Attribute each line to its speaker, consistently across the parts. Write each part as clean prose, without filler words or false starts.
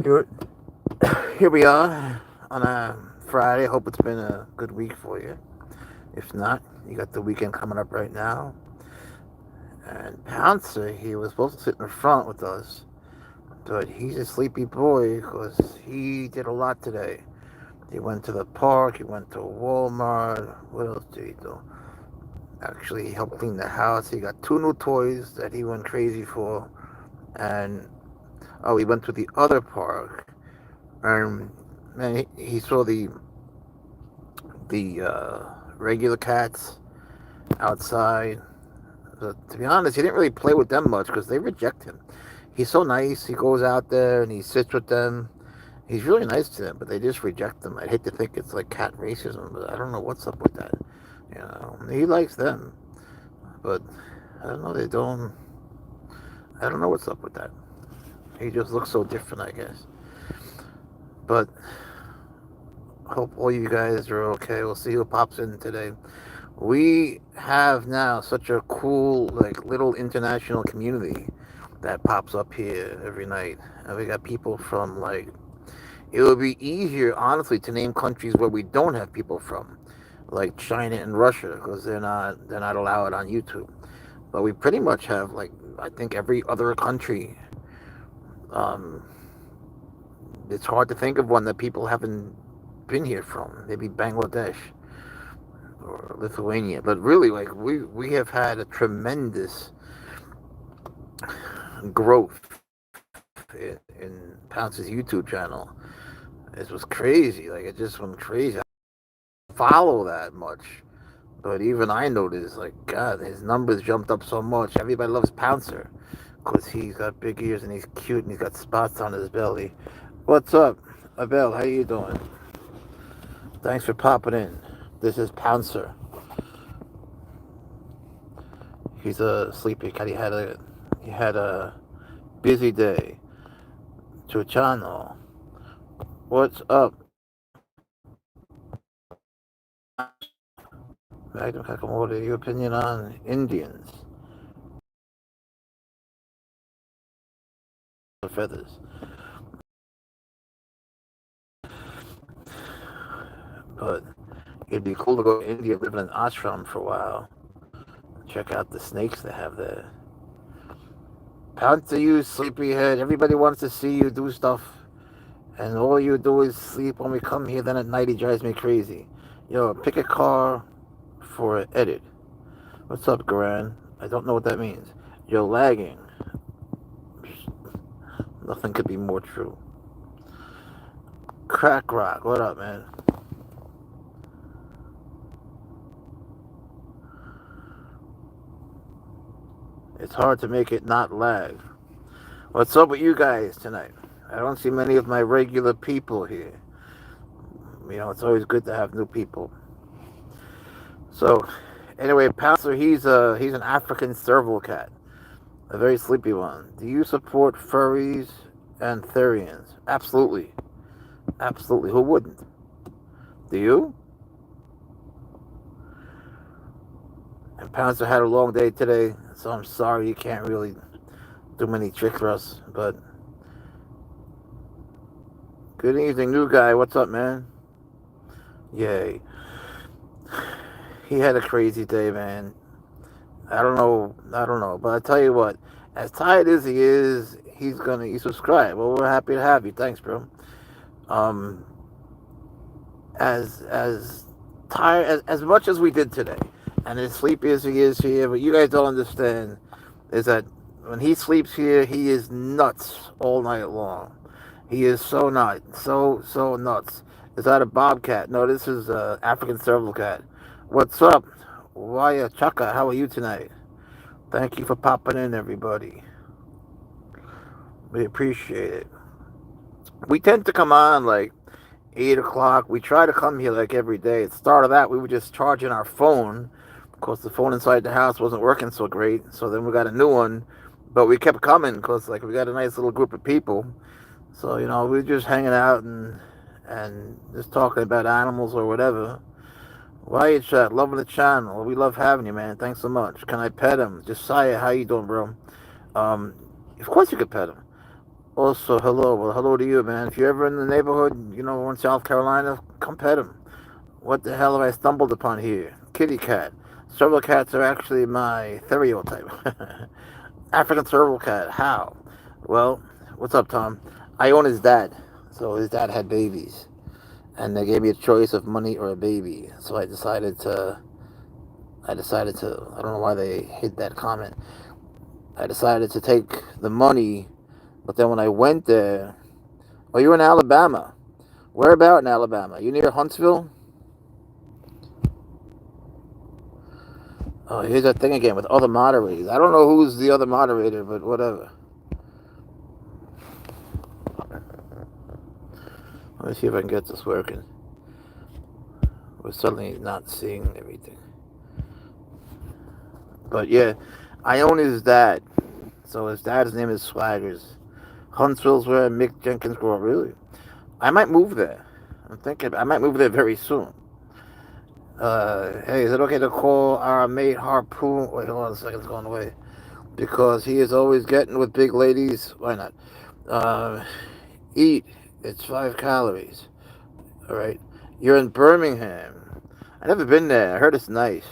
Speaker 1: Here, here we are on a Friday. Hope it's been a good week for you. If not, you got the weekend coming up right now. And Pouncer, he was supposed to sit in the front with us, but he's a sleepy boy because he did a lot today. He went to the park, he went to Walmart. What else did he do? Actually, he helped clean the house. He got two new toys that he went crazy for. And, oh, he went to the other park. And, man, he saw the regular cats outside. But to be honest, he didn't really play with them much because they reject him. He's so nice. He goes out there and he sits with them. He's really nice to them, but they just reject him. I hate to think it's like cat racism, but I don't know what's up with that. He likes them, but I don't know. They don't. I don't know what's up with that. He just looks so different, I guess. But hope all you guys are okay. We'll see who pops in today. We have now such a cool, like, little international community that pops up here every night. And we got people from, like, it would be easier, honestly, to name countries where we don't have people from, like China and Russia, because they're not allowed on YouTube. But we pretty much have, like, I think every other country. Um, it's hard to think of one that people haven't been here from. Maybe Bangladesh or Lithuania, but really, like, we have had a tremendous growth in Pounce's YouTube channel. It was crazy. Like, it just went crazy. I don't follow that much, but even I noticed, like, God, his numbers jumped up so much. Everybody loves Pouncer because he's got big ears and he's cute and he's got spots on his belly. What's up, Abel? How you doing? Thanks for popping in. This is Pouncer. He's a sleepy cat. He had a busy day. Chuchano, what's up? Magnum Kakamori, your opinion on Indians? Feathers. But it'd be cool to go to India, live in an ashram for a while. Check out the snakes they have there. Pound to you, sleepyhead. Everybody wants to see you do stuff, and all you do is sleep when we come here. Then at night, he drives me crazy. Yo, pick a car for an edit. What's up, Garan? I don't know what that means. You're lagging. Nothing could be more true. Crack Rock, what up, man? It's hard to make it not lag. What's up with you guys tonight? I don't see many of my regular people here. It's always good to have new people. So, anyway, Pouncer, he's an African Serval cat, a very sleepy one. Do you support furries and therians? Absolutely, absolutely. Who wouldn't? Do you? And Pouncer had a long day today, so I'm sorry you can't really do many tricks for us. But good evening, new guy. What's up, man? Yay. He had a crazy day, man. I don't know. But I tell you what, as tired as he is, he subscribed. Well, we're happy to have you. Thanks, bro. Um, as tired as much as we did today, and as sleepy as he is here, but you guys don't understand is that when he sleeps here, he is nuts all night long. He is so nuts, so nuts. Is that a bobcat? No, this is a African Serval cat. What's up? Waya Chaka, how are you tonight? Thank you for popping in, everybody. We appreciate it. We tend to come on like 8 o'clock. We try to come here like every day. At the start of that, we were just charging our phone. Of course, the phone inside the house wasn't working so great. So then we got a new one. But we kept coming because, like, we got a nice little group of people. So, we were just hanging out and just talking about animals or whatever. Why you chat? Loving the channel. We love having you, man. Thanks so much. Can I pet him? Josiah, how you doing, bro? Of course you could pet him. Also, hello. Well, hello to you, man. If you're ever in the neighborhood, in South Carolina, come pet him. What the hell have I stumbled upon here? Kitty cat. Serval cats are actually my stereotype. African serval cat. How? Well, what's up, Tom? I own his dad. So his dad had babies. And they gave me a choice of money or a baby. So I don't know why they hid that comment. I decided to take the money, but then when I went there, oh, you're in Alabama. Where about in Alabama? You near Huntsville? Oh, here's that thing again with other moderators. I don't know who's the other moderator, but whatever. Let me see if I can get this working. We're suddenly not seeing everything. But yeah, I own his dad. So his dad's name is Swaggers. Huntsville's where Mick Jenkins grew up. Really? I might move there. I'm thinking I might move there very soon. Hey, is it okay to call our mate Harpoon? Wait, hold on a second, it's going away. Because he is always getting with big ladies. Why not? Uh, Eat. It's 5 calories. All right. You're in Birmingham. I've never been there. I heard it's nice.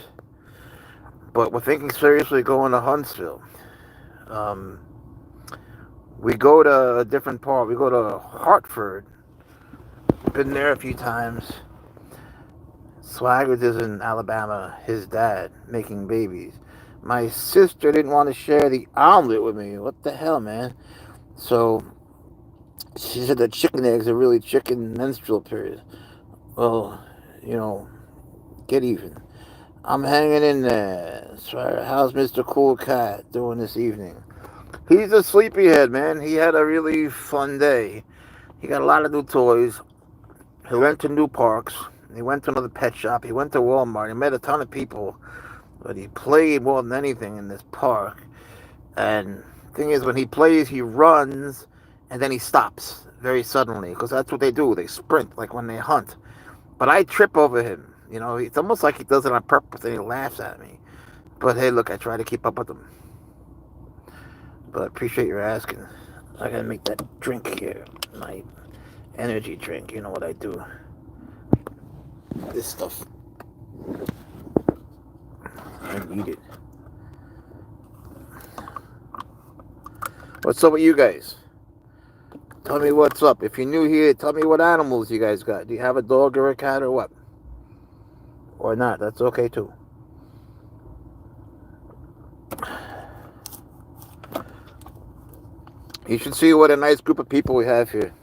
Speaker 1: But we're thinking seriously going to Huntsville. Um, we go to a different part. We go to Hartford. Been there a few times. Swaggers is in Alabama. His dad making babies. My sister didn't want to share the omelet with me. What the hell, man? So she said that chicken eggs are really chicken menstrual period. Well, you know, get even. I'm hanging in there. So how's Mr. Cool Cat doing this evening? He's a sleepyhead, man. He had a really fun day. He got a lot of new toys. He went to new parks. He went to another pet shop. He went to Walmart. He met a ton of people. But he played more than anything in this park. And the thing is, when he plays, he runs and then he stops very suddenly because that's what they do. They sprint like when they hunt. But I trip over him. It's almost like he does it on purpose and he laughs at me. But hey, look, I try to keep up with him. But I appreciate your asking. I gotta make that drink here. My energy drink. You know what I do. This stuff. I need it. What's up with you guys? Tell me what's up. If you're new here, tell me what animals you guys got. Do you have a dog or a cat or what? Or not. That's okay too. You should see what a nice group of people we have here.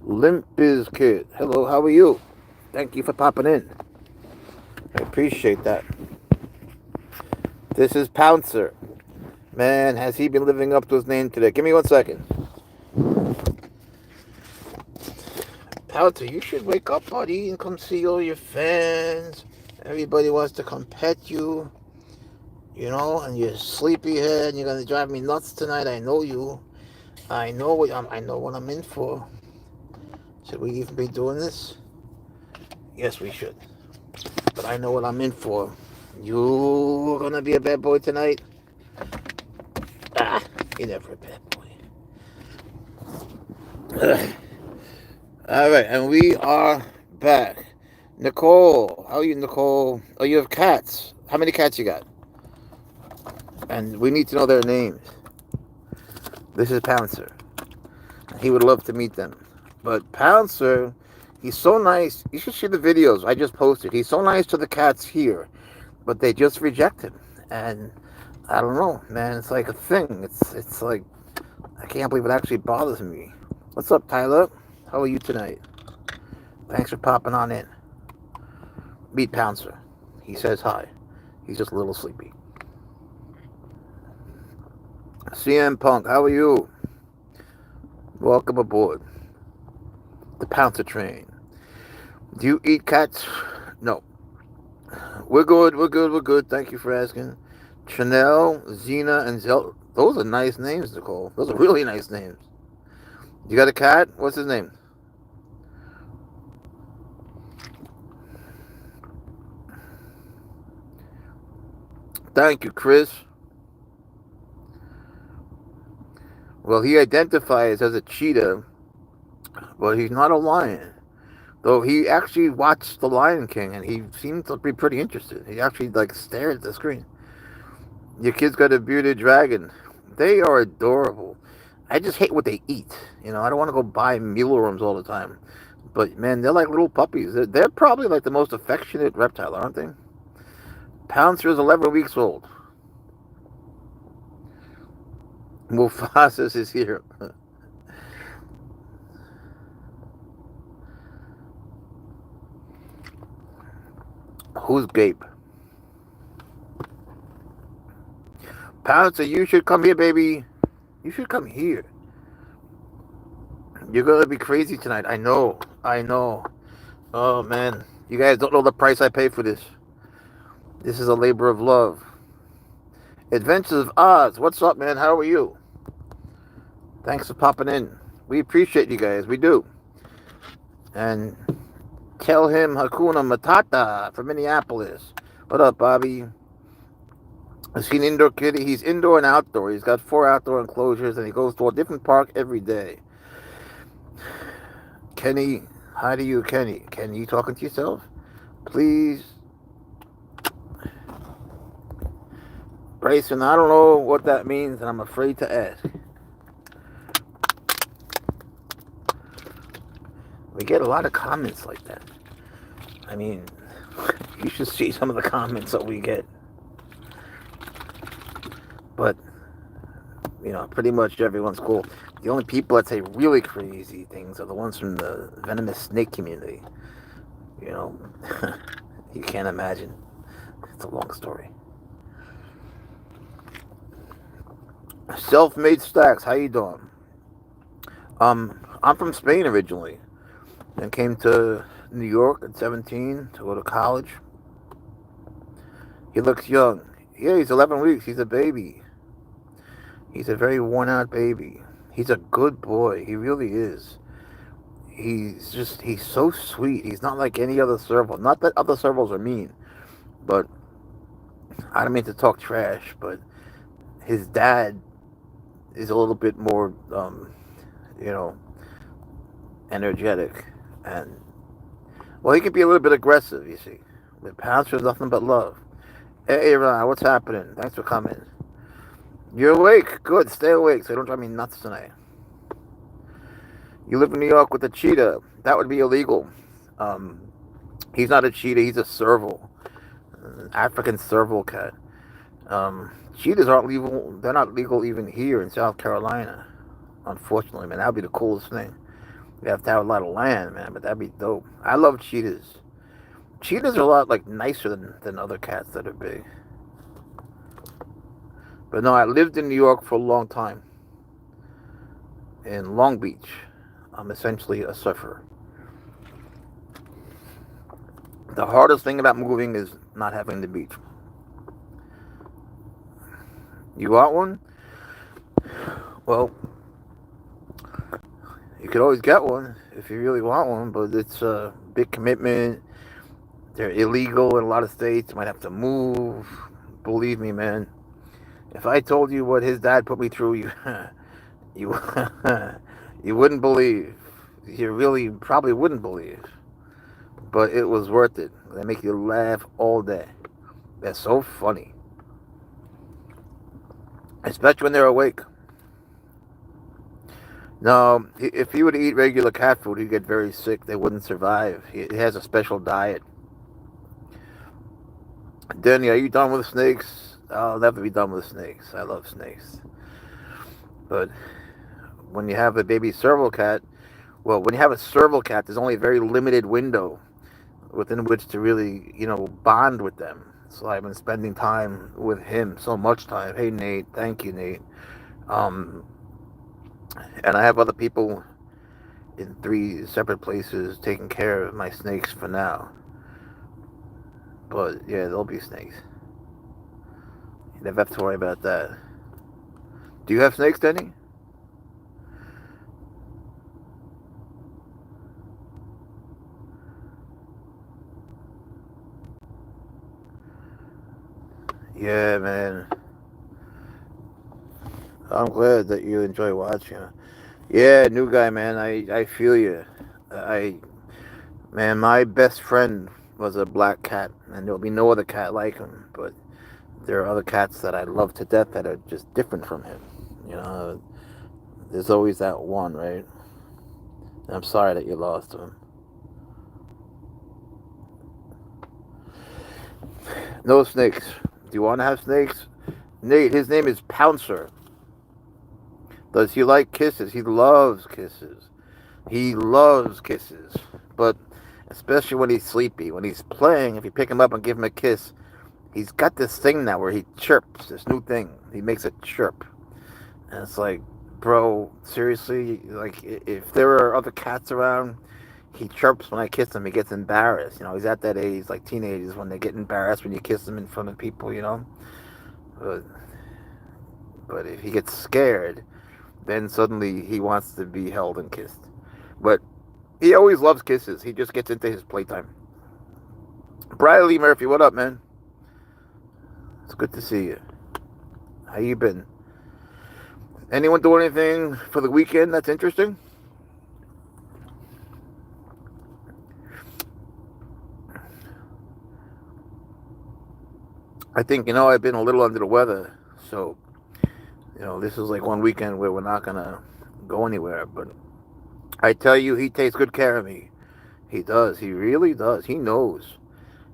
Speaker 1: Limp Biz Kid. Hello, how are you? Thank you for popping in. I appreciate that. This is Pouncer. Man, has he been living up to his name today? Give me 1 second. Pouncer, you should wake up, buddy, and come see all your fans. Everybody wants to come pet you. And you're sleepyhead, and you're gonna drive me nuts tonight. I know you. I know what I'm in for. Should we even be doing this? Yes, we should. But I know what I'm in for. You're gonna be a bad boy tonight? You're never a bad boy. All right, and we are back. Nicole, how are you, Nicole? Oh, you have cats. How many cats you got? And we need to know their names. This is Pouncer. He would love to meet them. But Pouncer, he's so nice. You should see the videos I just posted. He's so nice to the cats here, but they just reject him. And I don't know, man. It's like a thing. It's like I can't believe it actually bothers me. What's up, Tyler? How are you tonight? Thanks for popping on in. Meet Pouncer. He says hi. He's just a little sleepy. CM Punk, how are you? Welcome aboard the Pouncer train. Do you eat cats? No. We're good. Thank you for asking. Chanel, Zena, and Zel. Those are nice names, Nicole. Those are really nice names. You got a cat? What's his name? Thank you, Chris. Well, he identifies as a cheetah, but he's not a lion. Though he actually watched The Lion King, and he seemed to be pretty interested. He actually like stared at the screen. Your kid's got a bearded dragon. They are adorable. I just hate what they eat. I don't want to go buy mealworms all the time. But man, they're like little puppies. They're probably like the most affectionate reptile, aren't they? Pouncer is 11 weeks old. Mufasa is here. Who's Gabe? Pouncer, you should come here, baby. You should come here. You're gonna be crazy tonight. I know. I know. Oh man, you guys don't know the price I pay for this. This is a labor of love. Adventures of Oz. What's up, man? How are you? Thanks for popping in. We appreciate you guys. We do. And tell him Hakuna Matata from Minneapolis. What up, Bobby? Is he an indoor kitty? He's indoor and outdoor. He's got 4 outdoor enclosures, and he goes to a different park every day. Kenny, hi to you, Kenny. Kenny, you talking to yourself? Please. Bryson, I don't know what that means, and I'm afraid to ask. We get a lot of comments like that. I mean, you should see some of the comments that we get. But, pretty much everyone's cool. The only people that say really crazy things are the ones from the venomous snake community. You can't imagine. It's a long story. Self-made Stacks, how you doing? I'm from Spain originally, and came to New York at 17 to go to college. He looks young. Yeah, he's 11 weeks. He's a baby. He's a very worn-out baby. He's a good boy. He really is. He's so sweet. He's not like any other serval. Not that other servals are mean, but I don't mean to talk trash, but his dad is a little bit more, energetic. And, well, he can be a little bit aggressive, you see. But Pouncer is nothing but love. Hey, Ron, what's happening? Thanks for coming. You're awake? Good. Stay awake so you don't drive me nuts tonight. You live in New York with a cheetah. That would be illegal. He's not a cheetah. He's a serval. An African serval cat. Cheetahs aren't legal. They're not legal even here in South Carolina. Unfortunately, man. That would be the coolest thing. You have to have a lot of land, man. But that'd be dope. I love cheetahs. Cheetahs are a lot nicer than other cats that are big. But no, I lived in New York for a long time. In Long Beach. I'm essentially a surfer. The hardest thing about moving is not having the beach. You want one? Well, you could always get one if you really want one, but it's a big commitment. They're illegal in a lot of states. You might have to move. Believe me, man. If I told you what his dad put me through, you wouldn't believe. You really probably wouldn't believe. But it was worth it. They make you laugh all day. They're so funny. Especially when they're awake. No, if he would eat regular cat food, he'd get very sick. They wouldn't survive. He has a special diet. Denny, are you done with snakes? I'll never be done with snakes. I love snakes. But when you have a baby serval cat, when you have a serval cat, there's only a very limited window within which to really, bond with them. So I've been spending time with him, so much time. Hey, Nate. Thank you, Nate. And I have other people in 3 separate places taking care of my snakes for now. But, yeah, there'll be snakes. You never have to worry about that. Do you have snakes, Denny? Yeah, man. I'm glad that you enjoy watching it. Yeah, new guy, man. I feel you. I Man, my best friend was a black cat, and there'll be no other cat like him. But there are other cats that I love to death that are just different from him. You know, there's always that one, right? And I'm sorry that you lost him. No snakes. Do you want to have snakes? Nate, his name is Pouncer. Does he like kisses? He loves kisses. He loves kisses. But especially when he's sleepy, when he's playing, if you pick him up and give him a kiss, he's got this thing now where he chirps, this new thing. He makes a chirp. And it's like, bro, seriously? Like, if there are other cats around, he chirps when I kiss him. He gets embarrassed. You know, he's at that age, like teenagers, when they get embarrassed when you kiss them in front of people, you know? But, but if he gets scared, then suddenly he wants to be held and kissed. But he always loves kisses. He just gets into his playtime. Briley Murphy, what up, man? It's good to see you. How you been? Anyone do anything for the weekend that's interesting? I think, I've been a little under the weather. So, this is like one weekend where we're not going to go anywhere. But I tell you, he takes good care of me. He does. He really does. He knows.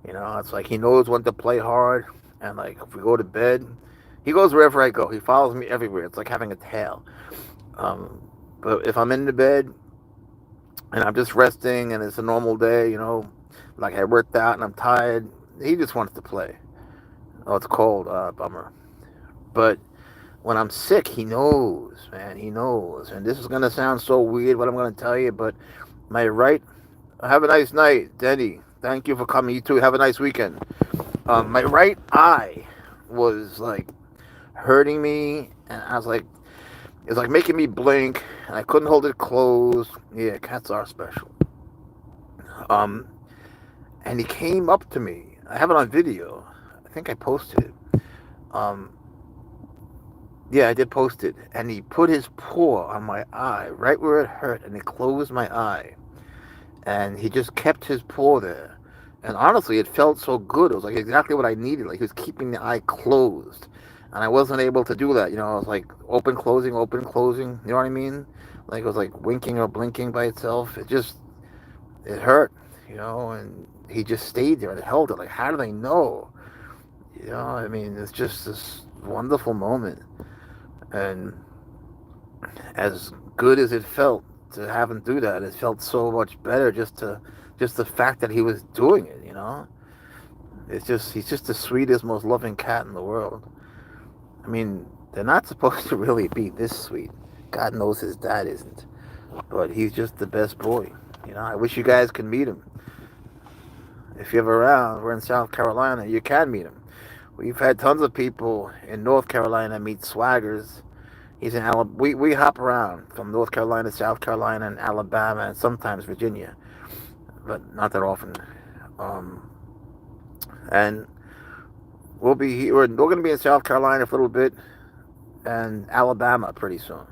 Speaker 1: It's like he knows when to play hard. And like if we go to bed, he goes wherever I go. He follows me everywhere. It's like having a tail. But if I'm in the bed and I'm just resting and it's a normal day, like I worked out and I'm tired, he just wants to play. Oh, it's cold. Bummer. But when I'm sick, he knows, man. He knows. And this is going to sound so weird what I'm going to tell you, but my right... Have a nice night, Denny. Thank you for coming. You too. Have a nice weekend. My right eye was like hurting me, and I was like, it was like making me blink, and I couldn't hold it closed. Yeah, cats are special. And he came up to me. I have it on video. I think I posted it. Yeah, I did post it. And he put his paw on my eye, right where it hurt, and he closed my eye. And he just kept his paw there. And honestly, it felt so good. It was like exactly what I needed. Like he was keeping the eye closed. And I wasn't able to do that. I was like open, closing, open, closing. You know what I mean? Like it was like winking or blinking by itself. It hurt, and he just stayed there and held it. Like, how do they know? I mean, it's just this wonderful moment. And as good as it felt to have him do that, it felt so much better just the fact that he was doing it. He's just the sweetest, most loving cat in the world. I mean, they're not supposed to really be this sweet. God knows his dad isn't, but he's just the best boy. I wish you guys could meet him. If you're ever around, we're in South Carolina, you can meet him. We've had tons of people in North Carolina meet Swaggers. He's in Alabama. We hop around from North Carolina, South Carolina, and Alabama, and sometimes Virginia, but not that often. And we'll be here. We're going to be in South Carolina for a little bit, and Alabama pretty soon.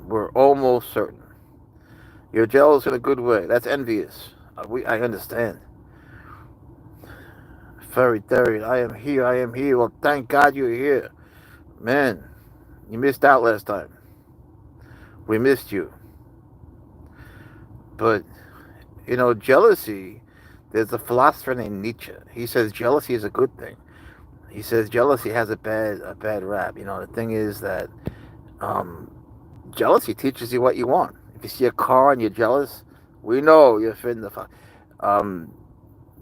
Speaker 1: We're almost certain. You're jealous in a good way. That's envious. I understand. Furry Theory, I am here. I am here. Well, thank God you're here. Man, you missed out last time. We missed you. But, jealousy, there's a philosopher named Nietzsche. He says jealousy is a good thing. He says jealousy has a bad rap. The thing is that jealousy teaches you what you want. If you see a car and you're jealous, we know you're fitting the fuck.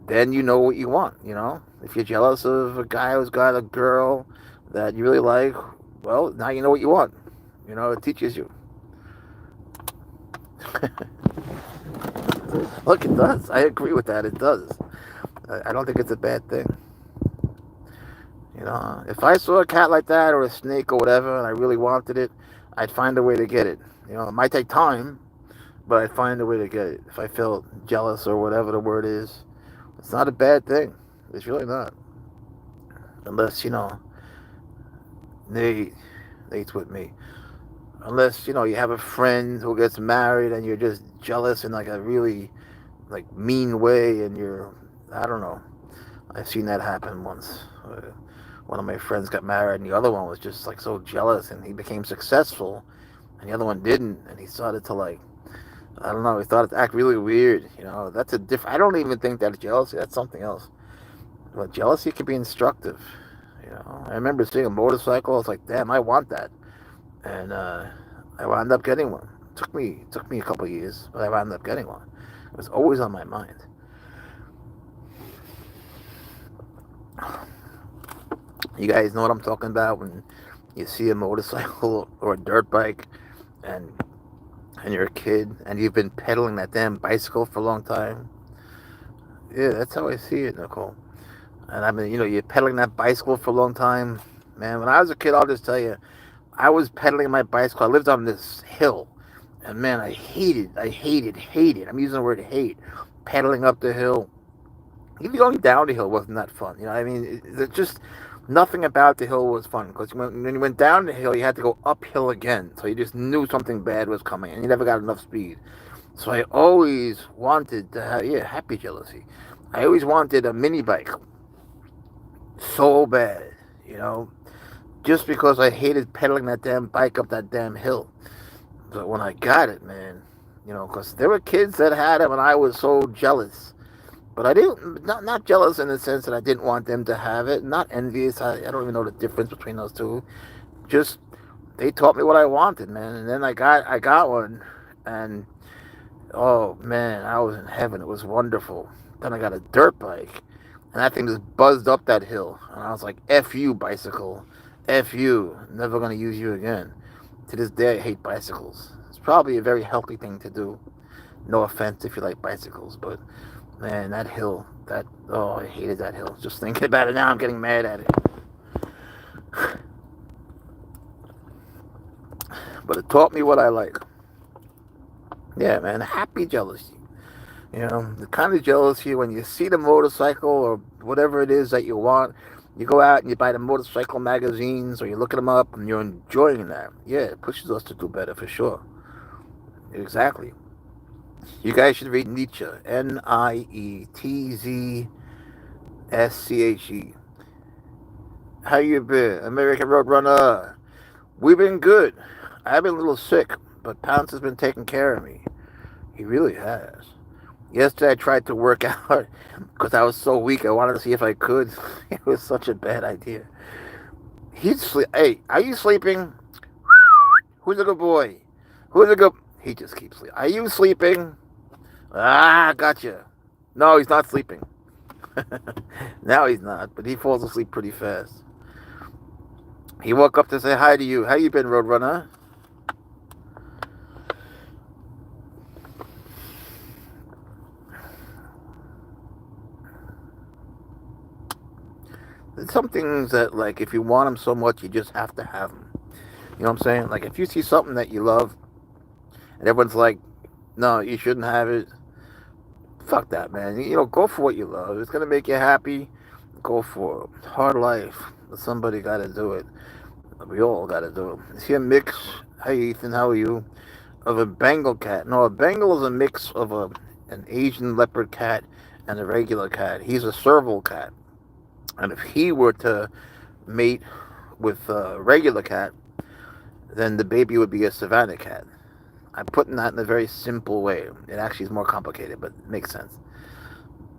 Speaker 1: Then you know what you want, If you're jealous of a guy who's got a girl that you really like, well, now you know what you want. It teaches you. Look, it does. I agree with that. It does. I don't think it's a bad thing. If I saw a cat like that or a snake or whatever and I really wanted it, I'd find a way to get it. It might take time, but I'd find a way to get it. If I felt jealous or whatever the word is, it's not a bad thing. It's really not. Unless, they Eats with me. Unless, you have a friend who gets married and you're just jealous in like a really like mean way, and I don't know. I've seen that happen once. One of my friends got married and the other one was just like so jealous, and he became successful and the other one didn't, and he started to like, I don't know, he started to act really weird. That's a different. I don't even think that's jealousy. That's something else. But jealousy can be instructive. I remember seeing a motorcycle. I was like, damn, I want that, and I wound up getting one. It took me a couple of years, but I wound up getting one. It was always on my mind. You guys know what I'm talking about when you see a motorcycle or a dirt bike, and you're a kid and you've been pedaling that damn bicycle for a long time. Yeah, that's how I see it, Nicole. And I've been, you're pedaling that bicycle for a long time. Man, when I was a kid, I'll just tell you, I was pedaling my bicycle. I lived on this hill. And man, I hated. I'm using the word hate. Pedaling up the hill. Even going down the hill wasn't that fun. You know what I mean? It's just nothing about the hill was fun. Because when you went down the hill, you had to go uphill again. So you just knew something bad was coming. And you never got enough speed. So I always wanted to have, happy jealousy. I always wanted a mini bike so bad, just because I hated pedaling that damn bike up that damn hill. But when I got it, man, because there were kids that had it and I was so jealous. But I didn't, not jealous in the sense that I didn't want them to have it, not envious. I don't even know the difference between those two. Just, they taught me what I wanted, man. And then I got one, and oh man, I was in heaven. It was wonderful. Then I got a dirt bike, and that thing just buzzed up that hill. And I was like, F you, bicycle. F you. Never going to use you again. To this day, I hate bicycles. It's probably a very healthy thing to do. No offense if you like bicycles, but man, that hill, I hated that hill. Just thinking about it now, I'm getting mad at it. But it taught me what I like. Yeah, man, happy jealousy. The kind of jealousy when you see the motorcycle or whatever it is that you want, you go out and you buy the motorcycle magazines or you look at them up and you're enjoying that. Yeah, it pushes us to do better for sure. Exactly. You guys should read Nietzsche. Nietzsche. How you been? American Roadrunner. We've been good. I've been a little sick, but Pouncer's been taking care of me. He really has. Yesterday I tried to work out because I was so weak. I wanted to see if I could. It was such a bad idea. He's sleep. Hey, are you sleeping? Who's a good boy? Who's a good? He just keeps sleeping. Are you sleeping? Gotcha. No, he's not sleeping. Now he's not, but he falls asleep pretty fast. He woke up to say hi to you. How you been, Roadrunner? There's some things that, like, if you want them so much, you just have to have them. You know what I'm saying? Like, if you see something that you love, and everyone's like, no, you shouldn't have it, fuck that, man. Go for what you love. It's going to make you happy. Go for it. Hard life. But somebody got to do it. We all got to do it. Is he a mix? Hey, Ethan, how are you? Of a Bengal cat. No, a Bengal is a mix of an Asian leopard cat and a regular cat. He's a Serval cat. And if he were to mate with a regular cat, then the baby would be a Savannah cat. I'm putting that in a very simple way. It actually is more complicated, but it makes sense.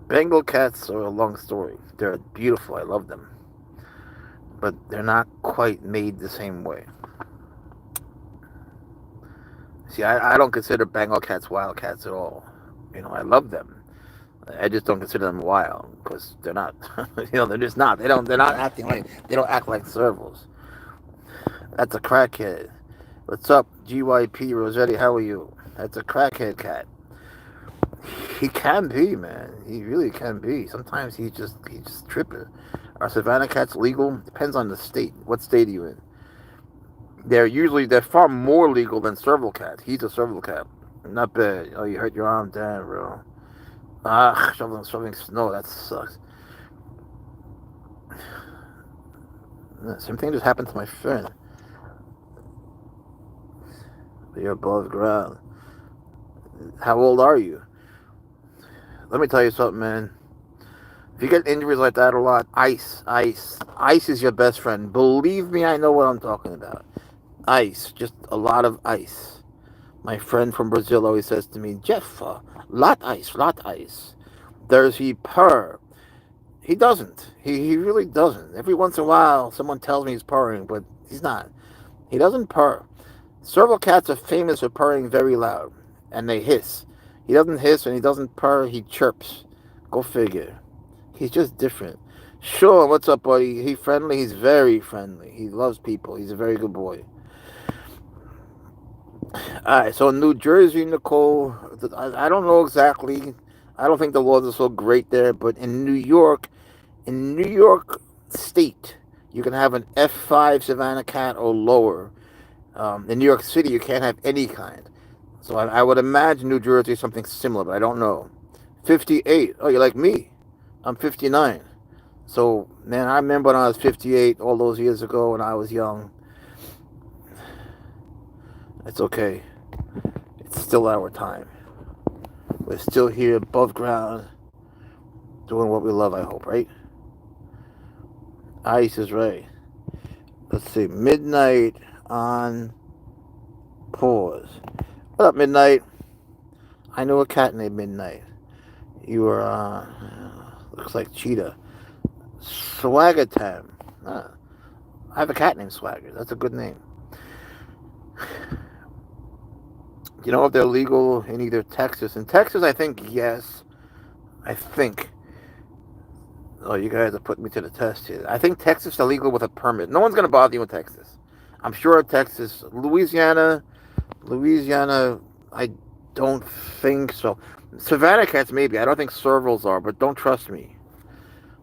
Speaker 1: Bengal cats are a long story. They're beautiful. I love them. But they're not quite made the same way. See, I don't consider Bengal cats wild cats at all. I love them. I just don't consider them wild because they're not. They're just not. They're not acting like. They don't act like servals. That's a crackhead. What's up, GYP Rossetti? How are you? That's a crackhead cat. He can be, man. He really can be. Sometimes he's just tripping. Are Savannah cats legal? Depends on the state. What state are you in? They're far more legal than Serval cats. He's a Serval cat. Not bad. Oh, you hurt your arm, damn, bro. Shoveling snow. That sucks. Same thing just happened to my friend. You're above ground. How old are you? Let me tell you something, man. If you get injuries like that a lot, ice is your best friend. Believe me, I know what I'm talking about. Ice, just a lot of ice. My friend from Brazil always says to me, Jeff, lot ice, lot ice. Does he purr? He doesn't. He really doesn't. Every once in a while, someone tells me he's purring, but he's not. He doesn't purr. Serval cats are famous for purring very loud, and they hiss. He doesn't hiss and he doesn't purr, he chirps. Go figure. He's just different. Sure, what's up, buddy? He's friendly. He's very friendly. He loves people. He's a very good boy. All right, so in New Jersey, Nicole, I don't know exactly. I don't think the laws are so great there, but in New York State, you can have an F5 Savannah cat or lower. In New York City, you can't have any kind. So I would imagine New Jersey is something similar, but I don't know. 58. Oh, you're like me. I'm 59. So, man, I remember when I was 58 all those years ago when I was young. It's okay. It's still our time. We're still here above ground doing what we love, I hope, right? Ice is right. Let's see. Midnight on pause. What up, Midnight? I know a cat named Midnight. You were, looks like Cheetah. Swagger Tam. I have a cat named Swagger. That's a good name. You know if they're legal in either Texas? In Texas, I think yes. I think. Oh, you guys are putting me to the test here. I think Texas is legal with a permit. No one's going to bother you in Texas. I'm sure Texas. Louisiana, I don't think so. Savannah cats, maybe. I don't think Servals are, but don't trust me.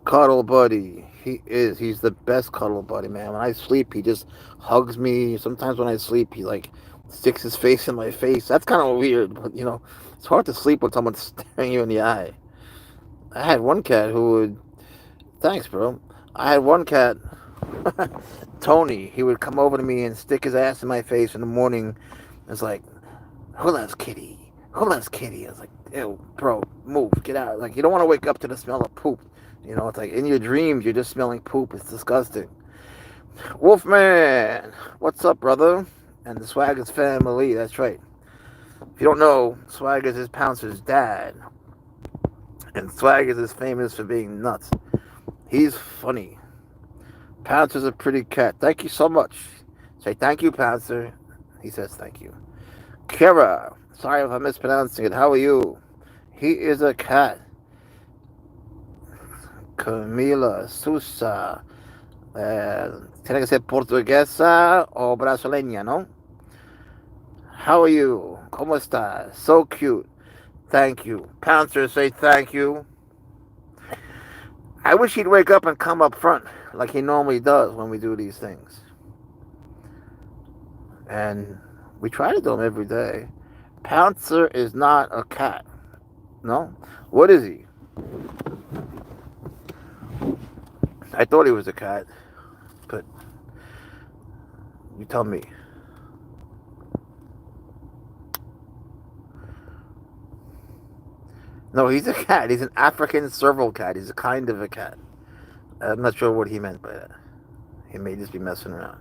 Speaker 1: Cuddle buddy. He's the best cuddle buddy, man. When I sleep, he just hugs me. Sometimes when I sleep, he like sticks his face in my face. That's kind of weird, but you know, it's hard to sleep when someone's staring you in the eye. I had one cat who would. Thanks, bro. I had one cat, Tony. He would come over to me and stick his ass in my face in the morning. It's like, who loves Kitty? Who loves Kitty? I was like, ew, bro, move, get out. Like, you don't want to wake up to the smell of poop. You know, it's like in your dreams, you're just smelling poop. It's disgusting. Wolfman, what's up, brother? And the Swaggers family, that's right. If you don't know, Swaggers is Pouncer's dad. And Swaggers is famous for being nuts. He's funny. Pouncer's a pretty cat. Thank you so much. Say thank you, Pouncer. He says thank you. Kara, sorry if I'm mispronouncing it. How are you? He is a cat. Camila Sousa. Tiene que ser portuguesa o brasileña, ¿no? How are you? ¿Cómo estás? So cute. Thank you. Pouncer, say thank you. I wish he'd wake up and come up front like he normally does when we do these things. And we try to do them every day. Pouncer is not a cat. No? What is he? I thought he was a cat, but you tell me. No, he's a cat. He's an African serval cat. He's a kind of a cat. I'm not sure what he meant by that. He may just be messing around.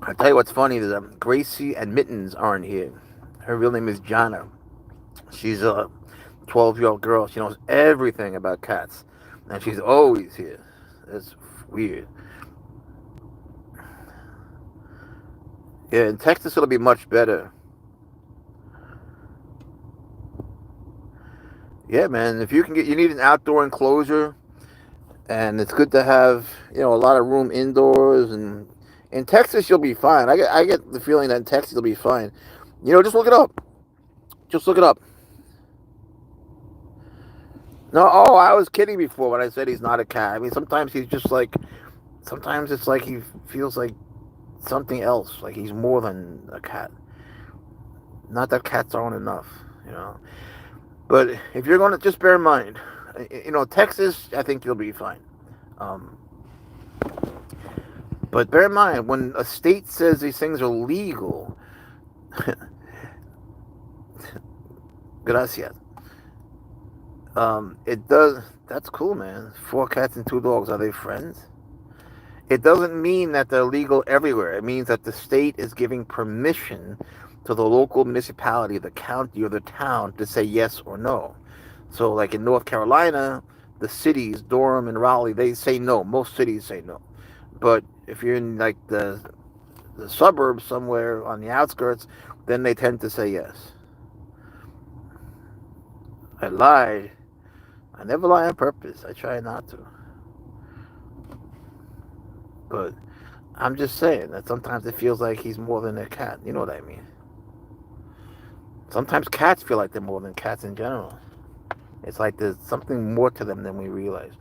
Speaker 1: I'll tell you what's funny is Gracie and Mittens aren't here. Her real name is Jana. She's a 12-year-old girl. She knows everything about cats. And she's always here. It's weird. Yeah, in Texas it'll be much better. Yeah, man. If you need an outdoor enclosure, and it's good to have, a lot of room indoors. And in Texas, you'll be fine. I get the feeling that in Texas you'll be fine. Just look it up. Just look it up. No, I was kidding before when I said he's not a cat. I mean, sometimes he's just like, sometimes it's like he feels like something else. Like he's more than a cat. Not that cats aren't enough, But if you're going to, just bear in mind, Texas, I think you'll be fine. But bear in mind, when a state says these things are legal, gracias. It does. That's cool, man. 4 cats and 2 dogs. Are they friends? It doesn't mean that they're legal everywhere. It means that the state is giving permission to the local municipality, the county, or the town to say yes or no. So, like in North Carolina, the cities, Durham and Raleigh, they say no. Most cities say no. But if you're in like the suburbs somewhere on the outskirts, then they tend to say yes. I lied. I never lie on purpose. I try not to. But I'm just saying that sometimes it feels like he's more than a cat. You know what I mean? Sometimes cats feel like they're more than cats in general. It's like there's something more to them than we realize.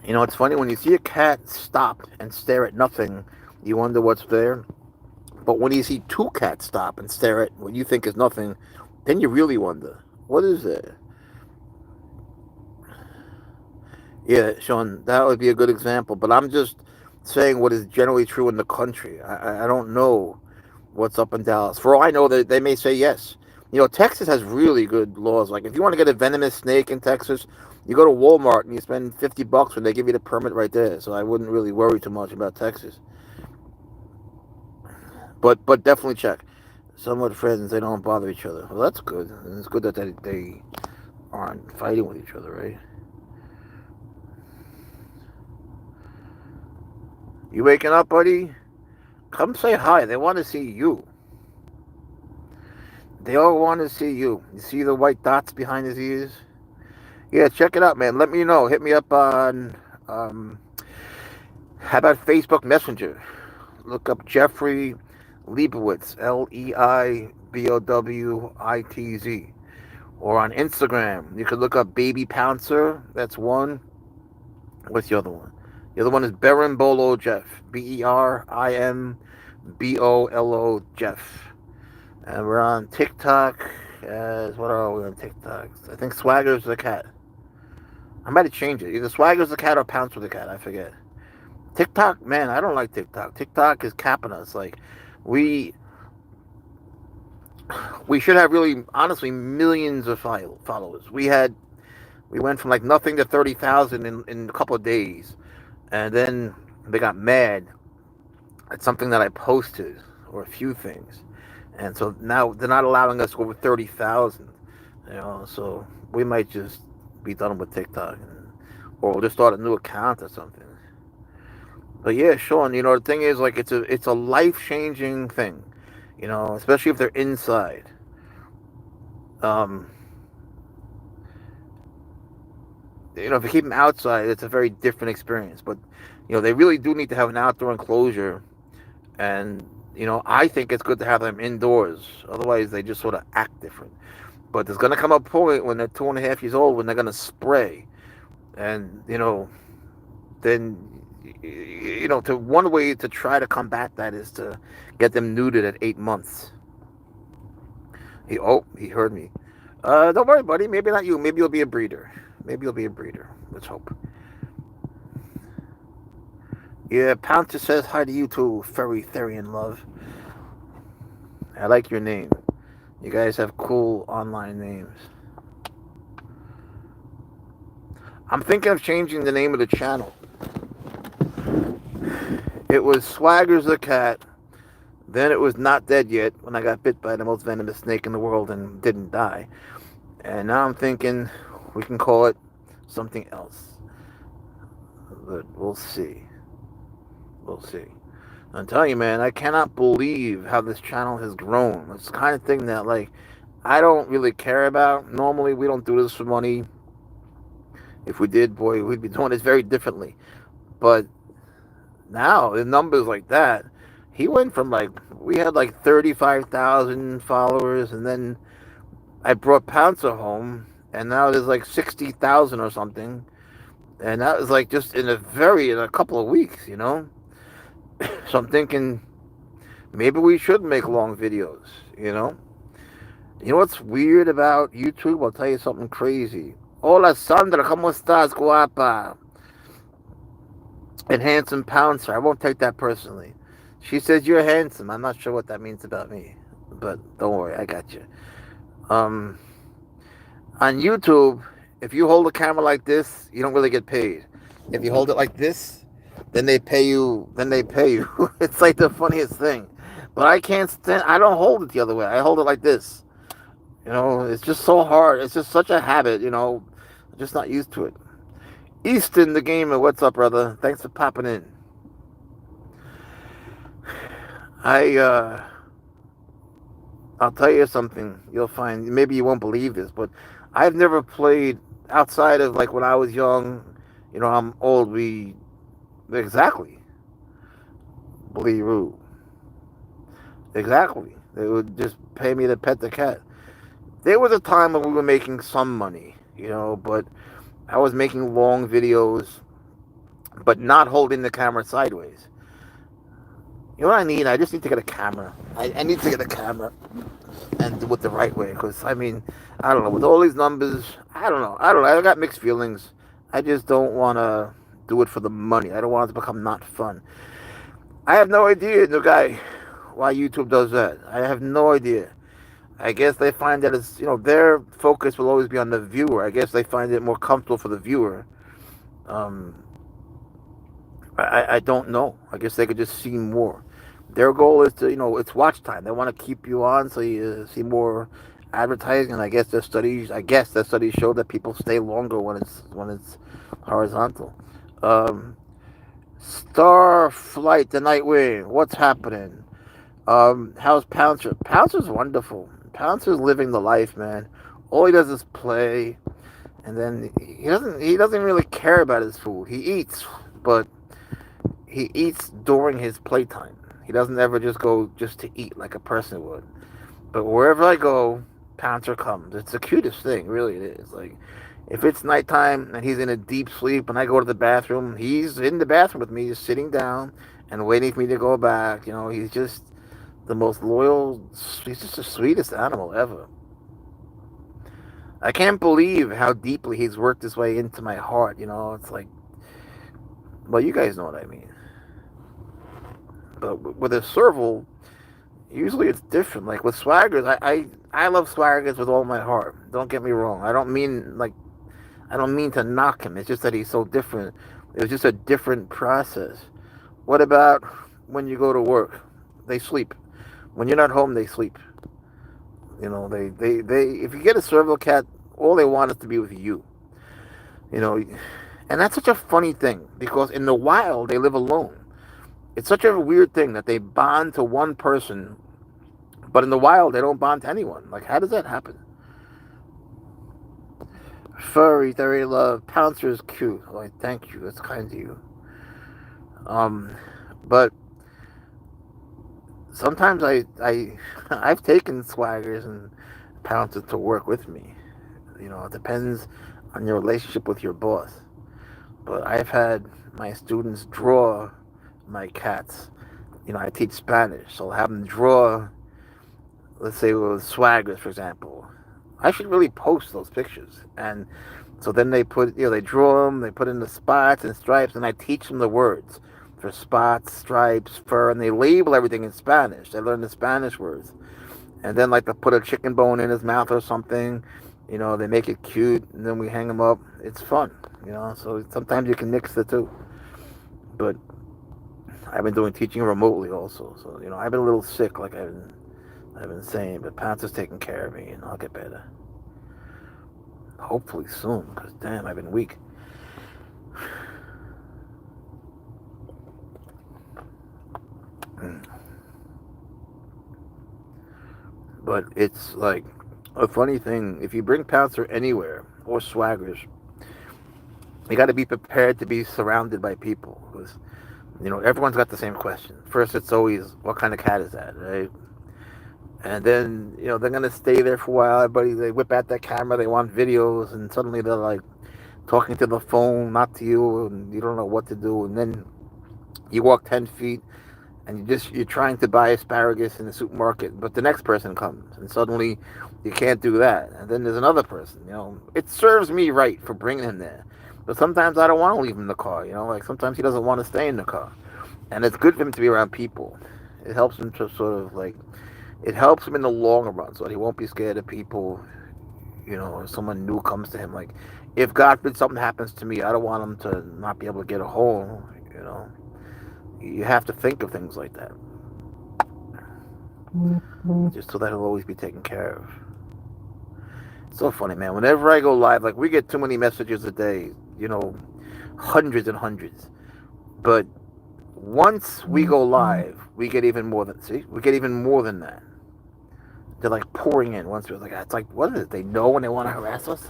Speaker 1: You know, it's funny when you see a cat stop and stare at nothing, you wonder what's there. But when you see 2 cats stop and stare at what you think is nothing, then you really wonder, what is there? Yeah, Sean, that would be a good example. But I'm just saying what is generally true in the country. I don't know what's up in Dallas. For all I know, they may say yes. You know, Texas has really good laws. Like, if you want to get a venomous snake in Texas, you go to Walmart and you spend $50 when they give you the permit right there. So I wouldn't really worry too much about Texas. But definitely check. Somewhat friends, they don't bother each other. Well, that's good. And it's good that they aren't fighting with each other, right? You waking up, buddy? Come say hi. They want to see you. They all want to see you. You see the white dots behind his ears? Yeah, check it out, man. Let me know. Hit me up on, how about Facebook Messenger? Look up Jeffrey Leibowitz, Leibowitz. Or on Instagram, you could look up Baby Pouncer. That's one. What's the other one? The other one is Berimbolo Jeff. Berimbolo Jeff. And we're on TikTok as, what are we on TikTok? I think Swagger's the Cat. I might have changed it. Either Swagger's the Cat or Pouncer the Cat. I forget. TikTok, man, I don't like TikTok. TikTok is capping us. Like, we should have really, honestly, millions of followers. We went from like nothing to 30,000 in a couple of days. And then they got mad at something that I posted, or a few things. And so now they're not allowing us over 30,000. You know, so we might just be done with TikTok, or we'll just start a new account or something. But yeah, Sean, you know, the thing is, like, it's a life-changing thing, you know, especially if they're inside. You know, if you keep them outside, it's a very different experience. But, you know, they really do need to have an outdoor enclosure. And, you know, I think it's good to have them indoors. Otherwise, they just sort of act different. But there's going to come a point when they're 2.5 years old when they're going to spray. And, you know, then, you know, one way to try to combat that is to get them neutered at 8 months. He heard me. Don't worry, buddy. Maybe not you. Maybe you'll be a breeder. Let's hope. Yeah, Pouncer says hi to you too, Furry Therian Love. I like your name. You guys have cool online names. I'm thinking of changing the name of the channel. It was Swagger's the Cat. Then it was Not Dead Yet, when I got bit by the most venomous snake in the world and didn't die. And now I'm thinking we can call it something else. But we'll see. I'm telling you, man, I cannot believe how this channel has grown. It's the kind of thing that, like, I don't really care about. Normally, we don't do this for money. If we did, boy, we'd be doing this very differently. But now, the numbers like that, he went from, like, we had like 35,000 followers, and then I brought Pouncer home, and now there's like 60,000 or something. And that was like just in a couple of weeks, you know? So I'm thinking maybe we should make long videos, you know? You know what's weird about YouTube? I'll tell you something crazy. Hola, Sandra, ¿cómo estás, guapa? And handsome Pouncer. I won't take that personally. She says you're handsome. I'm not sure what that means about me, but don't worry, I got you. Um, on YouTube, if you hold a camera like this, you don't really get paid. If you hold it like this, then they pay you. Then they pay you. It's like the funniest thing. But I can't stand. I don't hold it the other way. I hold it like this. It's just so hard. It's just such a habit. I'm just not used to it. Easton the gamer, what's up, brother? Thanks for popping in. I I'll tell you something. You'll find maybe you won't believe this, but I've never played outside of like when I was young. I'm old. We exactly believe exactly. They would just pay me to pet the cat. There was a time when we were making some money, but I was making long videos, but not holding the camera sideways. You know what I need? I just need to get a camera. I need to get a camera and do it the right way. Because, I don't know. With all these numbers, I don't know. I got mixed feelings. I just don't want to do it for the money. I don't want it to become not fun. I have no idea, the guy, why YouTube does that. I have no idea. I guess they find that their focus will always be on the viewer. I guess they find it more comfortable for the viewer. I don't know. I guess they could just see more. Their goal is to, it's watch time. They want to keep you on so you see more advertising. And I guess their studies show that people stay longer when it's horizontal. Starflight, the Nightwing. What's happening? How's Pouncer? Pouncer's wonderful. Pouncer's living the life, man. All he does is play, and then he doesn't really care about his food. He eats, but he eats during his playtime. He doesn't ever just go just to eat like a person would. But wherever I go, Pouncer comes. It's the cutest thing, really. It is. Like, if it's nighttime and he's in a deep sleep and I go to the bathroom, he's in the bathroom with me, just sitting down and waiting for me to go back. He's just the most loyal. He's just the sweetest animal ever. I can't believe how deeply he's worked his way into my heart. It's like, well, you guys know what I mean. But with a Serval, usually it's different. Like with Swaggers, I love Swaggers with all my heart. Don't get me wrong. I don't mean to knock him. It's just that he's so different. It was just a different process. What about when you go to work? They sleep. When you're not home, they sleep. They if you get a Serval cat, all they want is to be with you. And that's such a funny thing because in the wild they live alone. It's such a weird thing that they bond to one person, but in the wild they don't bond to anyone. Like, how does that happen? Furry, very love. Pouncer is cute. Like, thank you. That's kind of you. But sometimes I've taken Swaggers and Pouncers to work with me. It depends on your relationship with your boss. But I've had my students draw my cats. I teach Spanish, so I'll have them draw, let's say with Swaggers, for example. I should really post those pictures. And so then they they draw them, they put in the spots and stripes, and I teach them the words for spots, stripes, fur, and they label everything in Spanish. They learn the Spanish words. And then, like, they put a chicken bone in his mouth or something, they make it cute, and then we hang them up. It's fun, so sometimes you can mix the two. But I've been doing teaching remotely also, so I've been a little sick, like I've been saying, but Pouncer's taking care of me, and I'll get better. Hopefully soon, because damn, I've been weak. But it's like a funny thing. If you bring Pouncer anywhere, or Swaggers, you got to be prepared to be surrounded by people, because everyone's got the same question. First, it's always, what kind of cat is that, right? And then, they're going to stay there for a while. Everybody, they whip out their camera, they want videos, and suddenly they're like talking to the phone, not to you, and you don't know what to do. And then you walk 10 feet, and you're trying to buy asparagus in the supermarket, but the next person comes, and suddenly you can't do that. And then there's another person, It serves me right for bringing him there. But sometimes I don't want to leave him in the car. Like sometimes he doesn't want to stay in the car, and it's good for him to be around people. It helps him to sort of like it helps him in the long run, so that he won't be scared of people. If someone new comes to him, like if God forbid something happens to me, I don't want him to not be able to get a home. You have to think of things like that, just so that he'll always be taken care of. It's so funny, man. Whenever I go live, like we get too many messages a day, hundreds and hundreds. But once we go live, we get even more than that. They're like pouring in once we're like, it's like, what is it? They know when they want to harass us?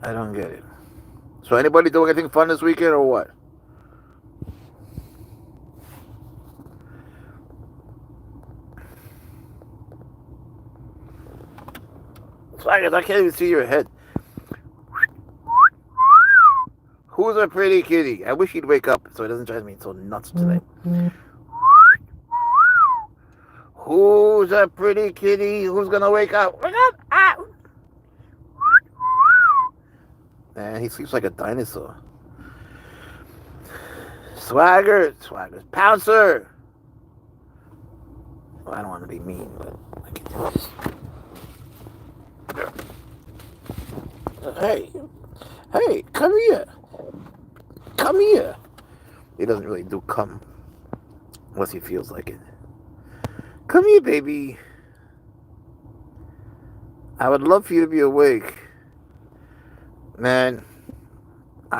Speaker 1: I don't get it. So anybody doing anything fun this weekend or what? Slackers, I can't even see your head. Who's a pretty kitty? I wish he'd wake up so he doesn't drive me so nuts today. Who's a pretty kitty? Who's gonna wake up? Wake up! Ah! Man, he sleeps like a dinosaur. Swaggers. Pouncer! Well, I don't want to be mean, but I can do this. Hey, come here. He doesn't really do come unless he feels like it. Come here, baby. I would love for you to be awake. Man,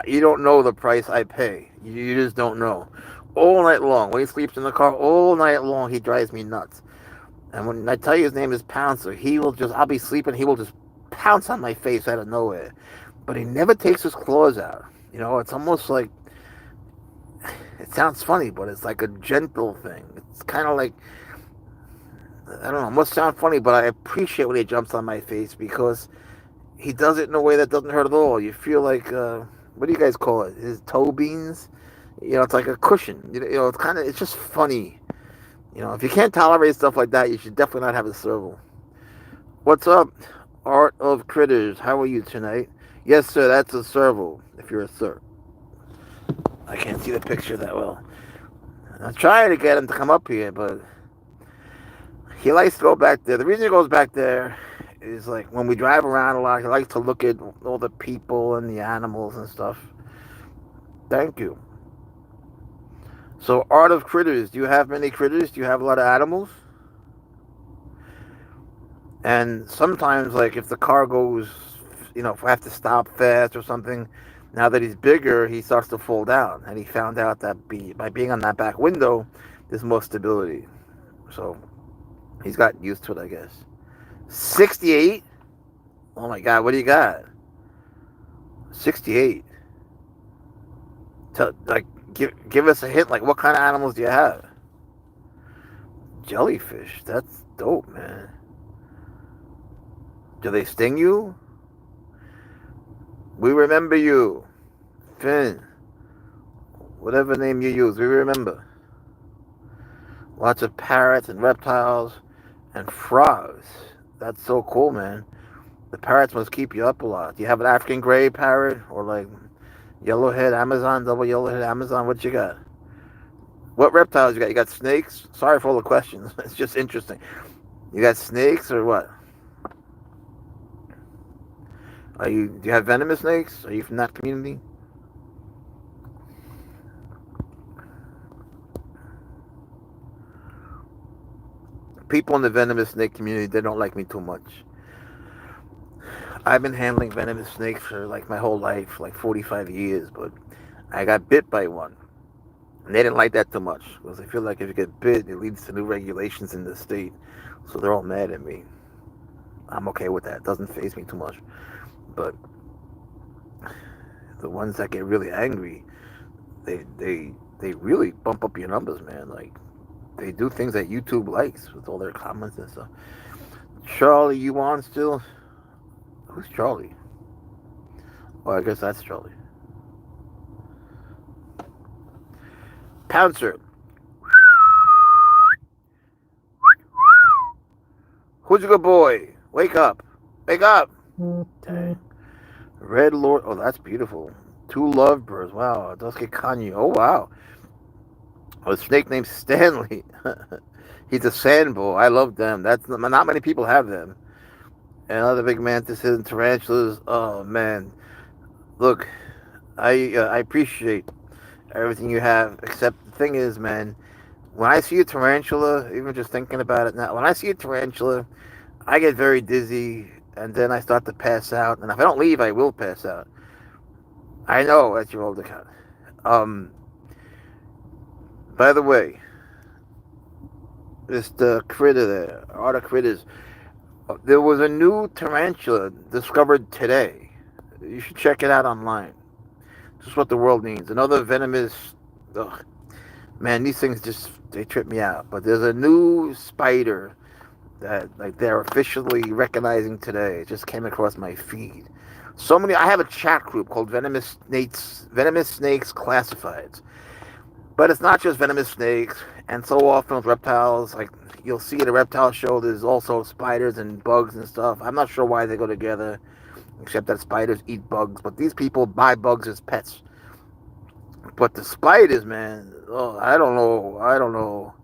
Speaker 1: you don't know the price I pay. You just don't know. All night long. When he sleeps in the car, all night long, he drives me nuts. And when I tell you his name is Pouncer, I'll be sleeping, he will just pounce on my face out of nowhere. But he never takes his claws out. It's almost like, it sounds funny, but it's like a gentle thing. It's kind of like, I don't know, it must sound funny, but I appreciate when he jumps on my face because he does it in a way that doesn't hurt at all. You feel like, what do you guys call it? His toe beans? It's like a cushion. It's just funny. If you can't tolerate stuff like that, you should definitely not have a Serval. What's up, Art of Critters? How are you tonight? Yes, sir, that's a Serval, if you're a sir. I can't see the picture that well. I'm trying to get him to come up here, but he likes to go back there. The reason he goes back there is like when we drive around a lot, he likes to look at all the people and the animals and stuff. Thank you. So, Art of Critters, do you have many critters? Do you have a lot of animals? And sometimes, like, if the car goes, if I have to stop fast or something, now that he's bigger, he starts to fall down. And he found out that by being on that back window, there's more stability. So, he's gotten used to it, I guess. 68? Oh my God, what do you got? 68. Give us a hint. Like, what kind of animals do you have? Jellyfish. That's dope, man. Do they sting you? We remember you. Finn. Whatever name you use, we remember. Lots of parrots and reptiles and frogs. That's so cool, man. The parrots must keep you up a lot. Do you have an African gray parrot or like yellowhead Amazon, double yellowhead Amazon? What you got? What reptiles you got? You got snakes? Sorry for all the questions. It's just interesting. You got snakes or what? Do you have venomous snakes? Are you from that community? People in the venomous snake community, they don't like me too much. I've been handling venomous snakes for like my whole life, like 45 years, but I got bit by one. And they didn't like that too much because they feel like if you get bit, it leads to new regulations in the state. So they're all mad at me. I'm okay with that. It doesn't faze me too much. But the ones that get really angry, they really bump up your numbers, man. Like, they do things that YouTube likes with all their comments and stuff. Charlie, you on still? Who's Charlie? Oh, I guess that's Charlie. Pouncer. Who's a good boy? Wake up. Wake up. Dang. Red Lord. Oh, that's beautiful. Two lovebirds. Wow. Dusky Kanye. Oh, wow. A snake named Stanley. He's a sandbull. I love them. That's not many people have them. And other big mantises and tarantulas. Oh man, look, I appreciate everything you have. Except the thing is, man, when I see a tarantula, even just thinking about it now, when I see a tarantula, I get very dizzy, and then I start to pass out. And if I don't leave, I will pass out. I know that's your older cat. Um, by the way, this the critter there, all the critters. There was a new tarantula discovered today. You should check it out online. This is what the world needs. Another venomous. Ugh, man, these things just they trip me out. But there's a new spider that like they're officially recognizing today. It just came across my feed. So many. I have a chat group called Venomous Snakes Classifieds. But it's not just venomous snakes. And so often with reptiles, like you'll see at a reptile show, there's also spiders and bugs and stuff. I'm not sure why they go together, except that spiders eat bugs. But these people buy bugs as pets. But the spiders, man, oh, I don't know. I don't know.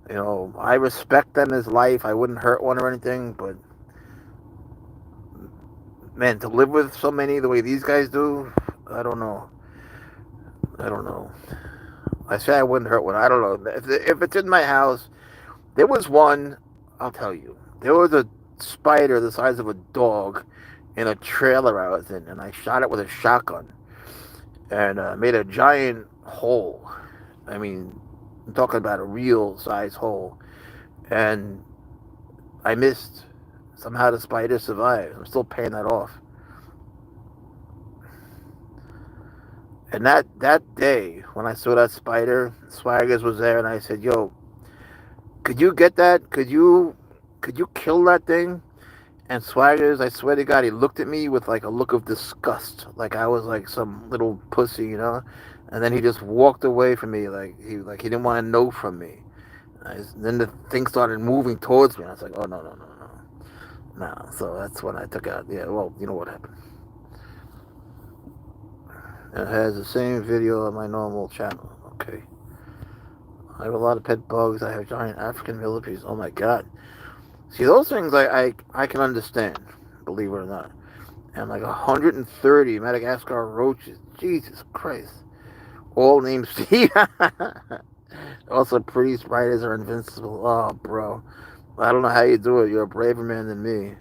Speaker 1: You know, I respect them as life. I wouldn't hurt one or anything. But, man, to live with so many the way these guys do, I don't know. I don't know. I say I wouldn't hurt one. I don't know. If it's in my house, there was one, I'll tell you. There was a spider the size of a dog in a trailer I was in, and I shot it with a shotgun and made a giant hole. I mean, I'm talking about a real size hole. And I missed. Somehow the spider survived. I'm still paying that off. And that day, when I saw that spider, Swaggers was there, and I said, yo, could you get that? Could you kill that thing? And Swaggers, I swear to God, he looked at me with like a look of disgust, like I was like some little pussy, you know. And then he just walked away from me, like he didn't want to know from me. Then the thing started moving towards me, and I was like, oh no. So that's when I took out. Yeah, well, you know what happened. It has the same video on my normal channel. Okay. I have a lot of pet bugs. I have giant African millipedes. Oh my God. See, those things I can understand, believe it or not. And like 130 Madagascar roaches. Jesus Christ. All named Steve. Also, pretty spiders are invincible. Oh, bro. I don't know how you do it. You're a braver man than me.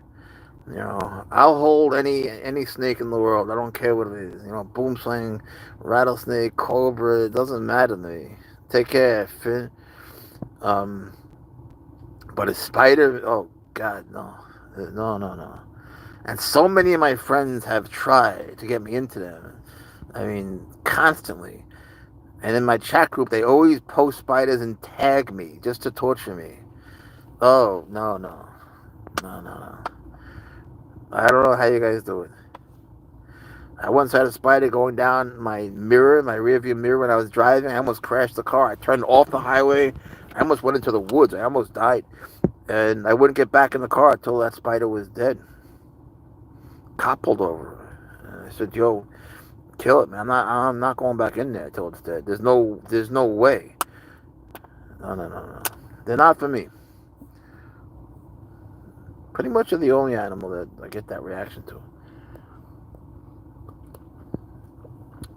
Speaker 1: You know, I'll hold any snake in the world. I don't care what it is. You know, boom sling, rattlesnake, cobra. It doesn't matter to me. Take care, Finn. But a spider, oh God, no. And so many of my friends have tried to get me into them. I mean, constantly. And in my chat group, they always post spiders and tag me just to torture me. Oh, no. I don't know how you guys do it. I once had a spider going down my mirror, my rearview mirror when I was driving. I almost crashed the car. I turned off the highway. I almost went into the woods. I almost died. And I wouldn't get back in the car until that spider was dead. Cop pulled over. And I said, yo, kill it, man. I'm not going back in there until it's dead. There's no way. No. They're not for me. Pretty much are the only animal that I get that reaction to.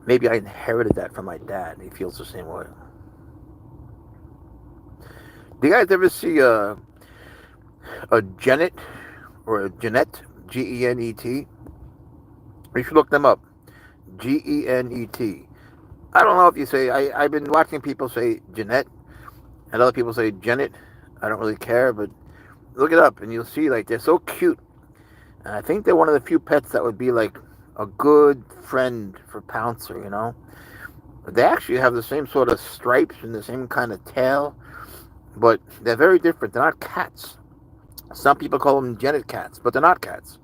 Speaker 1: Maybe I inherited that from my dad, and he feels the same way. Do you guys ever see a Genet or a Genet, Genet? You should look them up. Genet. I don't know if you say. I've been watching people say Genet, and other people say Genet. I don't really care, but look it up, and you'll see like they're so cute. And I think they're one of the few pets that would be like a good friend for Pouncer, you know. But they actually have the same sort of stripes and the same kind of tail, but they're very different. They're not cats. Some people call them Genet cats, but they're not cats.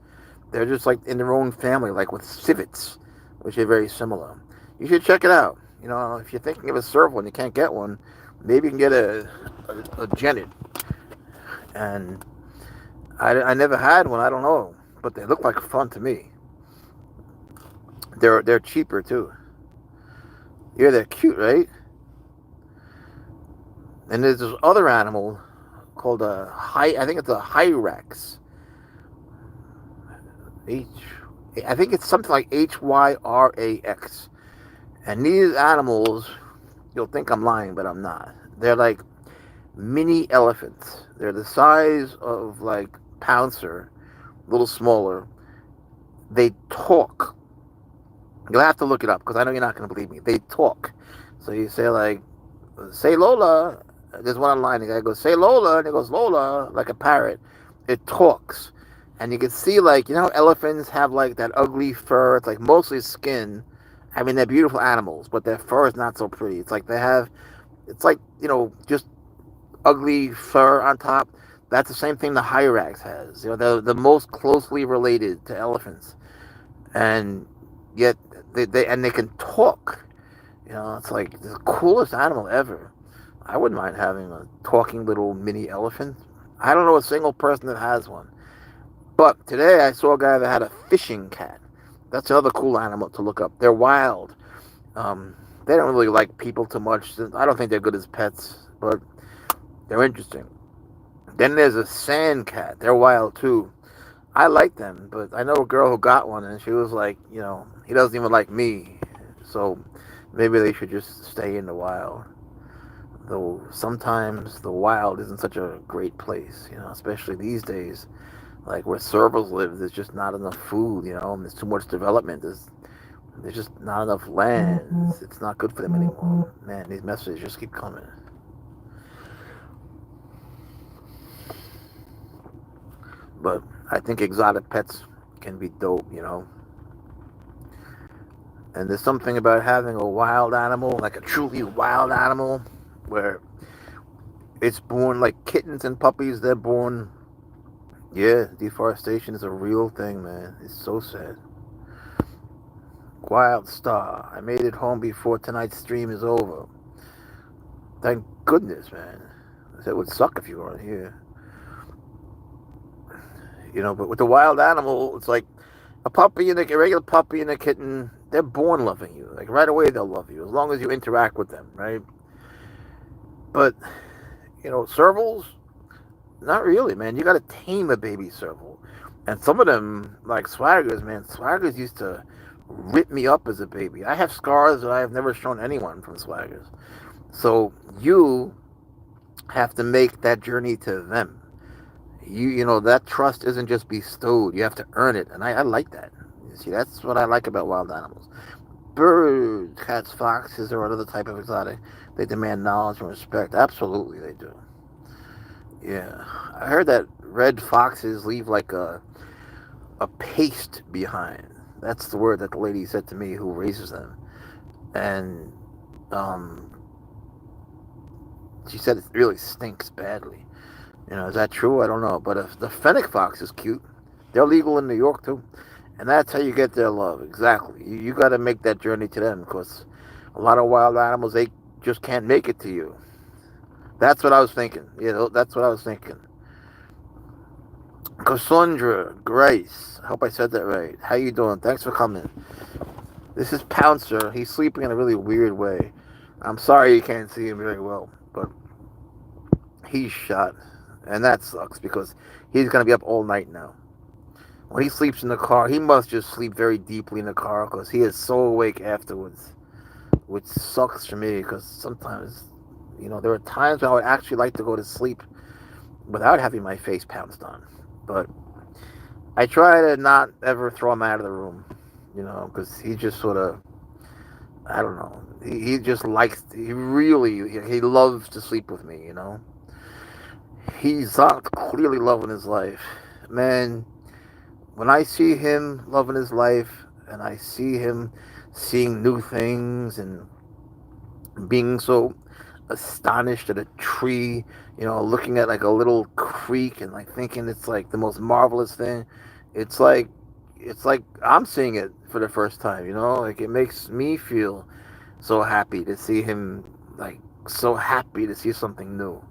Speaker 1: They're just like in their own family, like with civets, which are very similar. You should check it out. You know, if you're thinking of a Serval and you can't get one, maybe you can get a Genet. And I never had one. I don't know, but they look like fun to me. They're cheaper too. Yeah, they're cute, right? And there's this other animal called I think it's a hyrax. H. I think it's something like Hyrax. And these animals, you'll think I'm lying, but I'm not. They're like mini elephants. They're the size of like Pouncer, a little smaller. They talk. You'll have to look it up because I know you're not going to believe me. They talk. So you say like, say Lola. There's one online. The guy goes, say Lola, and he goes Lola like a parrot. It talks, and you can see like how elephants have like that ugly fur. It's like mostly skin. I mean, they're beautiful animals, but their fur is not so pretty. It's like they have. It's like just ugly fur on top. That's the same thing the hyrax has. They're the most closely related to elephants, and yet they can talk. It's like the coolest animal ever. I wouldn't mind having a talking little mini elephant. I don't know a single person that has one. But today I saw a guy that had a fishing cat. That's another cool animal to look up. They're wild. They don't really like people too much. I don't think they're good as pets, but they're interesting. Then there's a sand cat. They're wild too. I like them, but I know a girl who got one, and she was like, he doesn't even like me. So maybe they should just stay in the wild. Though sometimes the wild isn't such a great place, especially these days. Like where servals live, there's just not enough food, and there's too much development. There's just not enough land. It's not good for them anymore. Man, these messages just keep coming. But I think exotic pets can be dope. And there's something about having a wild animal, like a truly wild animal, where it's born like kittens and puppies. They're born. Yeah, deforestation is a real thing, man. It's so sad. Wild Star, I made it home before tonight's stream is over. Thank goodness, man. It would suck if you weren't here. But with the wild animal, it's like a regular puppy and a kitten. They're born loving you. Like right away, they'll love you as long as you interact with them, right? But servals, not really, man. You got to tame a baby serval, and some of them, like swaggers, man. Swaggers used to rip me up as a baby. I have scars that I have never shown anyone from swaggers. So you have to make that journey to them. That trust isn't just bestowed. You have to earn it, and I like that. You see, that's what I like about wild animals. Birds, cats, foxes, or another type of exotic, they demand knowledge and respect. Absolutely, they do. Yeah, I heard that red foxes leave like a paste behind. That's the word that the lady said to me who raises them, and um, she said it really stinks badly. Is that true? I don't know. But if the fennec fox is cute, they're legal in New York too, and that's how you get their love. Exactly. You got to make that journey to them because a lot of wild animals they just can't make it to you. That's what I was thinking. That's what I was thinking. Cassandra Grace. I hope I said that right. How you doing? Thanks for coming. This is Pouncer. He's sleeping in a really weird way. I'm sorry you can't see him very well, but he's shot. And that sucks because he's going to be up all night now. When he sleeps in the car, he must just sleep very deeply in the car because he is so awake afterwards, which sucks for me because sometimes, there are times when I would actually like to go to sleep without having my face pounced on. But I try to not ever throw him out of the room, because he just sort of, I don't know, he just he loves to sleep with me. He's not clearly loving his life. Man, when I see him loving his life and I see him seeing new things and being so astonished at a tree, looking at like a little creek and like thinking it's like the most marvelous thing. It's like I'm seeing it for the first time, like it makes me feel so happy to see him, like so happy to see something new.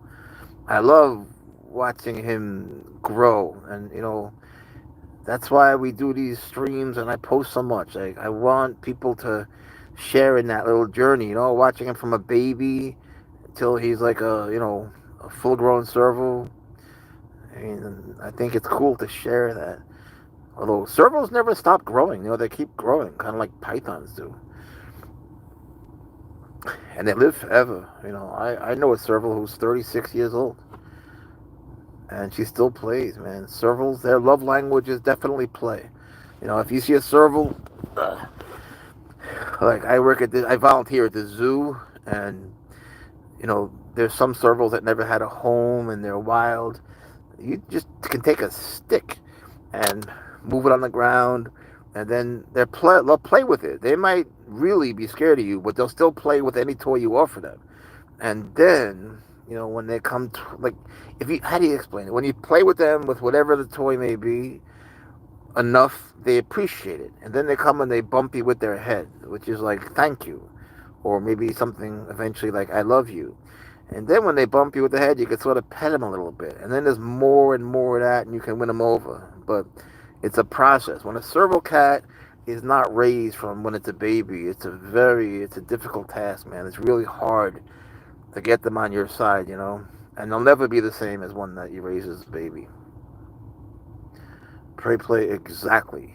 Speaker 1: I love watching him grow, and that's why we do these streams and I post so much. I want people to sharing that little journey, watching him from a baby until he's like a full grown serval. And I think it's cool to share that. Although servals never stop growing, they keep growing, kind of like pythons do. And they live forever. I know a serval who's 36 years old. And she still plays, man. Servals, their love language is definitely play. If you see a serval, like I volunteer at the zoo, and there's some servals that never had a home and they're wild. You just can take a stick and move it on the ground, and then they'll play with it. They might really be scared of you, but they'll still play with any toy you offer them. And then, when they come to, like, how do you explain it? When you play with them with whatever the toy may be, enough, they appreciate it. And then they come and they bump you with their head, which is like, thank you. Or maybe something eventually like, I love you. And then when they bump you with the head, you can sort of pet them a little bit. And then there's more and more of that, and you can win them over. But it's a process. When a serval cat is not raised from when it's a baby, it's a difficult task, man. It's really hard to get them on your side, And they'll never be the same as one that you raise as a baby. Play exactly.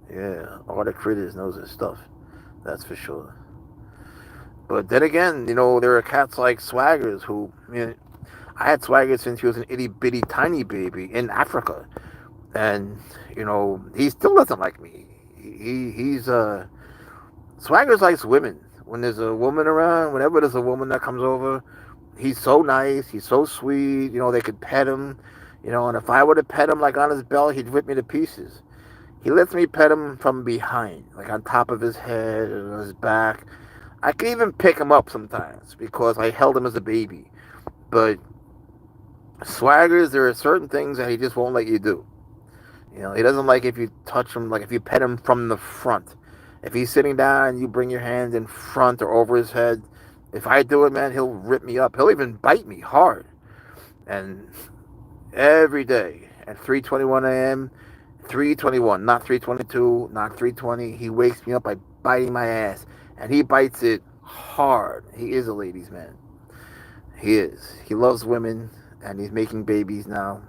Speaker 1: Yeah, all the critters knows his stuff. That's for sure. But then again, there are cats like Swaggers who, I had Swaggers since he was an itty bitty tiny baby in Africa. And, he still doesn't like me. He's Swaggers likes women. When there's a woman around, whenever there's a woman that comes over, he's so nice, he's so sweet, they could pet him, and if I were to pet him like on his belly, he'd rip me to pieces. He lets me pet him from behind, like on top of his head and on his back. I can even pick him up sometimes because I held him as a baby. But Swaggers, there are certain things that he just won't let you do. He doesn't like if you touch him, like if you pet him from the front. If he's sitting down and you bring your hand in front or over his head, if I do it, man, he'll rip me up. He'll even bite me hard. And every day at 3:21 a.m., 3:21, not 3:22, not 3:20, he wakes me up by biting my ass. And he bites it hard. He is a ladies' man. He is. He loves women, and he's making babies now.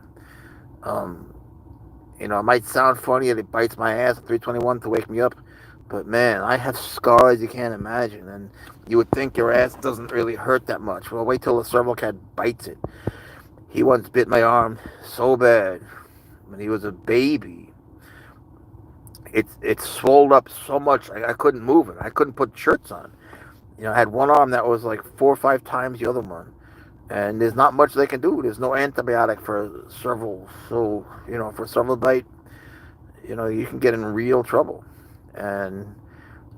Speaker 1: It might sound funny that it bites my ass at 3:21 to wake me up, but man, I have scars you can't imagine, and you would think your ass doesn't really hurt that much. Well, wait till a serval cat bites it. He once bit my arm so bad when he was a baby. It swelled up so much I couldn't move it. I couldn't put shirts on. I had one arm that was like 4 or 5 times the other one. And there's not much they can do. There's no antibiotic for serval. So, for serval bite, you can get in real trouble. And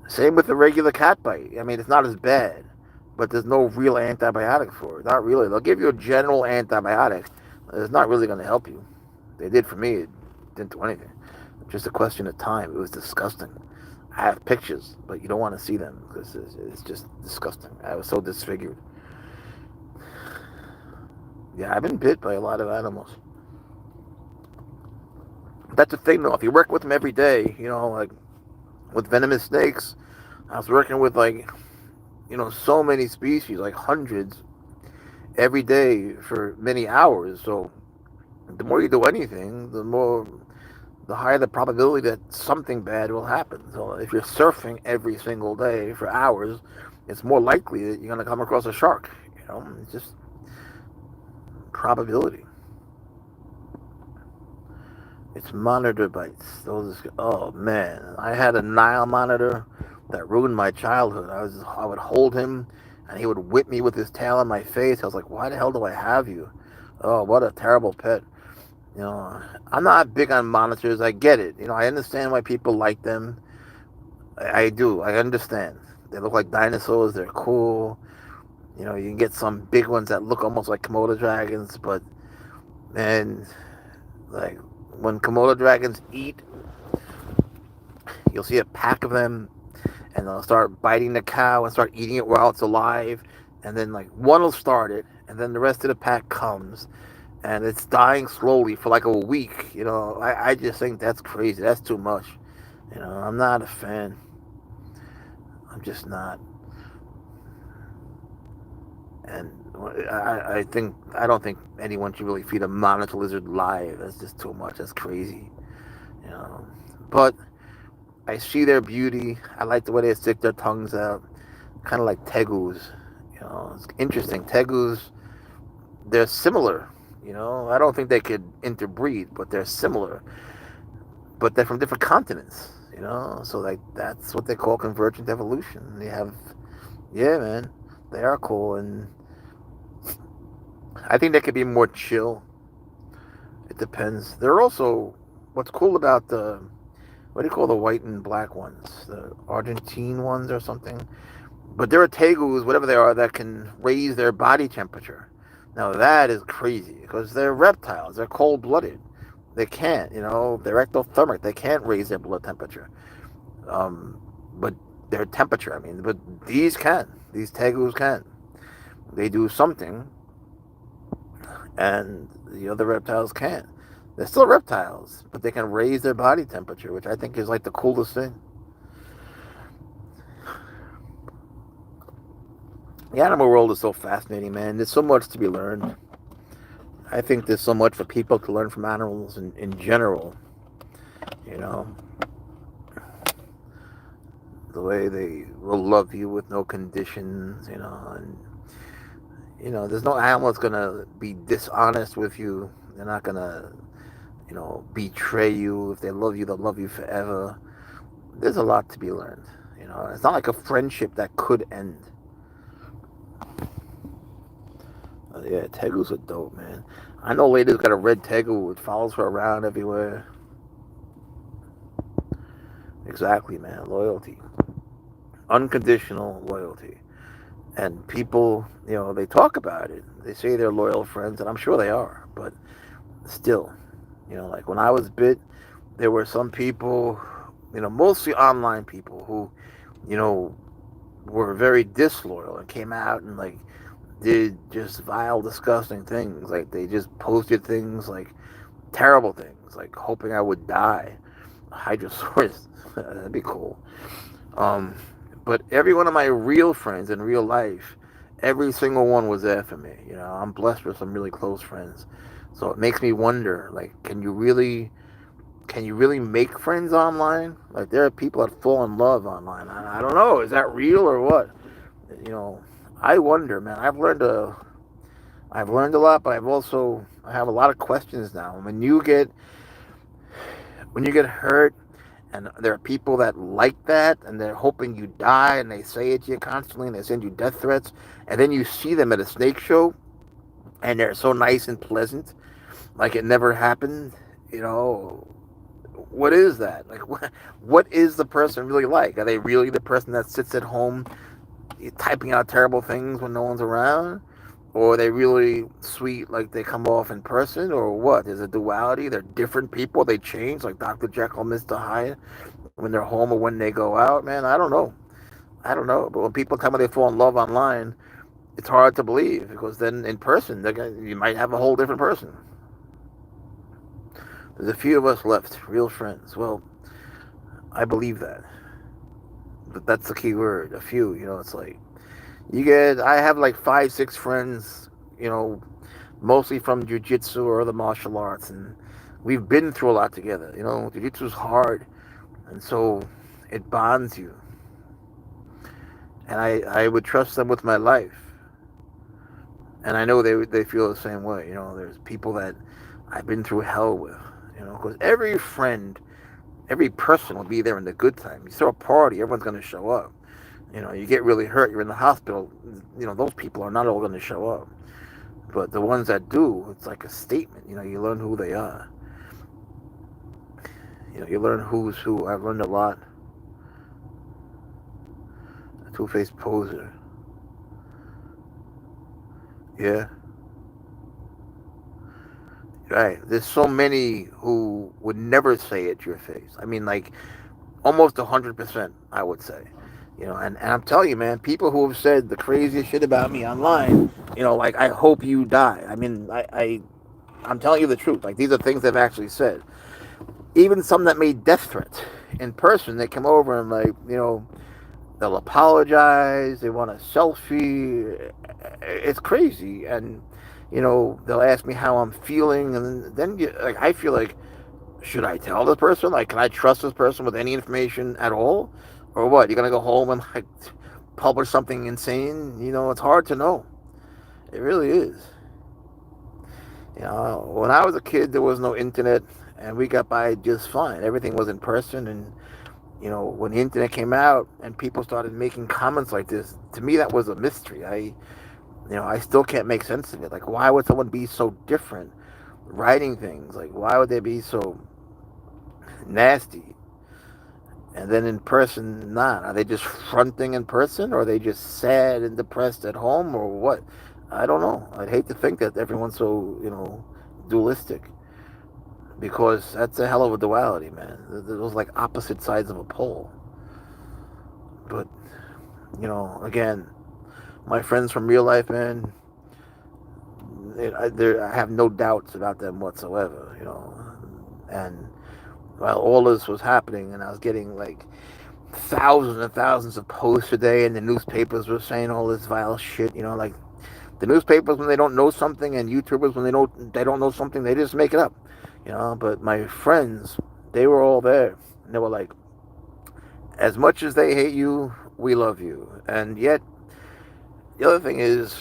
Speaker 1: same with the regular cat bite. I mean, it's not as bad, but there's no real antibiotic for it. Not really. They'll give you a general antibiotic. It's not really going to help you. They did for me. It didn't do anything. Just a question of time. It was disgusting. I have pictures, but you don't want to see them because it's just disgusting. I was so disfigured. Yeah, I've been bit by a lot of animals. That's the thing, though. If you work with them every day, like with venomous snakes, I was working with so many species, like hundreds, every day for many hours. So the more you do anything, the higher the probability that something bad will happen. So if you're surfing every single day for hours, it's more likely that you're going to come across a shark. It's just probability. It's monitor bites. Oh man, I had a Nile monitor that ruined my childhood. I would hold him, and he would whip me with his tail on my face. I was like, why the hell do I have you? Oh, what a terrible pet. I'm not big on monitors. I get it. I understand why people like them. I do. I understand. They look like dinosaurs. They're cool. You can get some big ones that look almost like Komodo dragons, but man, like when Komodo dragons eat, you'll see a pack of them, and they'll start biting the cow and start eating it while it's alive, and then like one will start it, and then the rest of the pack comes, and it's dying slowly for like a week. I just think that's crazy. That's too much. I'm not a fan. I'm just not. And I don't think anyone should really feed a monitor lizard live. That's just too much. That's crazy, you know. But I see their beauty. I like the way they stick their tongues out, kind of like tegus. It's interesting. Tegus, they're similar. I don't think they could interbreed, but they're similar. But they're from different continents. So like that's what they call convergent evolution. They have, yeah, man, they are cool, and I think they could be more chill. It depends. They're also what's cool about the what do you call the white and black ones, the Argentine ones or something. But there are tegus, whatever they are, that can raise their body temperature. Now that is crazy because they're reptiles. They're cold-blooded. They can't, they're ectothermic. They can't raise their blood temperature. But their temperature, I mean, but these can. These tegus can. They do something, and the other reptiles can't. They're still reptiles, but they can raise their body temperature, which I think is like the coolest thing. The animal world is so fascinating, man. There's so much to be learned. I think there's so much for people to learn from animals in general. You know, the way they will love you with no conditions, and there's no animal that's gonna be dishonest with you. They're not gonna, betray you. If they love you, they'll love you forever. There's a lot to be learned. It's not like a friendship that could end. Yeah, tegus are dope, man. I know a lady's got a red tegu. It follows her around everywhere. Exactly, man. Loyalty. Unconditional loyalty. And people, they talk about it. They say they're loyal friends, and I'm sure they are. But still, like when I was bit, there were some people, mostly online people who, were very disloyal and came out and like did just vile, disgusting things. Like they just posted things like terrible things, like hoping I would die. Hydrosaurus, that'd be cool. But every one of my real friends in real life, every single one was there for me. I'm blessed with some really close friends, so it makes me wonder, like, can you really make friends online? Like, there are people that fall in love online. I don't know, is that real or what? I wonder, man. I've learned a lot, but I have a lot of questions now. When you get hurt, and there are people that like that, and they're hoping you die, and they say it to you constantly, and they send you death threats, and then you see them at a snake show, and they're so nice and pleasant, like it never happened. What is that? Like, what is the person really like? Are they really the person that sits at home typing out terrible things when no one's around? Or are they really sweet, like they come off in person? Or what? There's a duality. They're different people. They change, like Dr. Jekyll, Mr. Hyde, when they're home or when they go out. Man, I don't know. But when people tell me they fall in love online, it's hard to believe, because then in person, you might have a whole different person. There's a few of us left, real friends. Well, I believe that. But that's the key word, a few. It's like, I have like 5, 6 friends, mostly from jiu-jitsu or other martial arts, and we've been through a lot together. Jiu-jitsu is hard, and so it bonds you. And I would trust them with my life, and I know they feel the same way. There's people that I've been through hell with, because every friend, every person will be there in the good time. You throw a party, everyone's going to show up. You get really hurt, you're in the hospital, those people are not all going to show up. But the ones that do, it's like a statement. You learn who they are. You learn who's who. I've learned a lot. A two-faced poser. Yeah. Right. There's so many who would never say it to your face. I mean, like, almost 100%, I would say. And I'm telling you, man, people who have said the craziest shit about me online, like, I hope you die. I mean, I'm telling you the truth. Like, these are things they've actually said. Even some that made death threats in person, they come over and, like, They'll apologize. They want a selfie. It's crazy. And they'll ask me how I'm feeling, and then like I feel like, should I tell this person? Like, can I trust this person with any information at all, or what? You're gonna go home and like publish something insane? It's hard to know. It really is. When I was a kid, there was no internet, and we got by just fine. Everything was in person, and when the internet came out and people started making comments like this, to me that was a mystery. I still can't make sense of it. Like, why would someone be so different writing things? Like, why would they be so nasty? And then in person, not. Are they just fronting in person, or are they just sad and depressed at home, or what? I don't know. I'd hate to think that everyone's so, dualistic, because that's a hell of a duality, man. Those like opposite sides of a pole. But, again, my friends from real life, man, I have no doubts about them whatsoever, And while all this was happening, and I was getting like thousands and thousands of posts a day, and the newspapers were saying all this vile shit, like the newspapers, when they don't know something, and YouTubers, when they don't know something, they just make it up, But my friends, they were all there, and they were like, as much as they hate you, we love you. And yet, the other thing is,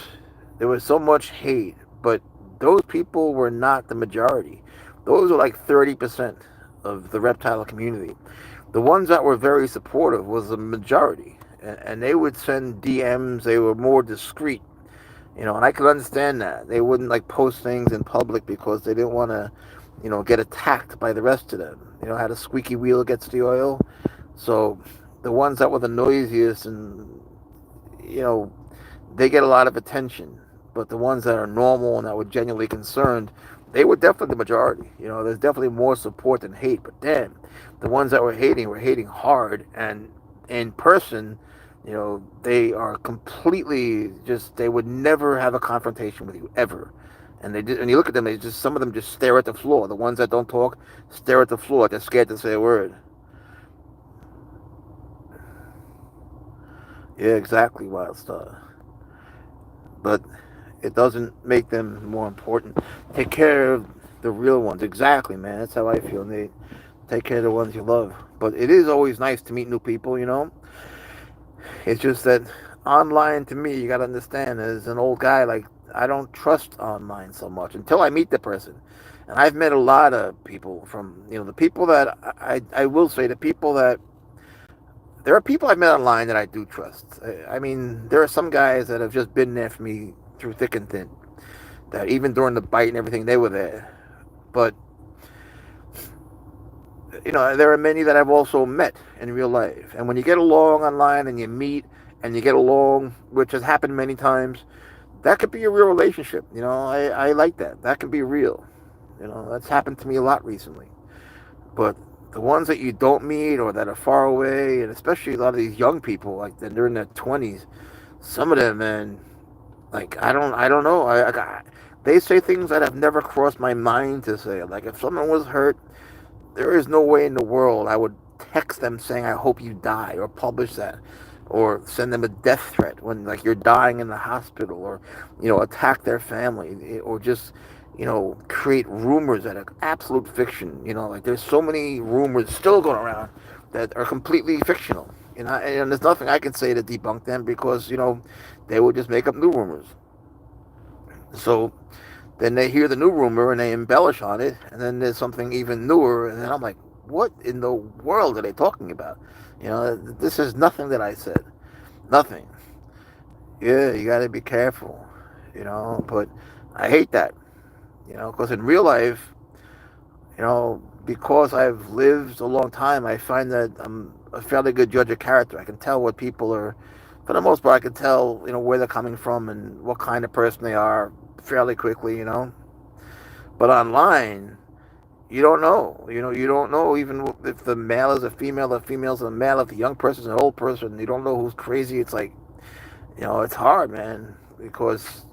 Speaker 1: there was so much hate, but those people were not the majority. Those were like 30% of the reptile community. The ones that were very supportive was the majority, and they would send DMs. They were more discreet, and I could understand that. They wouldn't like post things in public because they didn't want to, get attacked by the rest of them. How the squeaky wheel gets the oil. So the ones that were the noisiest, and they get a lot of attention. But the ones that are normal and that were genuinely concerned, they were definitely the majority. There's definitely more support than hate. But damn, the ones that were hating hard, and in person, they are completely just, they would never have a confrontation with you ever. And they did, and you look at them, some of them just stare at the floor. The ones that don't talk stare at the floor. They're scared to say a word. Yeah, exactly, Wildstar. But it doesn't make them more important. Take care of the real ones. Exactly, man. That's how I feel. They take care of the ones you love. But it is always nice to meet new people, It's just that online, to me, you got to understand, as an old guy, like, I don't trust online so much until I meet the person. And I've met a lot of people from, the people that I will say, the people that, there are people I've met online that I do trust. I mean, there are some guys that have just been there for me through thick and thin. That even during the bite and everything, they were there. But, there are many that I've also met in real life. And when you get along online and you meet and you get along, which has happened many times, that could be a real relationship. I like that. That can be real. That's happened to me a lot recently. But the ones that you don't meet or that are far away, and especially a lot of these young people, like they're in their 20s, some of them, man, like I don't know. They say things that have never crossed my mind to say. Like, if someone was hurt, there is no way in the world I would text them saying, I hope you die, or publish that, or send them a death threat when, like, you're dying in the hospital, or, attack their family, or just, create rumors that are absolute fiction. Like, there's so many rumors still going around that are completely fictional. And there's nothing I can say to debunk them, because, they would just make up new rumors. So then they hear the new rumor and they embellish on it, and then there's something even newer, and then I'm like, what in the world are they talking about? This is nothing that I said. Nothing. Yeah, you got to be careful, but I hate that, because in real life, because I've lived a long time, I find that I'm a fairly good judge of character. I can tell what people are, for the most part, I can tell, where they're coming from and what kind of person they are fairly quickly, But online, you don't know. You don't know even if the male is a female, the female's a male, if the young person's an old person. You don't know who's crazy. It's like, it's hard, man, because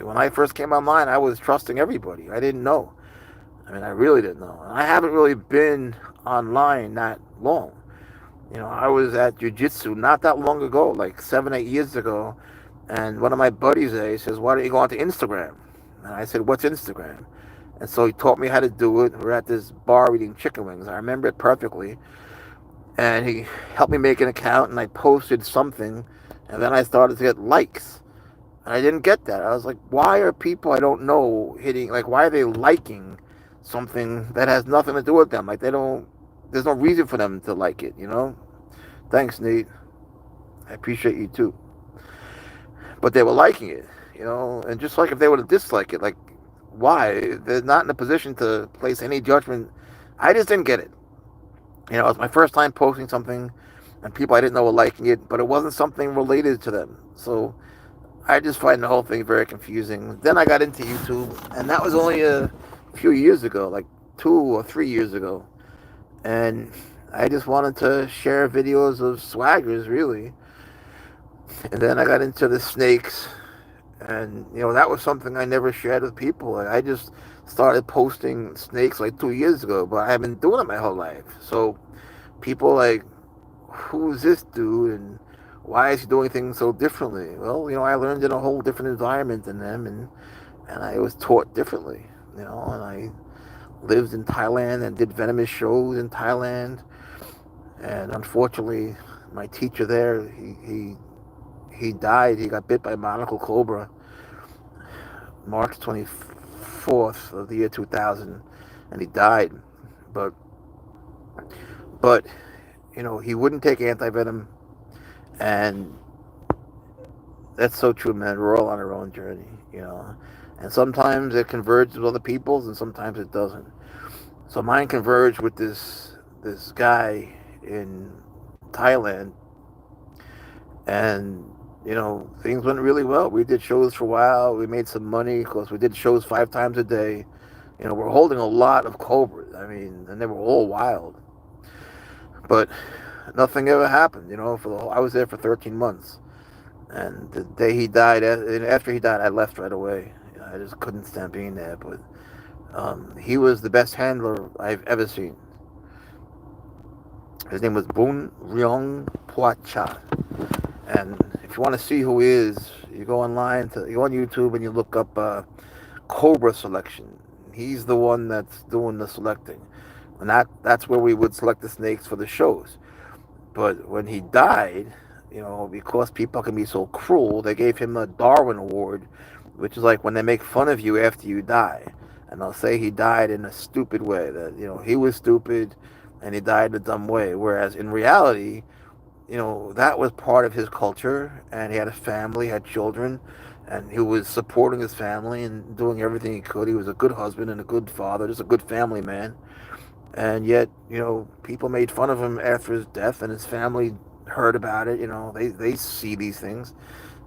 Speaker 1: when I first came online, I was trusting everybody. I didn't know. I mean, I really didn't know. I haven't really been online that long. I was at jiu-jitsu not that long ago, like 7, 8 years ago, and one of my buddies there, he says, "Why don't you go onto Instagram?" And I said, "What's Instagram?" And so he taught me how to do it. We're at this bar eating chicken wings. I remember it perfectly. And he helped me make an account, and I posted something, and then I started to get likes. And I didn't get that. I was like, why are people I don't know hitting, like, why are they liking something that has nothing to do with them? Like, they don't, there's no reason for them to like it? Thanks, Nate. I appreciate you too. But they were liking it. And just like if they were to dislike it, like, why? They're not in a position to place any judgment. I just didn't get it. It was my first time posting something, and people I didn't know were liking it, but it wasn't something related to them. So I just find the whole thing very confusing. Then I got into YouTube, and that was only a few years ago, like 2 or 3 years ago. And I just wanted to share videos of swaggers, really. And then I got into the snakes, and that was something I never shared with people. Like, I just started posting snakes like 2 years ago, but I've been doing it my whole life. So people like, who's this dude, and why is he doing things so differently? Well, I learned in a whole different environment than them, and I was taught differently. And I lived in Thailand and did venomous shows in Thailand, and unfortunately, my teacher there, he died. He got bit by a barnacle cobra, March 24th of the year 2000, and he died. But but he wouldn't take antivenom, and that's so true, man. We're all on our own journey. And sometimes it converges with other people's, and sometimes it doesn't. So mine converged with this guy in Thailand, and things went really well. We did shows for a while. We made some money because we did shows 5 times a day. We're holding a lot of cobras. I mean, and they were all wild, but nothing ever happened. I was there for 13 months. And the day he died, after he died, I left right away. I just couldn't stand being there. But he was the best handler I've ever seen. His name was Boon Ryong Pua. And if you want to see who he is, you go you go on YouTube and you look up Cobra Selection. He's the one that's doing the selecting. And that's where we would select the snakes for the shows. But when he died, because people can be so cruel, they gave him a Darwin Award, which is like when they make fun of you after you die. And they'll say he died in a stupid way, that, he was stupid and he died in a dumb way. Whereas in reality, that was part of his culture, and he had a family, had children, and he was supporting his family and doing everything he could. He was a good husband and a good father, just a good family man. And yet, people made fun of him after his death, and his family heard about it. They see these things.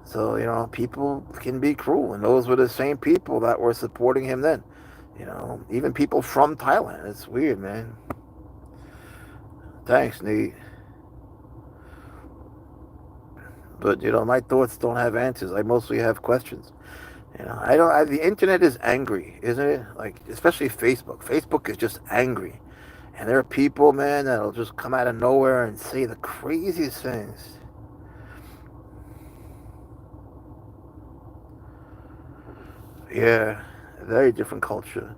Speaker 1: So, people can be cruel, and those were the same people that were supporting him then. Even people from Thailand. It's weird, man. Thanks, Nate. But, my thoughts don't have answers. I mostly have questions. The internet is angry, isn't it? Like, especially Facebook. Facebook is just angry. And there are people, man, that'll just come out of nowhere and say the craziest things. Yeah, very different culture.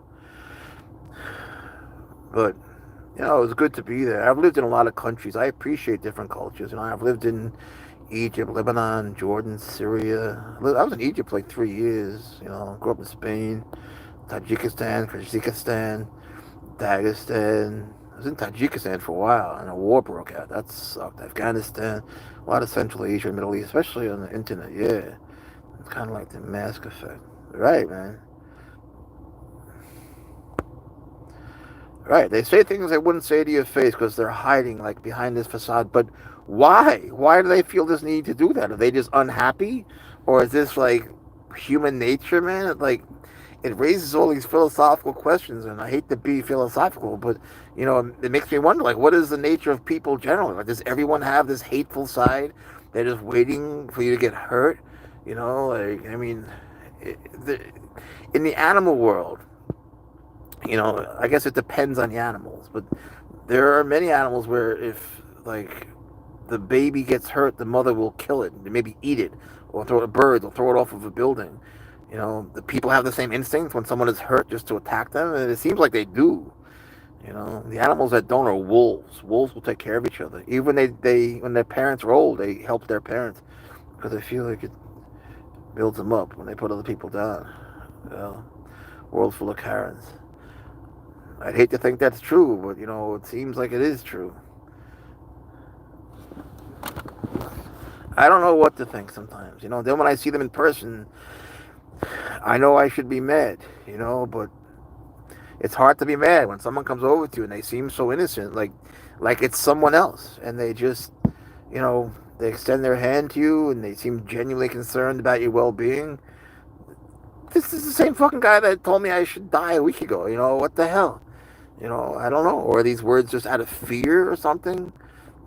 Speaker 1: But, it was good to be there. I've lived in a lot of countries. I appreciate different cultures. I've lived in Egypt, Lebanon, Jordan, Syria. I was in Egypt for like 3 years. Grew up in Spain, Tajikistan, Kyrgyzstan, Dagestan. I was in Tajikistan for a while, and a war broke out. That sucked. Afghanistan, a lot of Central Asia, Middle East, especially on the internet. Yeah, it's kind of like the mask effect. Right, man. Right. They say things they wouldn't say to your face because they're hiding, like, behind this facade. But why? Why do they feel this need to do that? Are they just unhappy, or is this like human nature, man? Like, it raises all these philosophical questions, and I hate to be philosophical, but it makes me wonder, like, what is the nature of people generally? Like, does everyone have this hateful side? They're just waiting for you to get hurt. Like, I mean, it, the, in the animal world, I guess it depends on the animals, but there are many animals where if like the baby gets hurt, the mother will kill it, maybe eat it, or throw it at birds, or throw it off of a building. The people have the same instinct when someone is hurt just to attack them, and it seems like they do. The animals that don't are wolves. Wolves will take care of each other. Even they when their parents are old, they help their parents because they feel like it builds them up when they put other people down. You know, world full of Karens. I'd hate to think that's true, but it seems like it is true. I don't know what to think sometimes. Then when I see them in person, I know I should be mad. But it's hard to be mad when someone comes over to you and they seem so innocent, like it's someone else, and they just, they extend their hand to you and they seem genuinely concerned about your well-being. This is the same fucking guy that told me I should die a week ago. What the hell? I don't know. Or are these words just out of fear or something?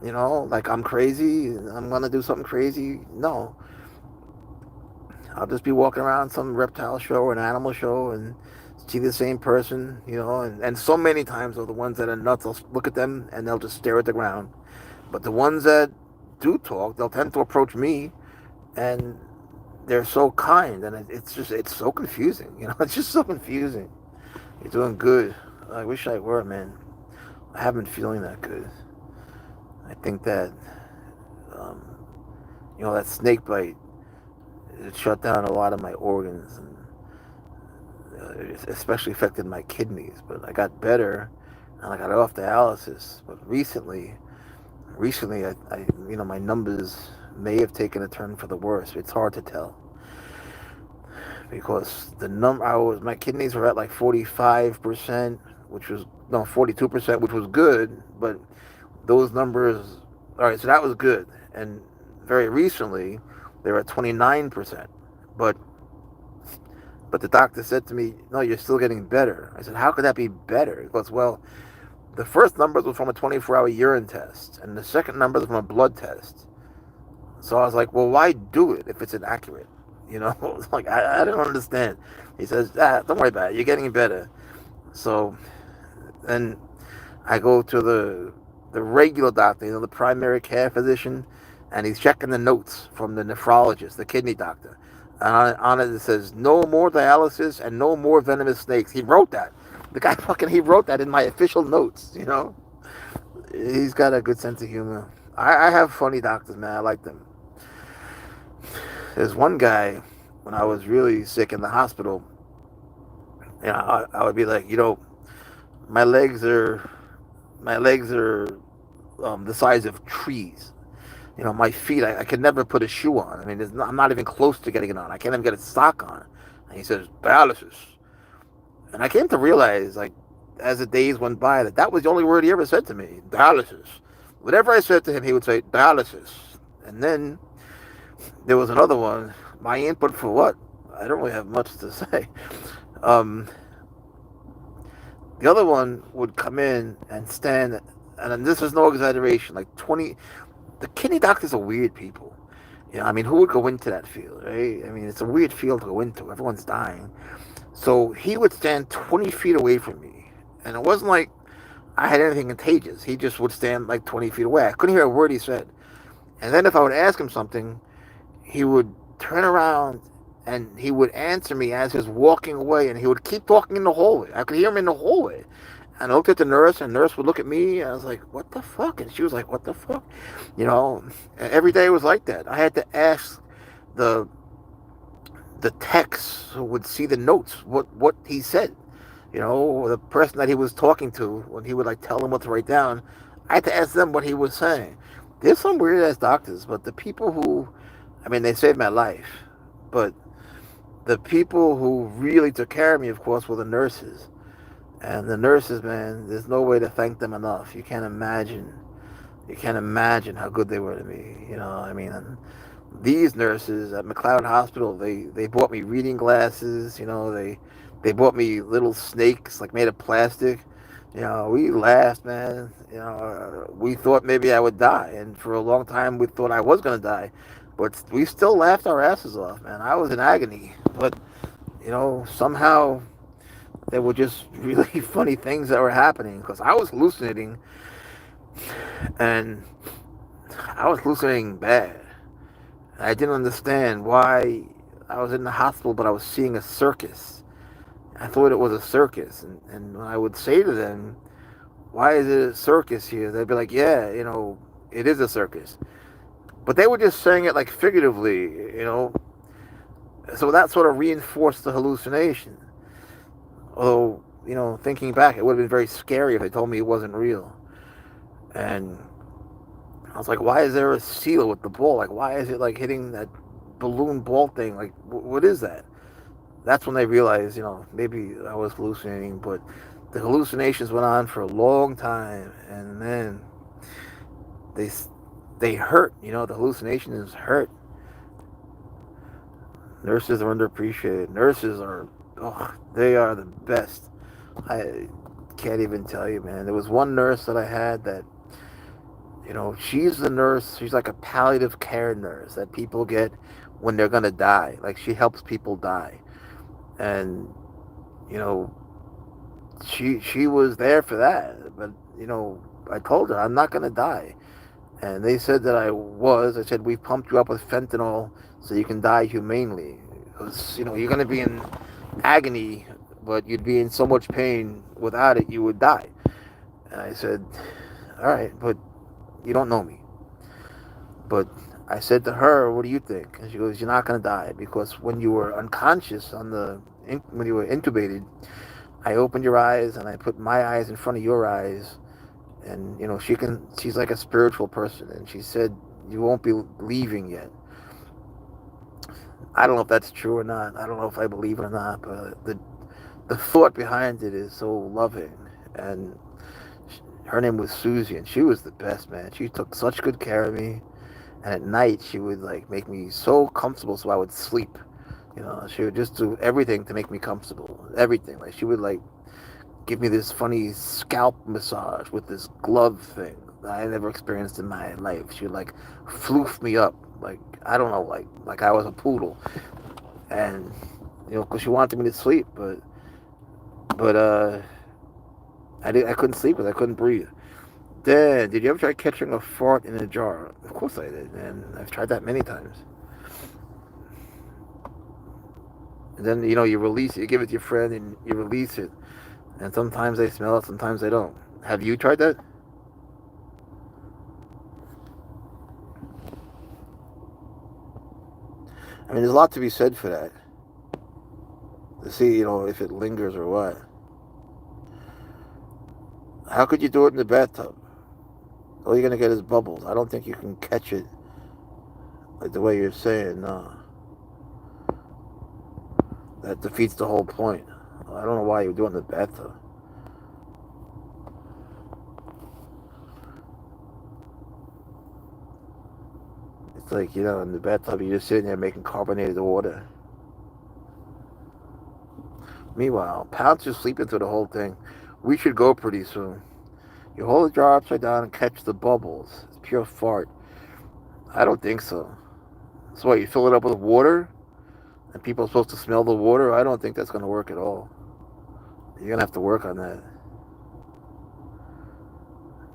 Speaker 1: Like I'm crazy, I'm gonna do something crazy. No, I'll just be walking around some reptile show or an animal show and see the same person, and so many times are the ones that are nuts. I'll look at them and they'll just stare at the ground. But the ones that do talk, they'll tend to approach me, and they're so kind, and it's so confusing. It's just so confusing. You're doing good. I wish I were, man. I haven't been feeling that good. I think that, that snake bite, it shut down a lot of my organs, and it especially affected my kidneys. But I got better, and I got off dialysis. But recently, my numbers may have taken a turn for the worse. It's hard to tell because my kidneys were at like 45%, which was no 42%, which was good, but those numbers, all right, so that was good. And very recently, they were at 29%. But the doctor said to me, no, you're still getting better. I said, how could that be better? He goes, well, the first numbers were from a 24-hour urine test, and the second numbers were from a blood test. So I was like, well, why do it if it's inaccurate? Like, I don't understand. He says, don't worry about it. You're getting better. So then I go to the regular doctor, the primary care physician, and he's checking the notes from the nephrologist, the kidney doctor. And on it says, no more dialysis and no more venomous snakes. He wrote that. The guy he wrote that in my official notes, He's got a good sense of humor. I have funny doctors, man. I like them. There's one guy, when I was really sick in the hospital, I would be like, my legs are the size of trees. My feet, I could never put a shoe on. I mean, I'm not even close to getting it on. I can't even get a sock on. And he says, dialysis. And I came to realize, like, as the days went by, that was the only word he ever said to me, dialysis. Whatever I said to him, he would say, dialysis. And then there was another one, my input for what? I don't really have much to say. The other one would come in and stand, and this is no exaggeration, like 20. The kidney doctors are weird people. Who would go into that field, right? It's a weird field to go into. Everyone's dying. So he would stand 20 feet away from me. And it wasn't like I had anything contagious. He just would stand like 20 feet away. I couldn't hear a word he said. And then if I would ask him something, he would turn around and he would answer me as he was walking away, and he would keep talking in the hallway. I could hear him in the hallway. And I looked at the nurse, and the nurse would look at me, and I was like, what the fuck? And she was like, what the fuck? Every day was like that. I had to ask the techs who would see the notes what he said. The person that he was talking to, when he would like tell them what to write down, I had to ask them what he was saying. There's some weird ass doctors, but the people who, they saved my life. But the people who really took care of me, of course, were the nurses. And the nurses, man, there's no way to thank them enough. You can't imagine how good they were to me. And these nurses at McLeod Hospital, they bought me reading glasses. They bought me little snakes like made of plastic. We laughed, man. We thought maybe I would die, and for a long time we thought I was gonna die, but we still laughed our asses off, man. I was in agony, but somehow there were just really funny things that were happening because I was hallucinating, and I was hallucinating bad. I didn't understand why I was in the hospital, but I was seeing a circus. I thought it was a circus. And when I would say to them, why is it a circus here? They'd be like, yeah, it is a circus. But they were just saying it like figuratively, So that sort of reinforced the hallucination. Although, thinking back, it would have been very scary if they told me it wasn't real. And I was like, why is there a seal with the ball? Like, why is it like hitting that balloon ball thing? Like, what is that? That's when they realized, maybe I was hallucinating. But the hallucinations went on for a long time, and then they they hurt. The hallucinations hurt. Nurses are underappreciated. Nurses are, oh, they are the best. I can't even tell you, man. There was one nurse that I had that, she's the nurse. She's like a palliative care nurse that people get when they're gonna die. Like she helps people die, and you know, she was there for that. But I told her I'm not gonna die, and they said that I was. I said we pumped you up with fentanyl so you can die humanely. Because you're gonna be in agony, but you'd be in so much pain without it, you would die. And I said, all right, but you don't know me. But I said to her, what do you think? And she goes, you're not going to die because when you were unconscious when you were intubated, I opened your eyes and I put my eyes in front of your eyes. And, she's like a spiritual person. And she said, you won't be leaving yet. I don't know if that's true or not. I don't know if I believe it or not, but the thought behind it is so loving. And her name was Susie, and she was the best, man. She took such good care of me. And at night, she would like make me so comfortable, so I would sleep. She would just do everything to make me comfortable. Everything. Like she would like give me this funny scalp massage with this glove thing that I never experienced in my life. She would like floof me up, like I don't know, like I was a poodle, and because she wanted me to sleep, but I couldn't sleep because I couldn't breathe. Then, did you ever try catching a fart in a jar? Of course I did, and I've tried that many times. And then, you release it, you give it to your friend, and you release it. And sometimes they smell it, sometimes they don't. Have you tried that? I mean, there's a lot to be said for that. To see, if it lingers or what. How could you do it in the bathtub? All you're going to get is bubbles. I don't think you can catch it like the way you're saying, no. That defeats the whole point. I don't know why you would do it in the bathtub. It's like, in the bathtub, you're just sitting there making carbonated water. Meanwhile, Pouncer's sleeping through the whole thing. We should go pretty soon. You hold the jar upside down and catch the bubbles. It's pure fart. I don't think so. So what, you fill it up with water? And people are supposed to smell the water? I don't think that's going to work at all. You're going to have to work on that.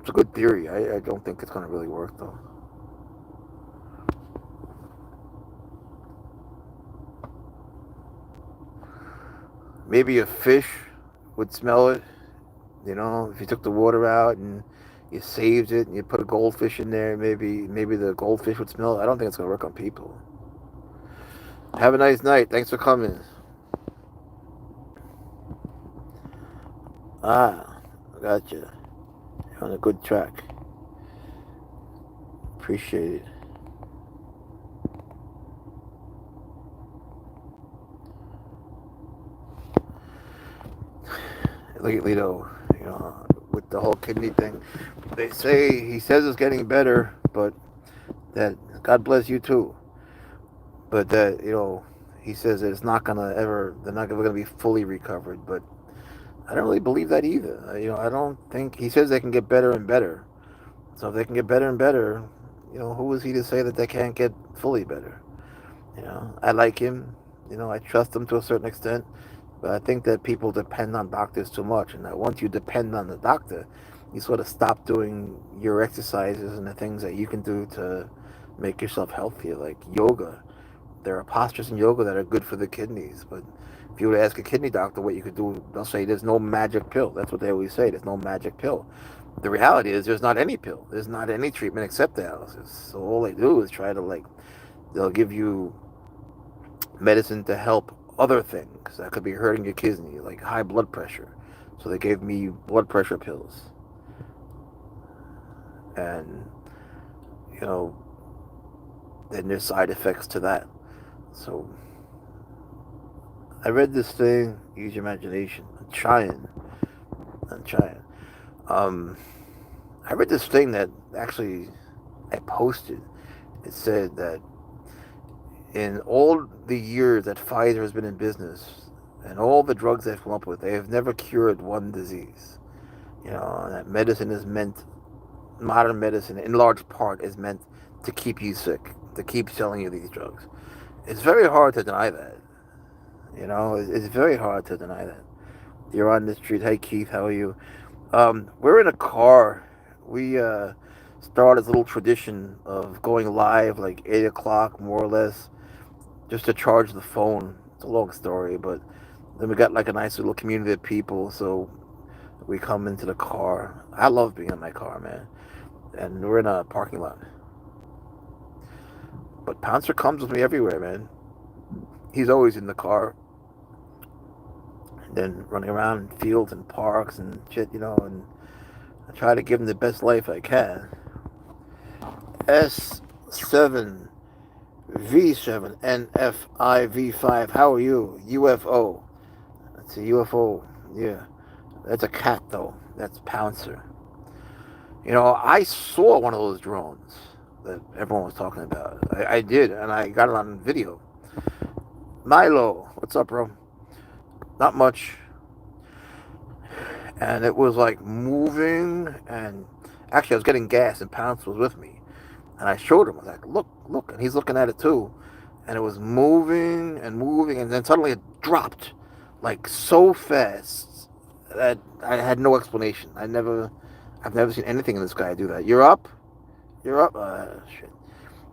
Speaker 1: It's a good theory. I don't think it's going to really work, though. Maybe a fish would smell it. If you took the water out and you saved it and you put a goldfish in there, maybe the goldfish would smell it. I don't think it's going to work on people. Have a nice night. Thanks for coming. Ah, gotcha. You're on a good track. Appreciate it. Lately, though, with the whole kidney thing, he says it's getting better, but that God bless you too. But that he says that they're not ever gonna be fully recovered. But I don't really believe that either. I don't think he says they can get better and better. So if they can get better and better, who is he to say that they can't get fully better? I like him. I trust him to a certain extent. But I think that people depend on doctors too much, and that once you depend on the doctor, you sort of stop doing your exercises and the things that you can do to make yourself healthier, like yoga. There are postures in yoga that are good for the kidneys, but if you were to ask a kidney doctor what you could do, they'll say there's no magic pill. That's what they always say. There's no magic pill. The reality is there's not any pill. There's not any treatment except dialysis. So all they do is try to they'll give you medicine to help other things that could be hurting your kidney, like high blood pressure. So they gave me blood pressure pills, and you know, then there's side effects to that. So I read this thing. Use your imagination. I'm trying. I'm trying. Um, I read this thing that actually I posted. It said that in all the years that Pfizer has been in business and all the drugs they've come up with, they have never cured one disease. You know, that medicine is meant, modern medicine in large part is meant to keep you sick, to keep selling you these drugs. It's very hard to deny that. You know, it's very hard to deny that. You're on the street. Hey, Keith, how are you? We're in a car. We started this little tradition of going live like 8 o'clock, more or less, just to charge the phone. It's a long story, but then we got like a nice little community of people, so we come into the car. I love being in my car, man. And we're in a parking lot. But Pouncer comes with me everywhere, man. He's always in the car, and then running around in fields and parks and shit, you know, and I try to give him the best life I can. S7 V7 NFIV5. How are you? UFO. That's a UFO. Yeah. That's a cat, though. That's Pouncer. You know, I saw one of those drones that everyone was talking about. I did, and I got it on video. Milo, what's up, bro? Not much. And it was like moving, and actually, I was getting gas, and Pouncer was with me. And I showed him. I was like, look, look. And he's looking at it too. And it was moving and moving. And then suddenly it dropped like so fast that I had no explanation. I've never seen anything in the sky do that. You're up? You're up? Shit.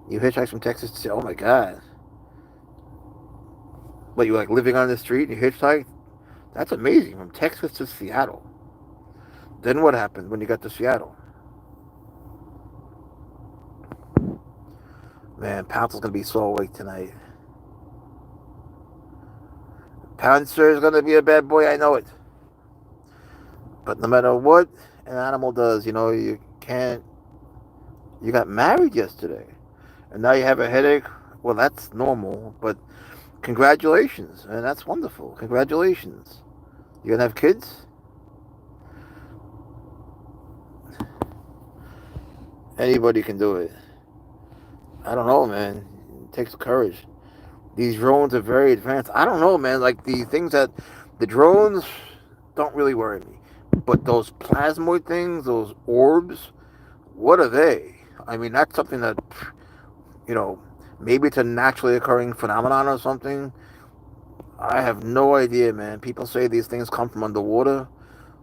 Speaker 1: You hitchhiked from Texas to, oh my God. What, you like living on the street and you hitchhiked? That's amazing. From Texas to Seattle. Then what happened when you got to Seattle? Man, Pouncer's gonna be so awake tonight. Pouncer is gonna be a bad boy, I know it. But no matter what an animal does, you know, you can't. You got married yesterday, and now you have a headache. Well, that's normal, but congratulations, and that's wonderful. Congratulations. You gonna have kids? Anybody can do it. I don't know, man. It takes courage. These drones are very advanced. I don't know, man. Like the drones don't really worry me. But those plasmoid things, those orbs, what are they? I mean, that's something that, you know, maybe it's a naturally occurring phenomenon or something. I have no idea, man. People say these things come from underwater.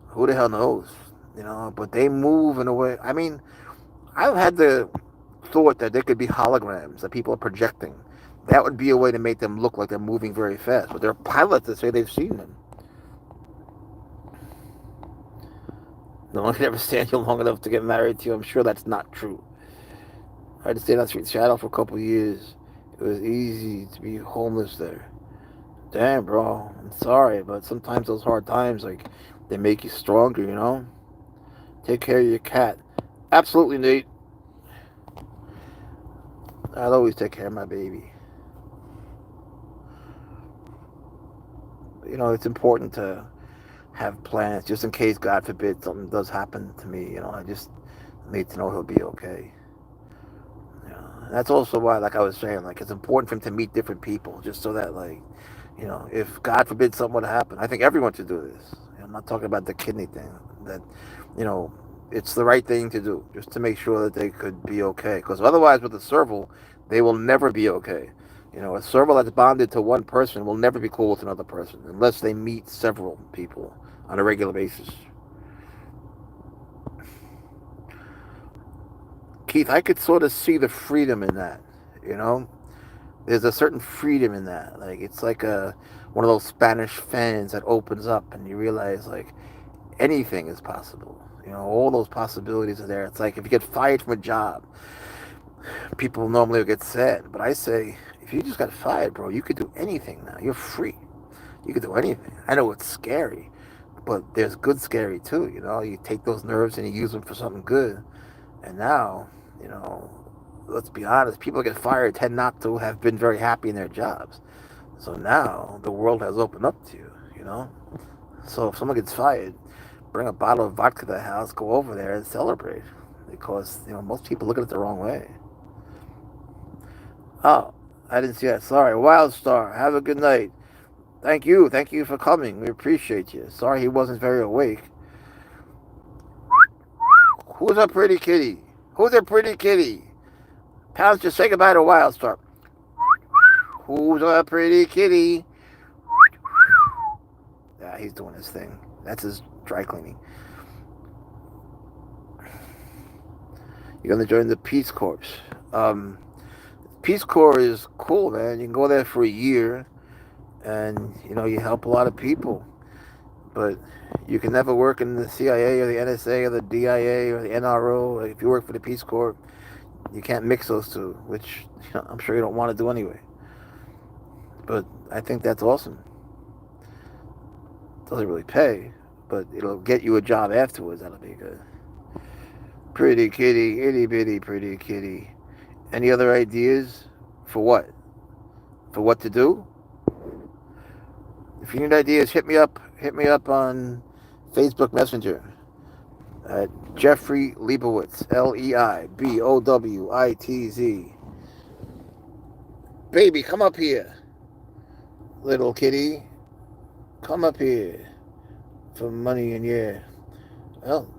Speaker 1: Who the hell knows? You know, but they move in a way. I mean, I've had the thought that they could be holograms that people are projecting. That would be a way to make them look like they're moving very fast. But there are pilots that say they've seen them. No one can ever stand you long enough to get married to you. I'm sure that's not true. I had to stay on the street in Seattle for a couple of years. It was easy to be homeless there. Damn, bro. I'm sorry, but sometimes those hard times, like, they make you stronger, you know? Take care of your cat. Absolutely, Nate. I'll always take care of my baby. You know, it's important to have plans just in case, God forbid, something does happen to me. You know, I just need to know he'll be okay. You know, that's also why, like I was saying, like it's important for him to meet different people, just so that, like, you know, if God forbid something would happen, I think everyone should do this. I'm not talking about the kidney thing. That, you know, it's the right thing to do, just to make sure that they could be okay. Because otherwise, with the serval, they will never be okay. You know, a serval that's bonded to one person will never be cool with another person unless they meet several people on a regular basis. Keith, I could sort of see the freedom in that. You know, there's a certain freedom in that. Like it's like a one of those Spanish fans that opens up, and you realize like anything is possible. You know, all those possibilities are there. It's like if you get fired from a job, people normally will get sad, but I say if you just got fired, bro, you could do anything now. You're free. You could do anything. I know it's scary, but there's good scary too. You know, you take those nerves and you use them for something good. And now, you know, let's be honest, people that get fired tend not to have been very happy in their jobs. So now the world has opened up to you, you know? So if someone gets fired, bring a bottle of vodka to the house, go over there and celebrate. Because, you know, most people look at it the wrong way. Oh, I didn't see that. Sorry. Wildstar, have a good night. Thank you. Thank you for coming. We appreciate you. Sorry he wasn't very awake. Who's a pretty kitty? Who's a pretty kitty? Pouncer, say goodbye to Wildstar. Who's a pretty kitty? Yeah, he's doing his thing. That's his dry cleaning. You're going to join the Peace Corps. Peace Corps is cool, man. You can go there for a year and, you know, you help a lot of people. But you can never work in the CIA or the NSA or the DIA or the NRO. Like if you work for the Peace Corps, you can't mix those two, which you know, I'm sure you don't want to do anyway. But I think that's awesome. It doesn't really pay, but it'll get you a job afterwards. That'll be good. Pretty kitty, itty bitty pretty kitty. Any other ideas for what? For what to do? If you need ideas, hit me up. Hit me up on Facebook Messenger at Jeffrey Leibowitz, Leibowitz. Baby, come up here. Little kitty, come up here for money and yeah. Well,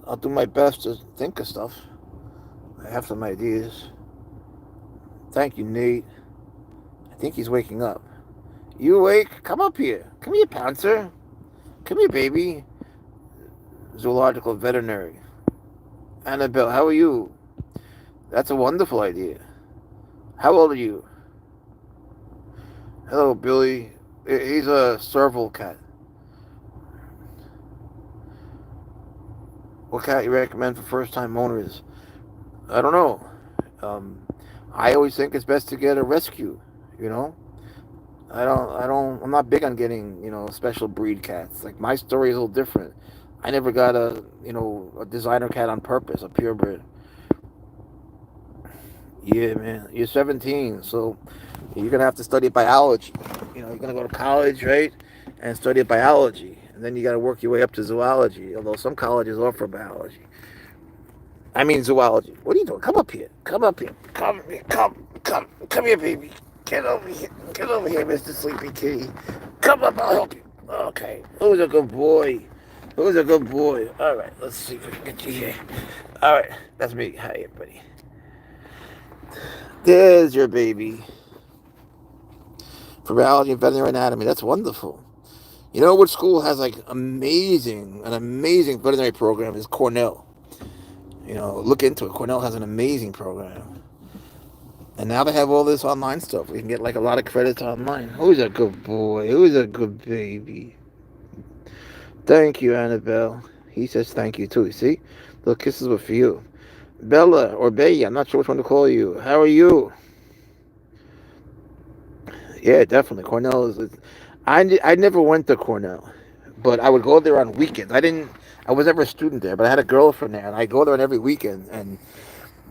Speaker 1: I'll do my best to think of stuff. I have some ideas. Thank you, Nate. I think he's waking up. You awake? Come up here. Come here, Pouncer. Come here, baby. Zoological veterinary. Annabelle, how are you? That's a wonderful idea. How old are you? Hello, Billy. He's a Serval Cat. What cat you recommend for first-time owners? I don't know. I always think it's best to get a rescue, you know? I'm not big on getting, you know, special breed cats. Like, my story is a little different. I never got a designer cat on purpose, a purebred. Yeah, man. You're 17, so you're going to have to study biology. You know, you're going to go to college, right? And study biology. And then you got to work your way up to zoology, although some colleges offer biology. I mean zoology. What are you doing? Come up here. Come up here. Come here, baby. Get over here. Get over here, Mr. Sleepy Kitty. Come up, I'll help you. Okay. Who's a good boy? Who's a good boy? All right, let's see if we can get you here. All right, that's me. Hi, everybody. There's your baby. For biology and veterinary anatomy. That's wonderful. You know what school has like an amazing veterinary program is Cornell. You know, look into it. Cornell has an amazing program. And now they have all this online stuff. We can get like a lot of credits online. Who's a good boy? Who's a good baby? Thank you, Annabelle. He says thank you too. You see? Little kisses were for you. Bella or Bay, I'm not sure which one to call you. How are you? Yeah, definitely. Cornell is. I never went to Cornell, but I would go there on weekends. I was never a student there, but I had a girlfriend there, and I go there on every weekend. And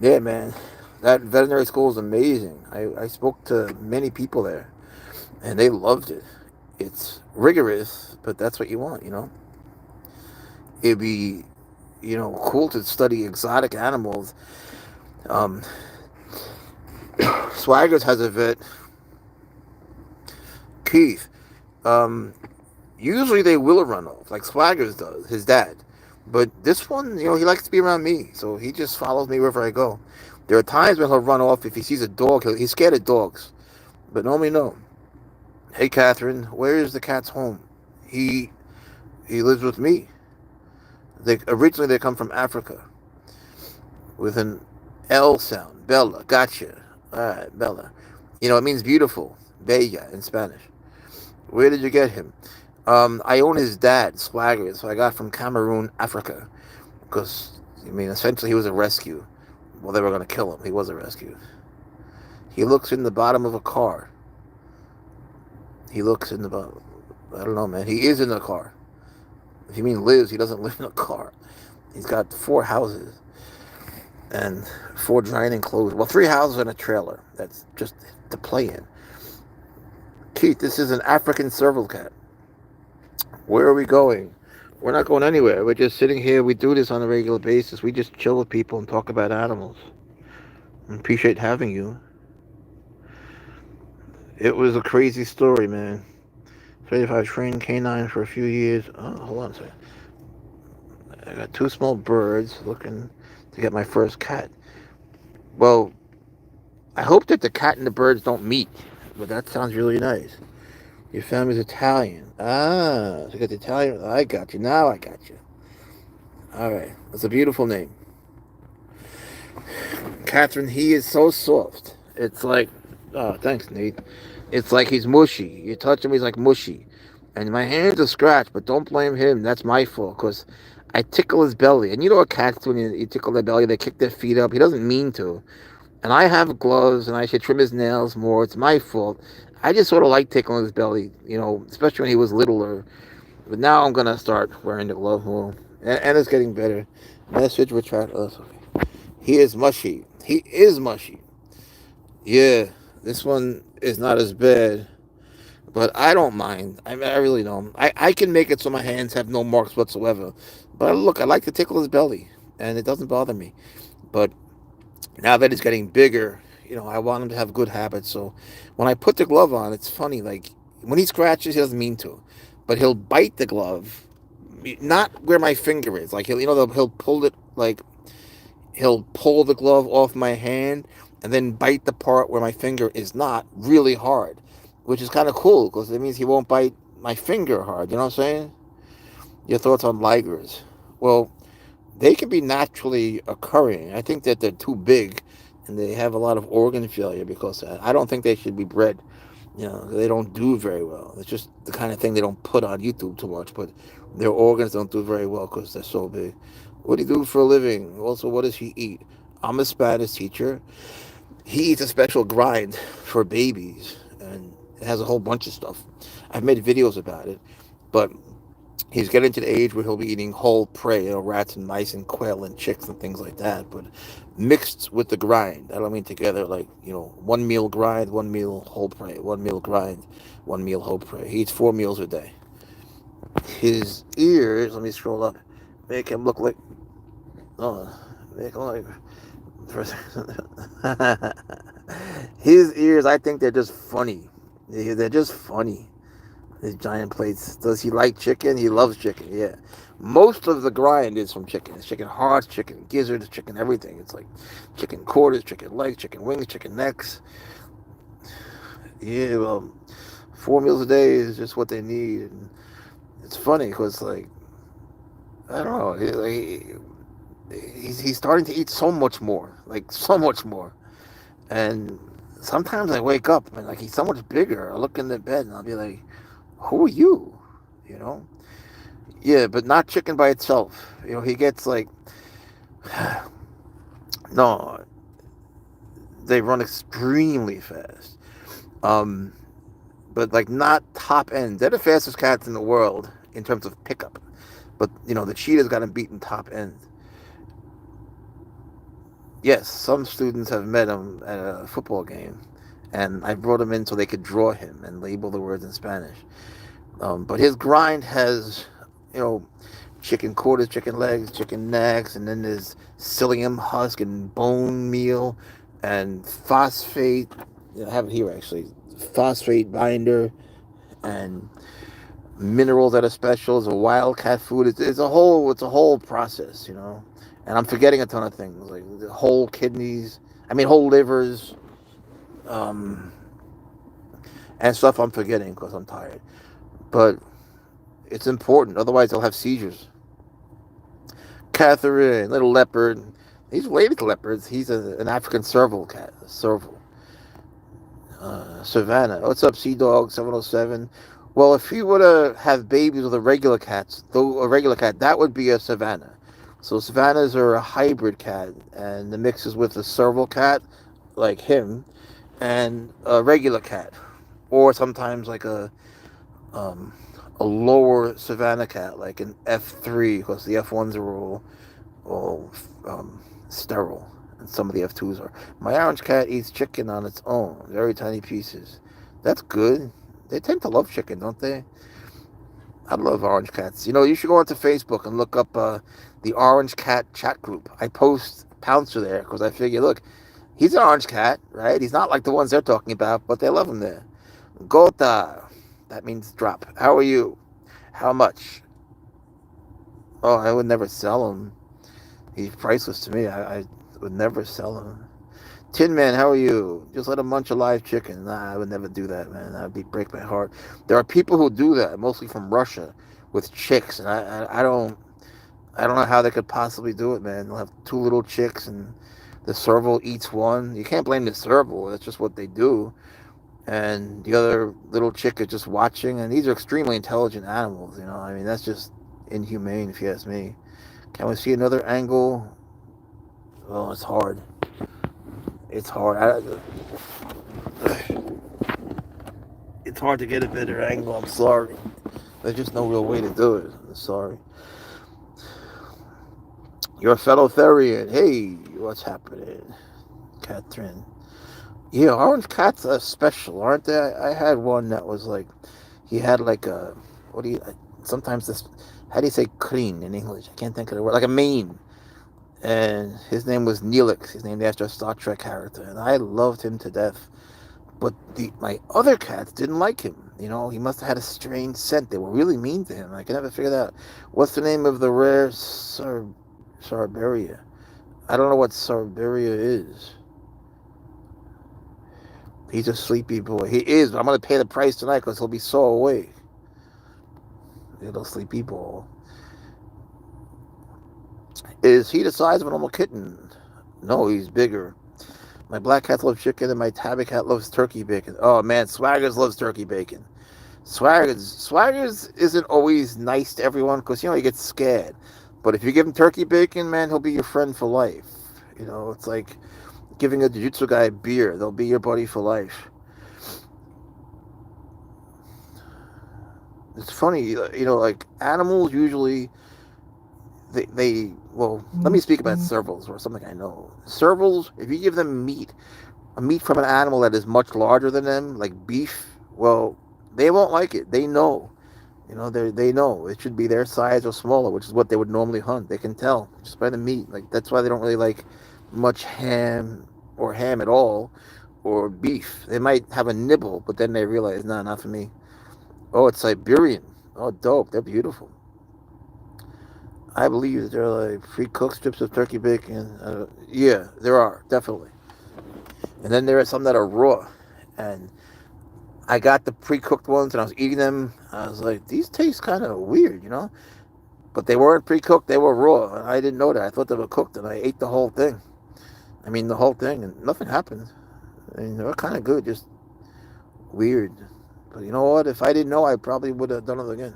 Speaker 1: yeah, man, that veterinary school is amazing. I spoke to many people there, and they loved it. It's rigorous, but that's what you want, you know? It'd be, you know, cool to study exotic animals. Swaggers has a vet. Keith. Usually they will run off, like Swaggers does, his dad. But this one, you know, he likes to be around me, so he just follows me wherever I go. There are times when he'll run off if he sees a dog. He's scared of dogs, but normally no. Hey, Catherine, where is the cat's home? He lives with me. Originally they come from Africa with an L sound. Bella. Gotcha. All right, Bella. It means beautiful. Bella in Spanish. Where did you get him? I own his dad, Swagger, so I got from Cameroon, Africa. Because, essentially he was a rescue. Well, they were going to kill him. He was a rescue. He looks in the bottom of a car. He looks in the bottom. I don't know, man. He is in a car. If you mean lives, he doesn't live in a car. He's got 4 houses and 4 giant enclosures. Well, 3 houses and a trailer. That's just to play in. Keith, this is an African Serval Cat. Where are we going? We're not going anywhere. We're just sitting here. We do this on a regular basis. We just chill with people and talk about animals. I appreciate having you. It was a crazy story, man. 35 trained canine for a few years. Oh, hold on a second. I got 2 small birds looking to get my first cat. Well, I hope that the cat and the birds don't meet, but that sounds really nice. Your family's Italian. Ah, so you got the Italian. I got you. Now I got you. All right. That's a beautiful name. Catherine, he is so soft. It's like, oh, thanks, Nate. It's like he's mushy. You touch him, he's like mushy. And my hands are scratched, but don't blame him. That's my fault, because I tickle his belly. And you know what cats do when you tickle their belly? They kick their feet up. He doesn't mean to. And I have gloves, and I should trim his nails more. It's my fault. I just sort of like tickling his belly, especially when he was littler. But now I'm going to start wearing the glove more. And it's getting better. Message retract. Oh, okay. He is mushy. He is mushy. Yeah, this one is not as bad. But I don't mind. I really don't. I can make it so my hands have no marks whatsoever. But look, I like to tickle his belly. And it doesn't bother me. But now that he's getting bigger, I want him to have good habits. So when I put the glove on, it's funny. Like, when he scratches, he doesn't mean to. But he'll bite the glove. Not where my finger is. Like, he'll pull it, like, he'll pull the glove off my hand and then bite the part where my finger is not really hard, which is kind of cool because it means he won't bite my finger hard. You know what I'm saying? Your thoughts on ligers? Well, they can be naturally occurring. I think that they're too big and they have a lot of organ failure because of that. I don't think they should be bred. They don't do very well. It's just the kind of thing they don't put on YouTube too much, but their organs don't do very well because they're so big. What do you do for a living? Also, what does he eat? I'm a Spanish teacher. He eats a special grind for babies, and it has a whole bunch of stuff. I've made videos about it, but he's getting to the age where he'll be eating whole prey, rats and mice and quail and chicks and things like that, but mixed with the grind. I don't mean together like, 1 meal grind, 1 meal whole prey, 1 meal grind, 1 meal whole prey. He eats 4 meals a day. His ears, let me scroll up, make him look like, make him like, his ears, I think they're just funny. They're just funny. His giant plates. Does he like chicken? He loves chicken, yeah. Most of the grind is from chicken. It's chicken hearts, chicken gizzards, chicken everything. It's like chicken quarters, chicken legs, chicken wings, chicken necks. Yeah, well, 4 meals a day is just what they need. And it's funny because, like, I don't know. He's starting to eat so much more. Like, so much more. And sometimes I wake up and, like, he's so much bigger. I look in the bed and I'll be like, who are you? Yeah, but not chicken by itself. He gets like, no, they run extremely fast. But like not top end. They're the fastest cats in the world in terms of pickup. But the cheetah's got him beaten top end. Yes, some students have met him at a football game, and I brought him in so they could draw him and label the words in Spanish. But his grind has, chicken quarters, chicken legs, chicken necks, and then there's psyllium husk and bone meal and phosphate. I have it here actually. Phosphate binder and minerals that are special. It's a wildcat food. It's a whole process, And I'm forgetting a ton of things like whole kidneys. Whole livers, and stuff I'm forgetting because I'm tired. But it's important. Otherwise, they'll have seizures. Catherine, little leopard. He's related to leopards. He's an African serval cat. A serval. Savannah. What's up, Sea Dog 707? Well, if you were to have babies with a regular cat, though a regular cat, that would be a Savannah. So Savannahs are a hybrid cat, and the mix is with a serval cat, like him, and a regular cat, or sometimes like um, a lower Savannah cat, like an F3, because the F1s are all sterile, and some of the F2s are. My orange cat eats chicken on its own, very tiny pieces. That's good. They tend to love chicken, don't they? I love orange cats. You know, you should go onto Facebook and look up the Orange Cat chat group. I post Pouncer there because I figure, look, he's an orange cat, right? He's not like the ones they're talking about, but they love him there. Gota. That means drop. How are you? How much? Oh, I would never sell him. He's priceless to me. I would never sell him. Tin Man, how are you? Just let him munch a live chicken. Nah, I would never do that, man. That would break my heart. There are people who do that, mostly from Russia, with chicks, and I don't know how they could possibly do it, man. They'll have two little chicks, and the serval eats one. You can't blame the serval. That's just what they do. And the other little chick is just watching. And these are extremely intelligent animals, you know. I mean, that's just inhumane, if you ask me. Can we see another angle? Oh, it's hard. It's hard. It's hard to get a better angle. I'm sorry. There's just no real way to do it. I'm sorry. Your fellow Therian. Hey, what's happening? Catherine. Yeah, orange cats are special, aren't they? I had one that was like, he had like a, what do you, sometimes this, how do you say cream in English? I can't think of the word, like a mane. And his name was Neelix. He's named after a Star Trek character. And I loved him to death. But my other cats didn't like him. You know, he must have had a strange scent. They were really mean to him. I can never figure that out. What's the name of the rare Sarberia? I don't know what Sarberia is. He's a sleepy boy. He is, but I'm going to pay the price tonight because he'll be so awake. Little sleepy boy. Is he the size of a normal kitten? No, he's bigger. My black cat loves chicken and my tabby cat loves turkey bacon. Oh man, Swaggers loves turkey bacon. Swaggers isn't always nice to everyone because, you know, he gets scared. But if you give him turkey bacon, man, he'll be your friend for life. You know, it's like giving a jiu-jitsu guy beer. They'll be your buddy for life. It's funny, you know, like animals usually, well, let me speak about servals or something I know. Servals, if you give them a meat from an animal that is much larger than them, like beef, well, they won't like it. They know. You know, they know it should be their size or smaller, which is what they would normally hunt. They can tell just by the meat. Like, that's why they don't really like much ham or ham at all or beef. They might have a nibble, but then they realize, nah, not for me. Oh, it's Siberian. Oh, dope. They're beautiful. I believe there are like pre-cooked strips of turkey bacon. Yeah, there are, definitely. And then there are some that are raw. And I got the pre-cooked ones and I was eating them. I was like, these taste kind of weird, you know? But they weren't pre-cooked, they were raw. And I didn't know that. I thought they were cooked and I ate the whole thing. I mean, the whole thing, and nothing happened. I mean, they were kind of good, just weird. But you know what? If I didn't know, I probably would have done it again.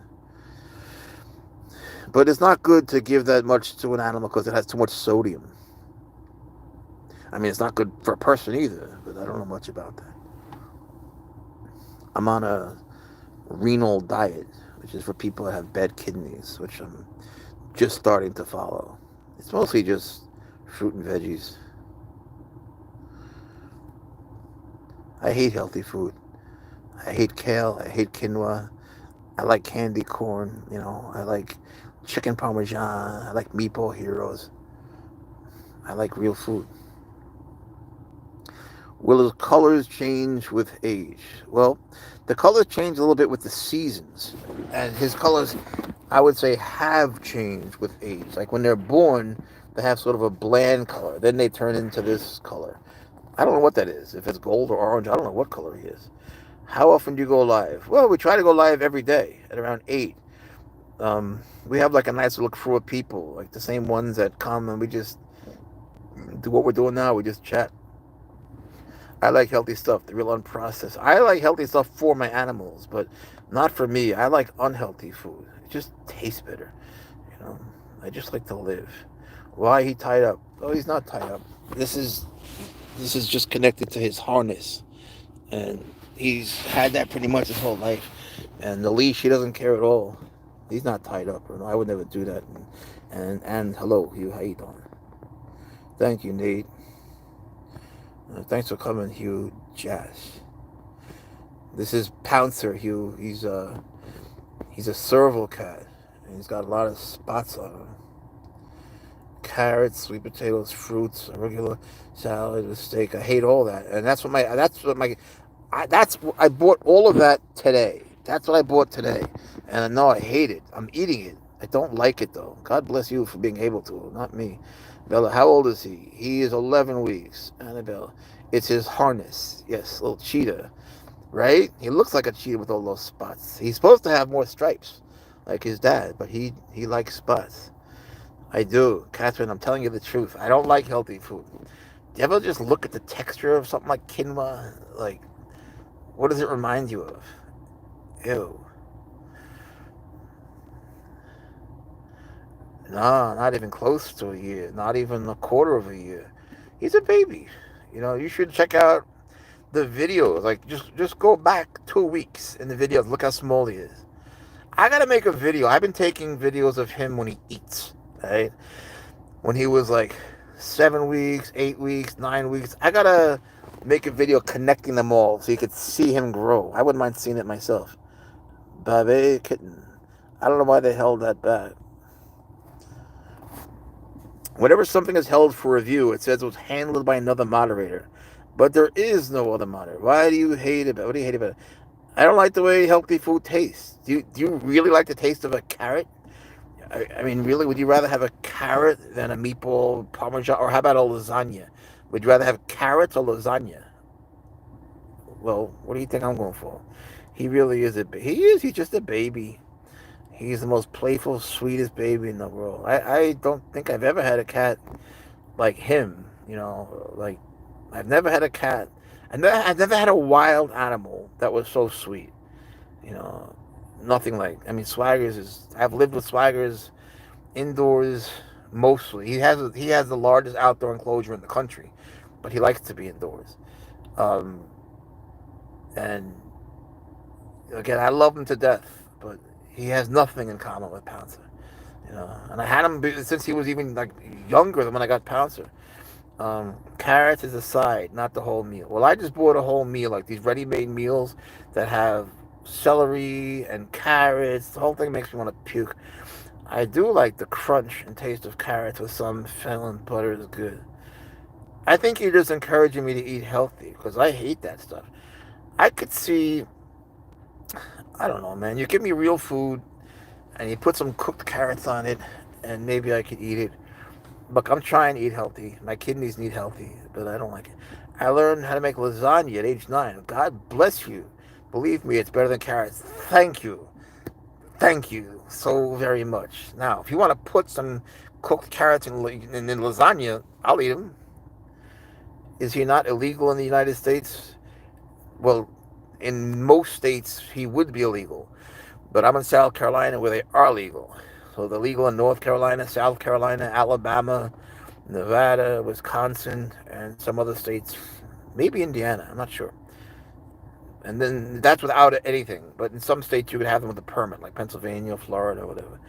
Speaker 1: But it's not good to give that much to an animal because it has too much sodium. I mean, it's not good for a person either, but I don't know much about that. I'm on a renal diet, which is for people that have bad kidneys, which I'm just starting to follow. It's mostly just fruit and veggies. I hate healthy food. I hate kale. I hate quinoa. I like candy corn. You know, I like chicken parmesan. I like meatball heroes. I like real food. Will his colors change with age? Well, the colors change a little bit with the seasons. And his colors, I would say, have changed with age. Like when they're born, they have sort of a bland color. Then they turn into this color. I don't know what that is. If it's gold or orange, I don't know what color he is. How often do you go live? Well, we try to go live every day at around 8. We have like a nice little crew of people, like the same ones that come, and we just do what we're doing now. We just chat. I like healthy stuff, the real unprocessed. I like healthy stuff for my animals, but not for me. I like unhealthy food. It just tastes better. You know, I just like to live. Why he tied up? Oh, he's not tied up. This is just connected to his harness, and he's had that pretty much his whole life. And the leash, he doesn't care at all. He's not tied up. Or no, I would never do that. And hello, Hugh. How you doing? Thank you, Nate. Thanks for coming, Hugh Jazz. This is Pouncer, Hugh. He's a Serval cat. And he's got a lot of spots on him. Carrots, sweet potatoes, fruits, a regular salad, a steak. I hate all that, and I bought all of that today. That's what I bought today, and no, I hate it. I'm eating it. I don't like it though. God bless you for being able to, not me. Bella, how old is he? He is 11 weeks. Annabelle, it's his harness. Yes, little cheetah, right? He looks like a cheetah with all those spots. He's supposed to have more stripes, like his dad, but he likes spots. I do. Catherine, I'm telling you the truth. I don't like healthy food. Do you ever just look at the texture of something like quinoa? Like, what does it remind you of? Ew. No, not even close to a year. Not even a quarter of a year. He's a baby. You should check out the videos. Like, just go back 2 weeks in the videos. Look how small he is. I gotta make a video. I've been taking videos of him when he eats. Right? When he was like 7 weeks, 8 weeks, 9 weeks. I gotta make a video connecting them all so you could see him grow. I wouldn't mind seeing it myself. Babe kitten. I don't know why they held that back. Whenever something is held for review, it says it was handled by another moderator. But there is no other moderator. Why do you hate it? What do you hate about it? I don't like the way healthy food tastes. Do you really like the taste of a carrot? I mean, really, would you rather have a carrot than a meatball parmesan? Or how about a lasagna? Would you rather have carrots or lasagna? Well, what do you think I'm going for? He really is he's just a baby. He's the most playful, sweetest baby in the world. I don't think I've ever had a cat like him. Like, I've never had a cat. I've never had a wild animal that was so sweet. Nothing like. I mean, I've lived with Swaggers indoors mostly. He has the largest outdoor enclosure in the country, but he likes to be indoors. And again, I love him to death, but he has nothing in common with Pouncer. And I had him since he was even like younger than when I got Pouncer. Carrots is a side, not the whole meal. Well, I just bought a whole meal, like these ready-made meals that have celery and carrots. The whole thing makes me want to puke. I do like the crunch and taste of carrots with some fennel butter is good. I think you're just encouraging me to eat healthy because I hate that stuff. I could see, I don't know, man. You give me real food and you put some cooked carrots on it and maybe I could eat it. Look, I'm trying to eat healthy. My kidneys need healthy, but I don't like it. I learned how to make lasagna at age 9. God bless you. Believe me, it's better than carrots. Thank you. Thank you so very much. Now, if you want to put some cooked carrots in lasagna, I'll eat them. Is he not illegal in the United States? Well, in most states, he would be illegal. But I'm in South Carolina where they are legal. So they're legal in North Carolina, South Carolina, Alabama, Nevada, Wisconsin, and some other states. Maybe Indiana. I'm not sure. And then that's without anything. But in some states, you could have them with a permit, like Pennsylvania, Florida, whatever.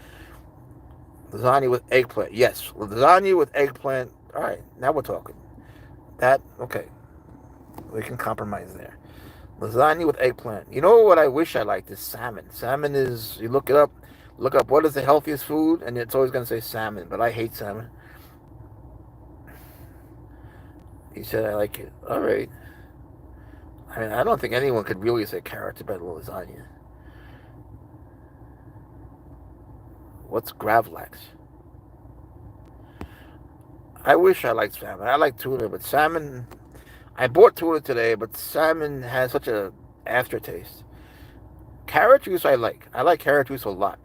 Speaker 1: Lasagna with eggplant. Yes, lasagna with eggplant. All right, now we're talking. Okay. We can compromise there. Lasagna with eggplant. You know what I wish I liked is salmon. Salmon is, you look up what is the healthiest food, and it's always going to say salmon, but I hate salmon. He said I like it. All right. I mean, I don't think anyone could really say carrots about lasagna. What's Gravlax? I wish I liked salmon. I like tuna, but salmon... I bought tuna today, but salmon has such a aftertaste. Carrot juice I like. I like carrot juice a lot.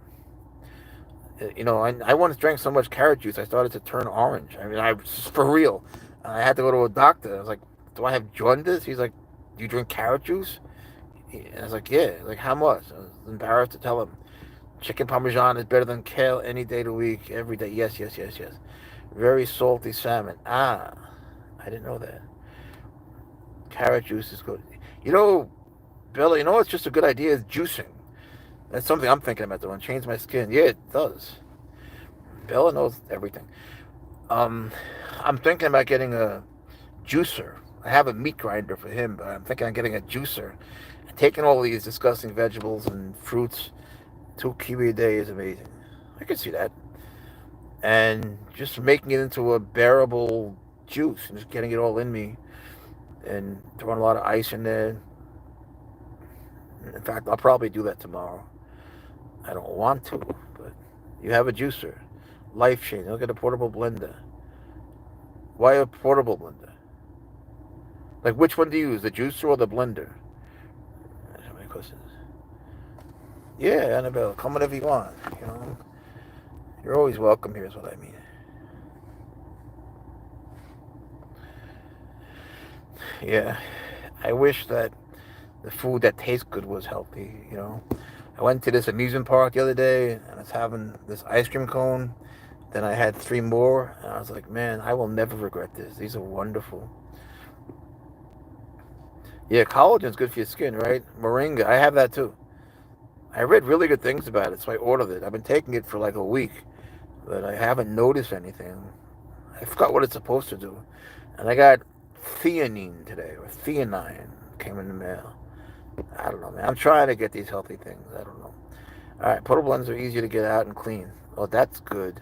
Speaker 1: I once drank so much carrot juice I started to turn orange. I mean, for real. And I had to go to a doctor. I was like, do I have jaundice? He's like, do you drink carrot juice? I was like, yeah. Like, how much? I was embarrassed to tell him. Chicken parmesan is better than kale any day of the week, every day. Yes, yes, yes, yes. Very salty salmon. Ah, I didn't know that. Carrot juice is good. You know, Bella, you know what's just a good idea is juicing. That's something I'm thinking about doing. Change my skin. Yeah, it does. Bella knows everything. Um, I'm thinking about getting a juicer. I have a meat grinder for him, but I'm thinking of getting a juicer. Taking all these disgusting vegetables and fruits, 2 kiwi a day is amazing. I can see that. And just making it into a bearable juice and just getting it all in me and throwing a lot of ice in there. In fact, I'll probably do that tomorrow. I don't want to, but you have a juicer. Life changing. Look at a portable blender. Why a portable blender? Like, which one do you use, the juicer or the blender? That's how many questions. Yeah, Annabelle, come whenever you want. You know, you're always welcome here. Is what I mean. Yeah, I wish that the food that tastes good was healthy. You know, I went to this amusement park the other day and I was having this ice cream cone. Then I had 3 more, and I was like, man, I will never regret this. These are wonderful. Yeah, collagen's good for your skin, right? Moringa, I have that too. I read really good things about it, so I ordered it. I've been taking it for like a week, but I haven't noticed anything. I forgot what it's supposed to do. And I got theanine today, or theanine came in the mail. I don't know, man. I'm trying to get these healthy things. I don't know. All right, portable blends are easier to get out and clean. Oh, that's good.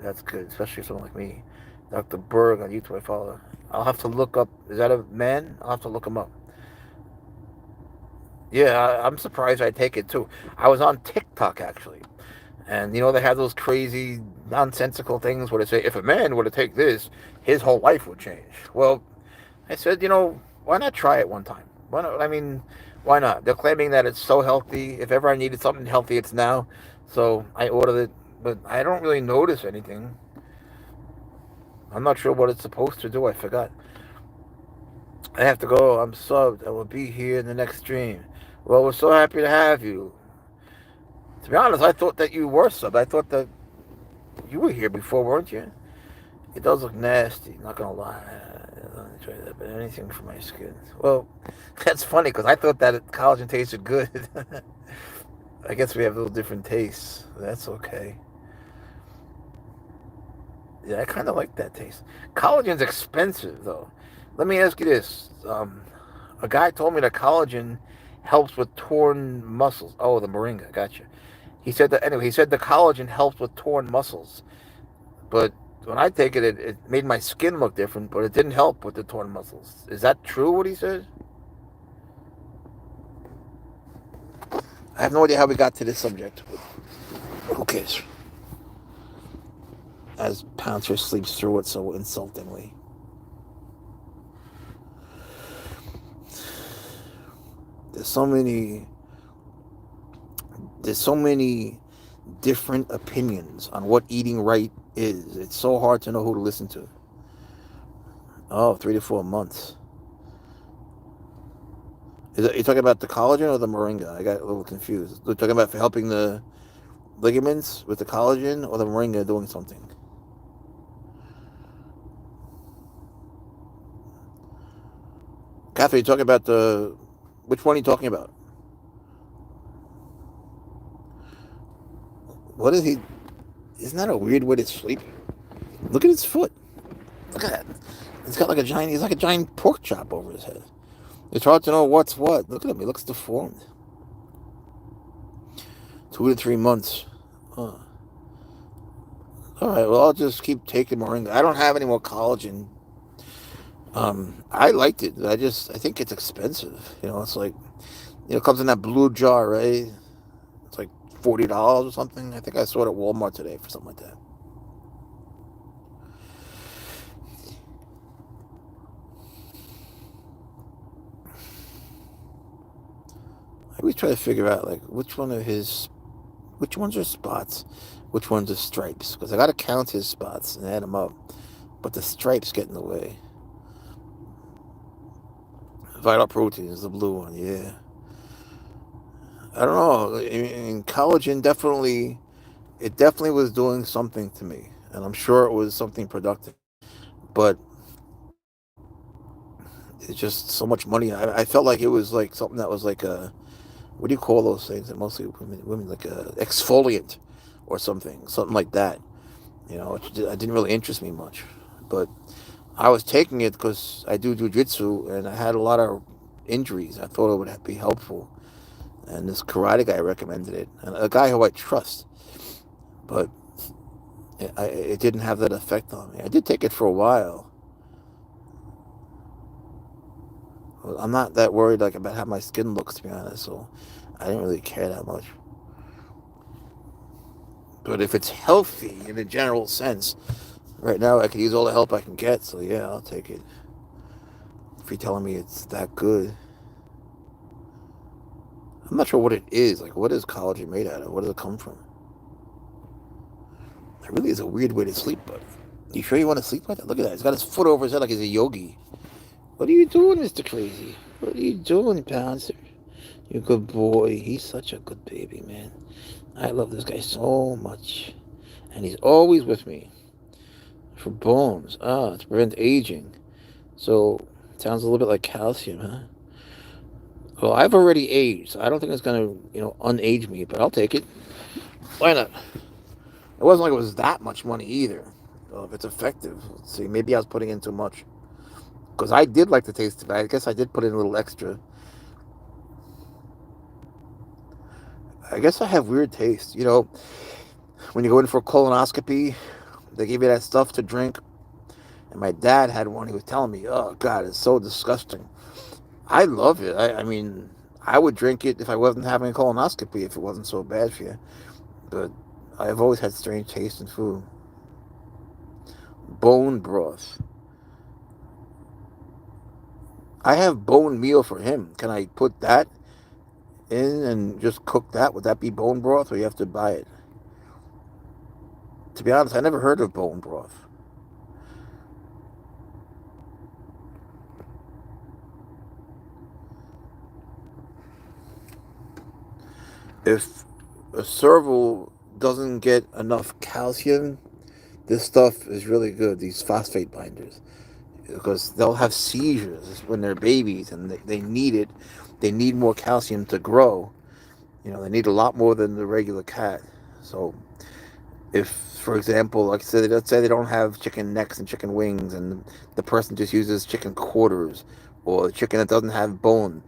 Speaker 1: That's good, especially for someone like me. Dr. Berg on YouTube, I follow. I'll have to look up. Is that a man? I'll have to look him up. Yeah, I'm surprised I take it too. I was on TikTok actually, and you know they have those crazy nonsensical things where they say if a man were to take this, his whole life would change. Well, I said, why not try it one time? Why not? I mean, why not? They're claiming that it's so healthy. If ever I needed something healthy, it's now. So I ordered it, but I don't really notice anything. I'm not sure what it's supposed to do. I forgot. I have to go. I'm subbed. I will be here in the next stream. Well, we're so happy to have you. To be honest, I thought that you were subbed. I thought that you were here before, weren't you? It does look nasty, not gonna lie. I don't enjoy that, but anything for my skin. Well, that's funny because I thought that collagen tasted good. I guess we have little different tastes. That's okay. Yeah, I kind of like that taste. Collagen's expensive, though. Let me ask you this. A guy told me that collagen helps with torn muscles. Oh, the moringa, gotcha. He said that, anyway, he said the collagen helps with torn muscles. But when I take it, it made my skin look different, but it didn't help with the torn muscles. Is that true, what he said? I have no idea how we got to this subject, but who cares? As Pouncer sleeps through it so insultingly. There's so many different opinions on what eating right is. It's so hard to know who to listen to. Oh, 3 to 4 months. Are you talking about the collagen or the moringa? I got a little confused. You're talking about for helping the ligaments with the collagen or the moringa doing something? Catherine, you talking about which one are you talking about? What is he? Isn't that a weird way to sleep? Look at his foot. Look at that. He's got like he's like a giant pork chop over his head. It's hard to know what's what. Look at him. He looks deformed. 2 to 3 months. Huh. All right. Well, I'll just keep taking moringa. I don't have any more collagen. I liked it. I think it's expensive. It's like, it comes in that blue jar, right? It's like $40 or something. I think I saw it at Walmart today for something like that. I always try to figure out like which ones are spots, which ones are stripes, because I got to count his spots and add them up. but the stripes get in the way. Vital protein is the blue one, yeah. I don't know. In collagen it definitely was doing something to me, and I'm sure it was something productive. But it's just so much money. I felt like it was like something that was like a, what do you call those things? That mostly women like a exfoliant or something like that. It didn't really interest me much, but I was taking it because I do jujitsu and I had a lot of injuries. I thought it would be helpful, and this karate guy recommended it, and a guy who I trust. But it didn't have that effect on me. I did take it for a while. I'm not that worried like about how my skin looks, to be honest. So I didn't really care that much. But if it's healthy in a general sense, right now I could use all the help I can get. So yeah, I'll take it. If you're telling me it's that good, I'm not sure what it is. Like, what is collagen made out of? Where does it come from? It really is a weird way to sleep, but you sure you want to sleep like that? Look at that. He's got his foot over his head like he's a yogi. What are you doing, Mr. Crazy? What are you doing, Pouncer? You're a good boy. He's such a good baby, man. I love this guy so much. And he's always with me. For bones. To prevent aging. So, sounds a little bit like calcium, huh? Well, I've already aged, so I don't think it's going to, unage me, but I'll take it. Why not? It wasn't like it was that much money either. So if it's effective, let's see, maybe I was putting in too much. Because I did like the taste of it. I guess I did put in a little extra. I guess I have weird taste. When you go in for a colonoscopy, they give you that stuff to drink. And my dad had one. He was telling me, oh, God, it's so disgusting. I love it. I mean, I would drink it if I wasn't having a colonoscopy, if it wasn't so bad for you. But I've always had strange taste in food. Bone broth. I have bone meal for him. Can I put that in and just cook that? Would that be bone broth, or you have to buy it? To be honest, I never heard of bone broth. If a serval doesn't get enough calcium, this stuff is really good, these phosphate binders, because they'll have seizures when they're babies and they need it. They need more calcium to grow. They need a lot more than the regular cat. So if, for example, like I said, let's say they don't have chicken necks and chicken wings, and the person just uses chicken quarters or chicken that doesn't have bone,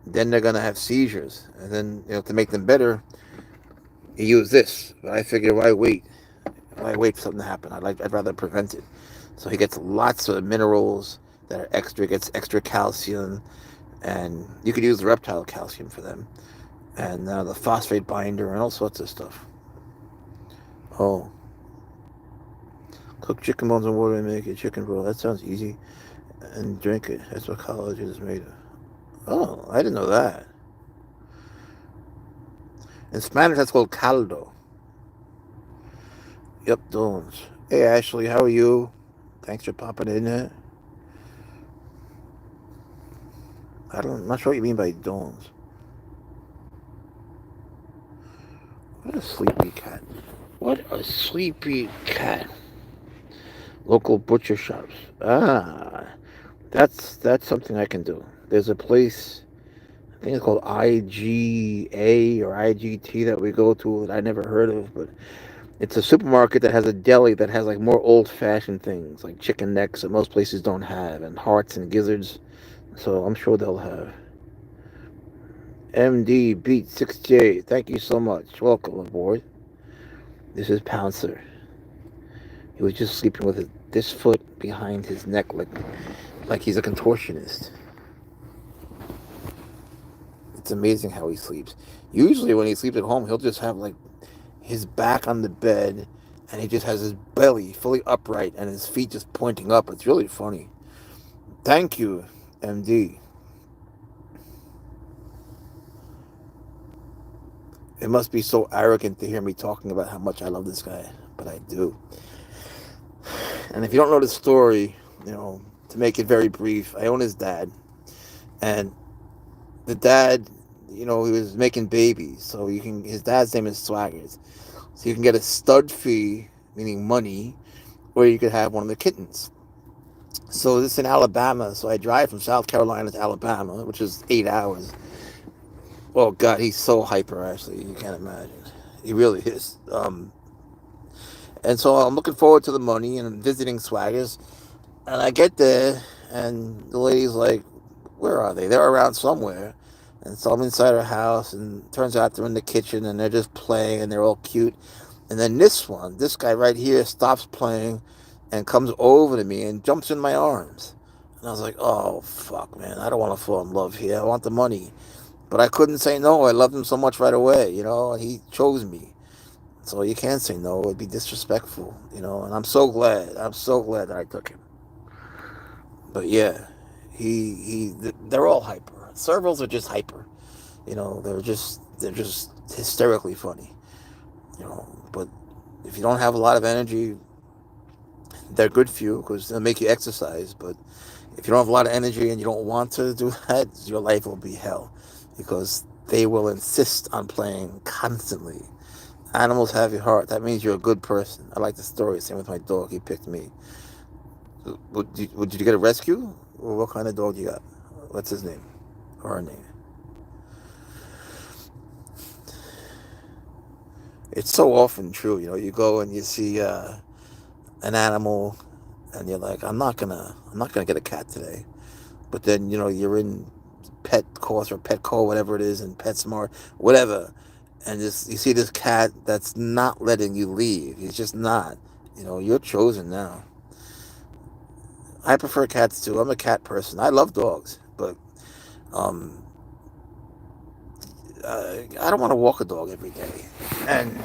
Speaker 1: then they're gonna have seizures. And then to make them better, you use this. But I figure, why wait? Why wait for something to happen? I'd rather prevent it. So he gets lots of minerals that are extra. Gets extra calcium, and you could use the reptile calcium for them, and the phosphate binder and all sorts of stuff. Oh, cook chicken bones in water and make a chicken broth. That sounds easy. And drink it. That's what collagen is made of. Oh, I didn't know that. In Spanish, that's called caldo. Yep, Dones. Hey, Ashley, how are you? Thanks for popping in there. I'm not sure what you mean by Dones. What a sleepy cat. What a sleepy cat. Local butcher shops. That's something I can do. There's a place, I think it's called IGA or IGT, that we go to, that I never heard of, but it's a supermarket that has a deli that has like more old-fashioned things, like chicken necks that most places don't have, and hearts and gizzards. So I'm sure they'll have. MD Beat 6J, thank you so much. Welcome aboard. This is Pouncer. He was just sleeping with this foot behind his neck, like he's a contortionist. It's amazing how he sleeps. Usually when he sleeps at home, he'll just have like his back on the bed, and he just has his belly fully upright and his feet just pointing up. It's really funny. Thank you, MD. It must be so arrogant to hear me talking about how much I love this guy, but I do. And if you don't know the story, to make it very brief, I own his dad, and the dad, he was making babies, so his dad's name is Swaggers, so you can get a stud fee, meaning money, or you could have one of the kittens. So this is in Alabama, so I drive from South Carolina to Alabama, which is 8 hours. Oh God, he's so hyper. Actually, you can't imagine. He really is. And so I'm looking forward to the money and visiting Swaggers. And I get there, and the lady's like, "Where are they? They're around somewhere." And so I'm inside her house, and it turns out they're in the kitchen, and they're just playing, and they're all cute. And then this guy right here, stops playing, and comes over to me and jumps in my arms. And I was like, "Oh fuck, man! I don't want to fall in love here. I want the money." But I couldn't say no. I loved him so much right away, and he chose me. So you can't say no. It'd be disrespectful. And I'm so glad. I'm so glad that I took him. But yeah, they're all hyper. Servals are just hyper. They're just hysterically funny. But if you don't have a lot of energy, they're good for you because they'll make you exercise. But if you don't have a lot of energy and you don't want to do that, your life will be hell because they will insist on playing constantly. Animals have your heart. That means you're a good person. I like the story. Same with my dog. He picked me. Did you get a rescue? Or what kind of dog you got? What's his name? Or her name? It's so often true. You go and you see an animal, and you're like, I'm not gonna get a cat today. But then you're in Pet Course or Petco, whatever it is, and PetSmart, whatever, and you see this cat that's not letting you leave. He's just not. You're chosen now. I prefer cats too. I'm a cat person. I love dogs, but um, I don't want to walk a dog every day. And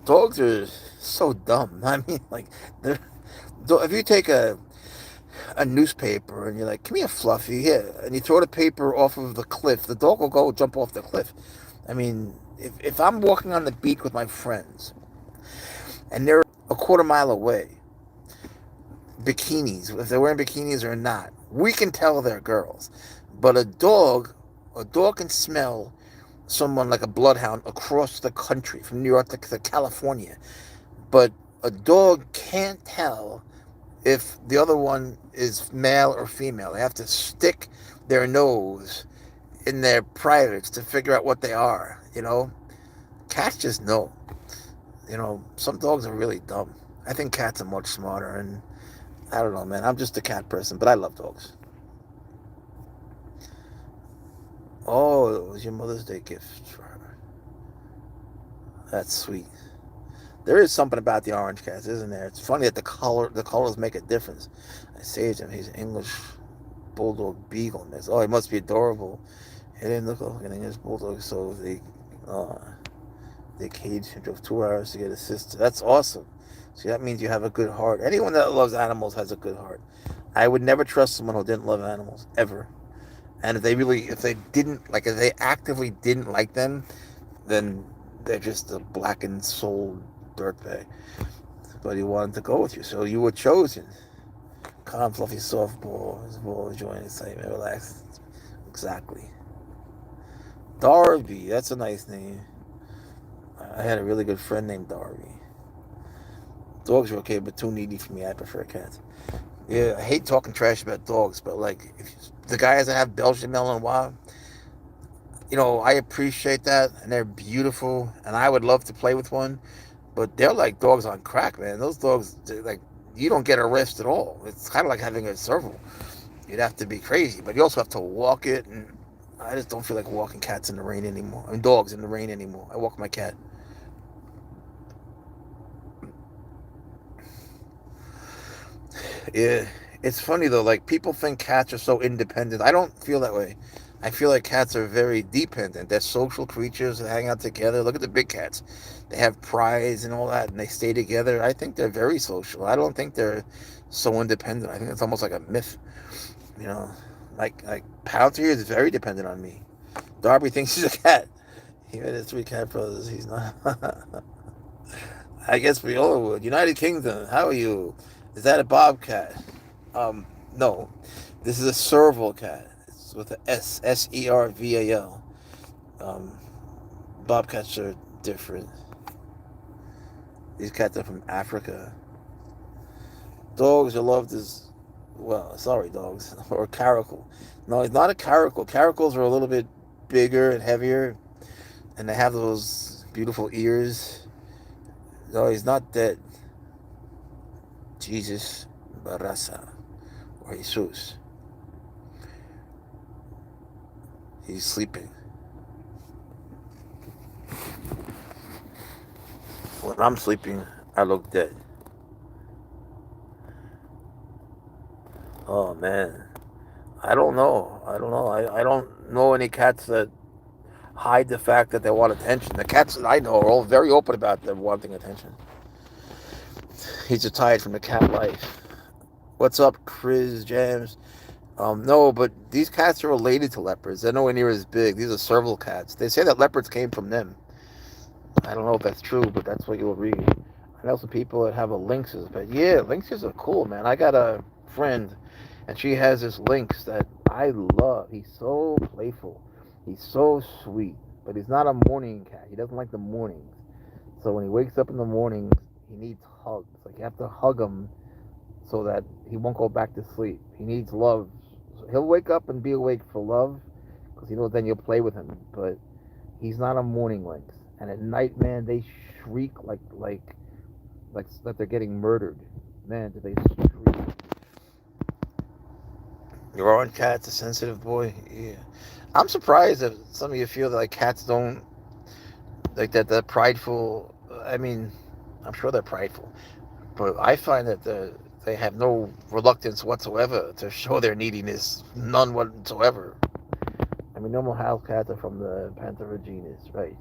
Speaker 1: dogs are so dumb. I mean, like, if you take a newspaper and you're like, "Give me a Fluffy here," and you throw the paper off of the cliff, the dog will go jump off the cliff. I mean, if I'm walking on the beach with my friends and they're a quarter mile away, bikinis, if they're wearing bikinis or not, we can tell they're girls. But a dog can smell someone like a bloodhound across the country, from New York to California. But a dog can't tell if the other one is male or female. They have to stick their nose in their privates to figure out what they are. Cats just know. Some dogs are really dumb. I think cats are much smarter, and I don't know, man. I'm just a cat person, but I love dogs. Oh, it was your Mother's Day gift for her. That's sweet. There is something about the orange cats, isn't there? It's funny that the colors make a difference. I saved him. He's an English bulldog beagle. Oh, he must be adorable. He didn't look like an English bulldog, so they caged him. Drove 2 hours to get his sister. That's awesome. So that means you have a good heart. Anyone that loves animals has a good heart. I would never trust someone who didn't love animals ever. And if they actively didn't like them, then they're just a blackened soul dirtbag. But he wanted to go with you, so you were chosen. Calm, fluffy, softball. His ball is joining excitement, relax. Exactly. Darby, that's a nice name. I had a really good friend named Darby. Dogs are okay, but too needy for me. I prefer cats. Yeah, I hate talking trash about dogs, but like if the guys that have Belgian Malinois, I appreciate that, and they're beautiful, and I would love to play with one, but they're like dogs on crack, man. Those dogs, like, you don't get a rest at all. It's kind of like having a serval. You'd have to be crazy, but you also have to walk it, and I just don't feel like walking cats in the rain anymore. I mean, dogs in the rain anymore. I walk my cat. Yeah, it's funny though. Like, people think cats are so independent. I don't feel that way. I feel like cats are very dependent. They're social creatures that hang out together. Look at the big cats. They have prides and all that, and they stay together. I think they're very social. I don't think they're so independent. I think it's almost like a myth. You know, like Pouncer is very dependent on me. Darby thinks he's a cat. He had his 3 cat brothers. He's not. I guess we all would. United Kingdom, how are you? Is that a bobcat? No. This is a serval cat. It's with a Serval. Um, Bobcats are different. These cats are from Africa. Dogs are loved as well. Sorry, dogs or caracal. No, he's not a caracal. Caracals are a little bit bigger and heavier, and they have those beautiful ears. No, he's not dead. Jesus Barasa or Jesus. He's sleeping. When I'm sleeping, I look dead. Oh man. I don't know. I don't know any cats that hide the fact that they want attention. The cats that I know are all very open about them wanting attention. He's retired from the cat life. What's up, Chris Jams? No, but these cats are related to leopards. They're nowhere near as big. These are serval cats. They say that leopards came from them. I don't know if that's true, but that's what you'll read. I know some people that have a lynxes, but yeah, lynxes are cool, man. I got a friend, and she has this lynx that I love. He's so playful. He's so sweet, but he's not a morning cat. He doesn't like the mornings. So when he wakes up in the mornings, he needs hugs. Like you have to hug him so that he won't go back to sleep. He needs love. So he'll wake up and be awake for love, because he knows then you'll play with him. But he's not a morning lynx. And at night, man, they shriek like that they're getting murdered. Man, do they shriek? Your own cat's a sensitive boy. Yeah, I'm surprised that some of you feel that like cats don't like that. They're prideful. I mean, I'm sure they're prideful, but I find that they have no reluctance whatsoever to show their neediness. None whatsoever. I mean, normal house cats are from the Panther genus, right?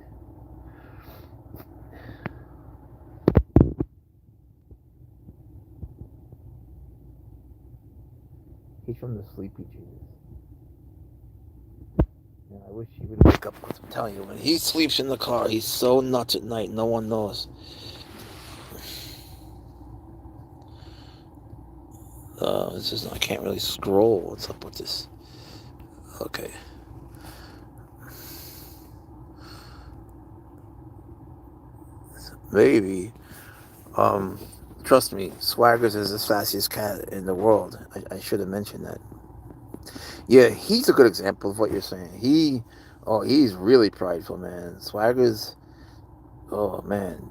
Speaker 1: He's from the sleepy genus. Man, I wish he would wake up. I'm telling you, when he sleeps in the car, he's so nuts at night. No one knows. This is I can't really scroll. What's up with this? Okay. Maybe. Um, Trust me, Swaggers is the fastest cat in the world. I should have mentioned that. Yeah, he's a good example of what you're saying. He's really prideful, man. Swaggers, oh man.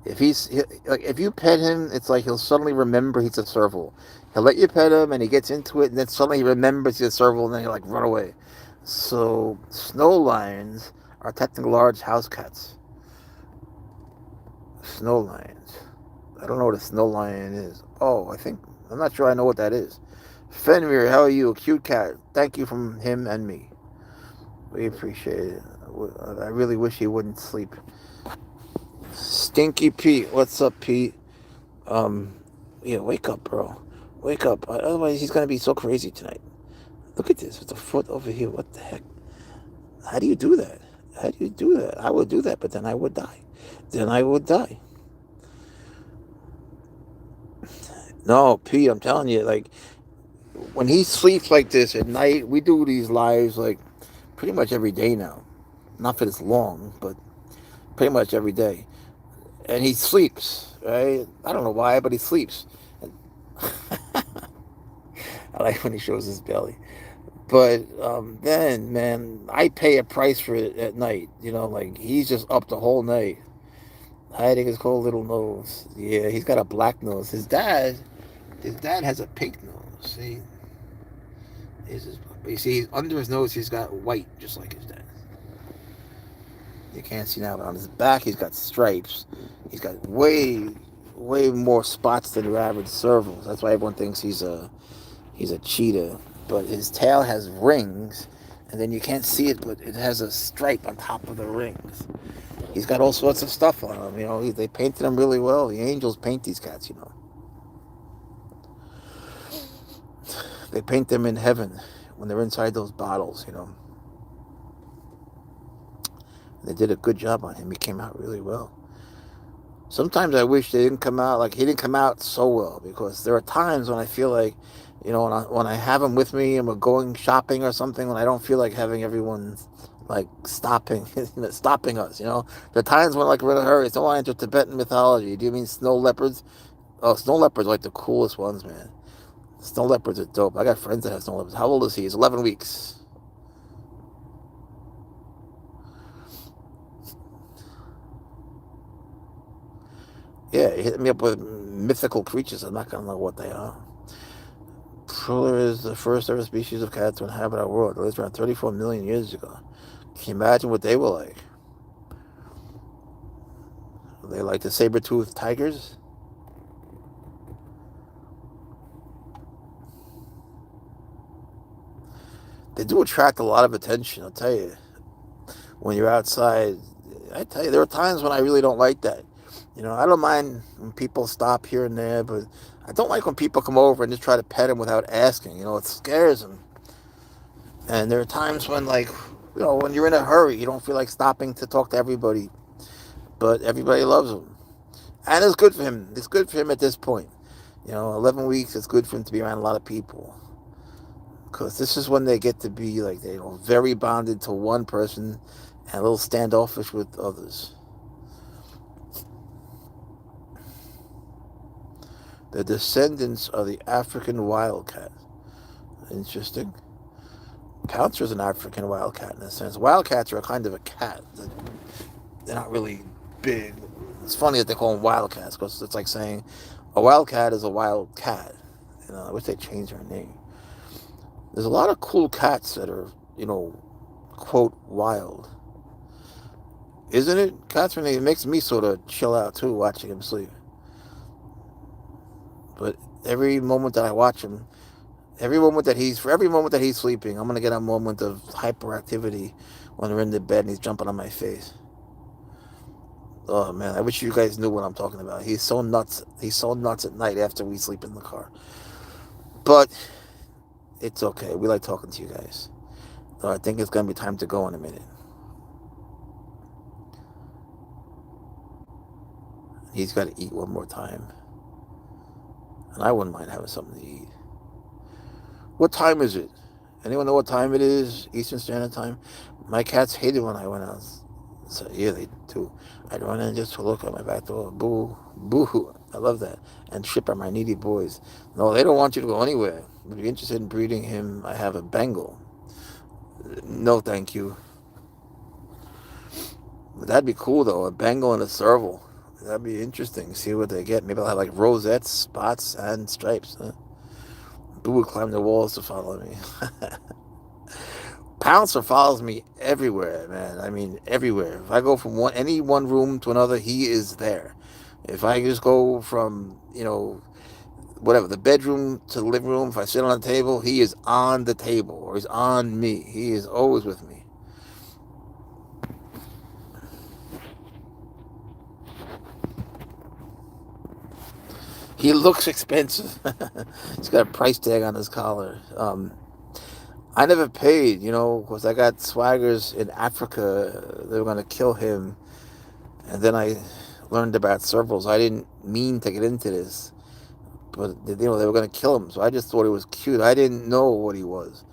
Speaker 1: Like if you pet him, it's like he'll suddenly remember he's a serval. He'll let you pet him, and he gets into it, and then suddenly he remembers he's a serval, and then he'll like run away. So snow lions are technically large house cats. Snow lions. I don't know what a snow lion is. Oh, I'm not sure I know what that is. Fenrir, how are you? A cute cat. Thank you from him and me. We appreciate it. I really wish he wouldn't sleep. Stinky Pete, what's up, Pete? Um, yeah, wake up, bro. Wake up. Otherwise, he's gonna be so crazy tonight. Look at this. With the foot over here. What the heck? How do you do that? How do you do that? I would do that, but then I would die. Then I would die. No, Pete, I'm telling you, like, when he sleeps like this at night, we do these lives, like, pretty much every day now. Not for this long, but pretty much every day. And he sleeps, right? I don't know why, but he sleeps. I like when he shows his belly. But then, man, I pay a price for it at night. You know, like he's just up the whole night, hiding his cold little nose. Yeah, he's got a black nose. His dad has a pink nose. See, you see, under his nose, he's got white, just like his dad. You can't see now, but on his back, he's got stripes. He's got way more spots than your average serval. That's why everyone thinks he's a cheetah. But his tail has rings, and then you can't see it, but it has a stripe on top of the rings. He's got all sorts of stuff on him. You know, they painted him really well. The angels paint these cats. You know, they paint them in heaven when they're inside those bottles. You know, they did a good job on him. He came out really well. Sometimes I wish they didn't come out, like he didn't come out so well, because there are times when I feel like, when I have him with me and we're going shopping or something, when I don't feel like having everyone like stopping stopping us. There are times when, like, we're in a hurry. So I enter Tibetan mythology. Do you mean snow leopards? Oh, snow leopards are like the coolest ones, man. Snow leopards are dope. I got friends that have snow leopards. How old is he? He's 11 weeks. Yeah, he hit me up with mythical creatures. I'm not gonna know what they are. Fuller is the first ever species of cat to inhabit our world. It lived around 34 million years ago. Can you imagine what they were like? Were they like the saber-toothed tigers? They do attract a lot of attention, I'll tell you. When you're outside, I tell you, there are times when I really don't like that. I don't mind when people stop here and there, but I don't like when people come over and just try to pet them without asking. It scares them. And there are times when, like, when you're in a hurry, you don't feel like stopping to talk to everybody, but everybody loves him. And it's good for him. It's good for him at this point. 11 weeks, it's good for him to be around a lot of people. Because this is when they get to be, like, very bonded to one person and a little standoffish with others. The descendants of the African wildcat. Interesting. Pouncer is an African wildcat in a sense. Wildcats are a kind of a cat. They're not really big. It's funny that they call them wildcats, because it's like saying a wildcat is a wild cat. I wish they changed their name. There's a lot of cool cats that are, quote, wild. Isn't it, Catherine? It makes me sort of chill out too, watching him sleep. But every moment that I watch him, for every moment that he's sleeping, I'm gonna get a moment of hyperactivity when we're in the bed and he's jumping on my face. Oh man, I wish you guys knew what I'm talking about. He's so nuts. He's so nuts at night after we sleep in the car. But it's okay. We like talking to you guys. So I think it's gonna be time to go in a minute. He's got to eat one more time, and I wouldn't mind having something to eat. What time is it? Anyone know what time it is? Eastern Standard Time. My cats hated when I went out. So yeah, they do. I'd run in just to look at my back door. Boo, boo. I love that. And ship at my needy boys. No, they don't want you to go anywhere. Would you be interested in breeding him? I have a Bengal. No, thank you. That'd be cool though. A Bengal and a Serval. That'd be interesting. See what they get. Maybe I'll have like rosettes, spots, and stripes. Huh? Boo would climb the walls to follow me. Pouncer follows me everywhere, man. I mean, everywhere. If I go from any one room to another, he is there. If I just go from, whatever, the bedroom to the living room, if I sit on the table, he is on the table, or he's on me. He is always with me. He looks expensive. He's got a price tag on his collar. I never paid, because I got swaggers in Africa. They were going to kill him. And then I learned about servals. I didn't mean to get into this. But, they were going to kill him. So I just thought he was cute. I didn't know what he was.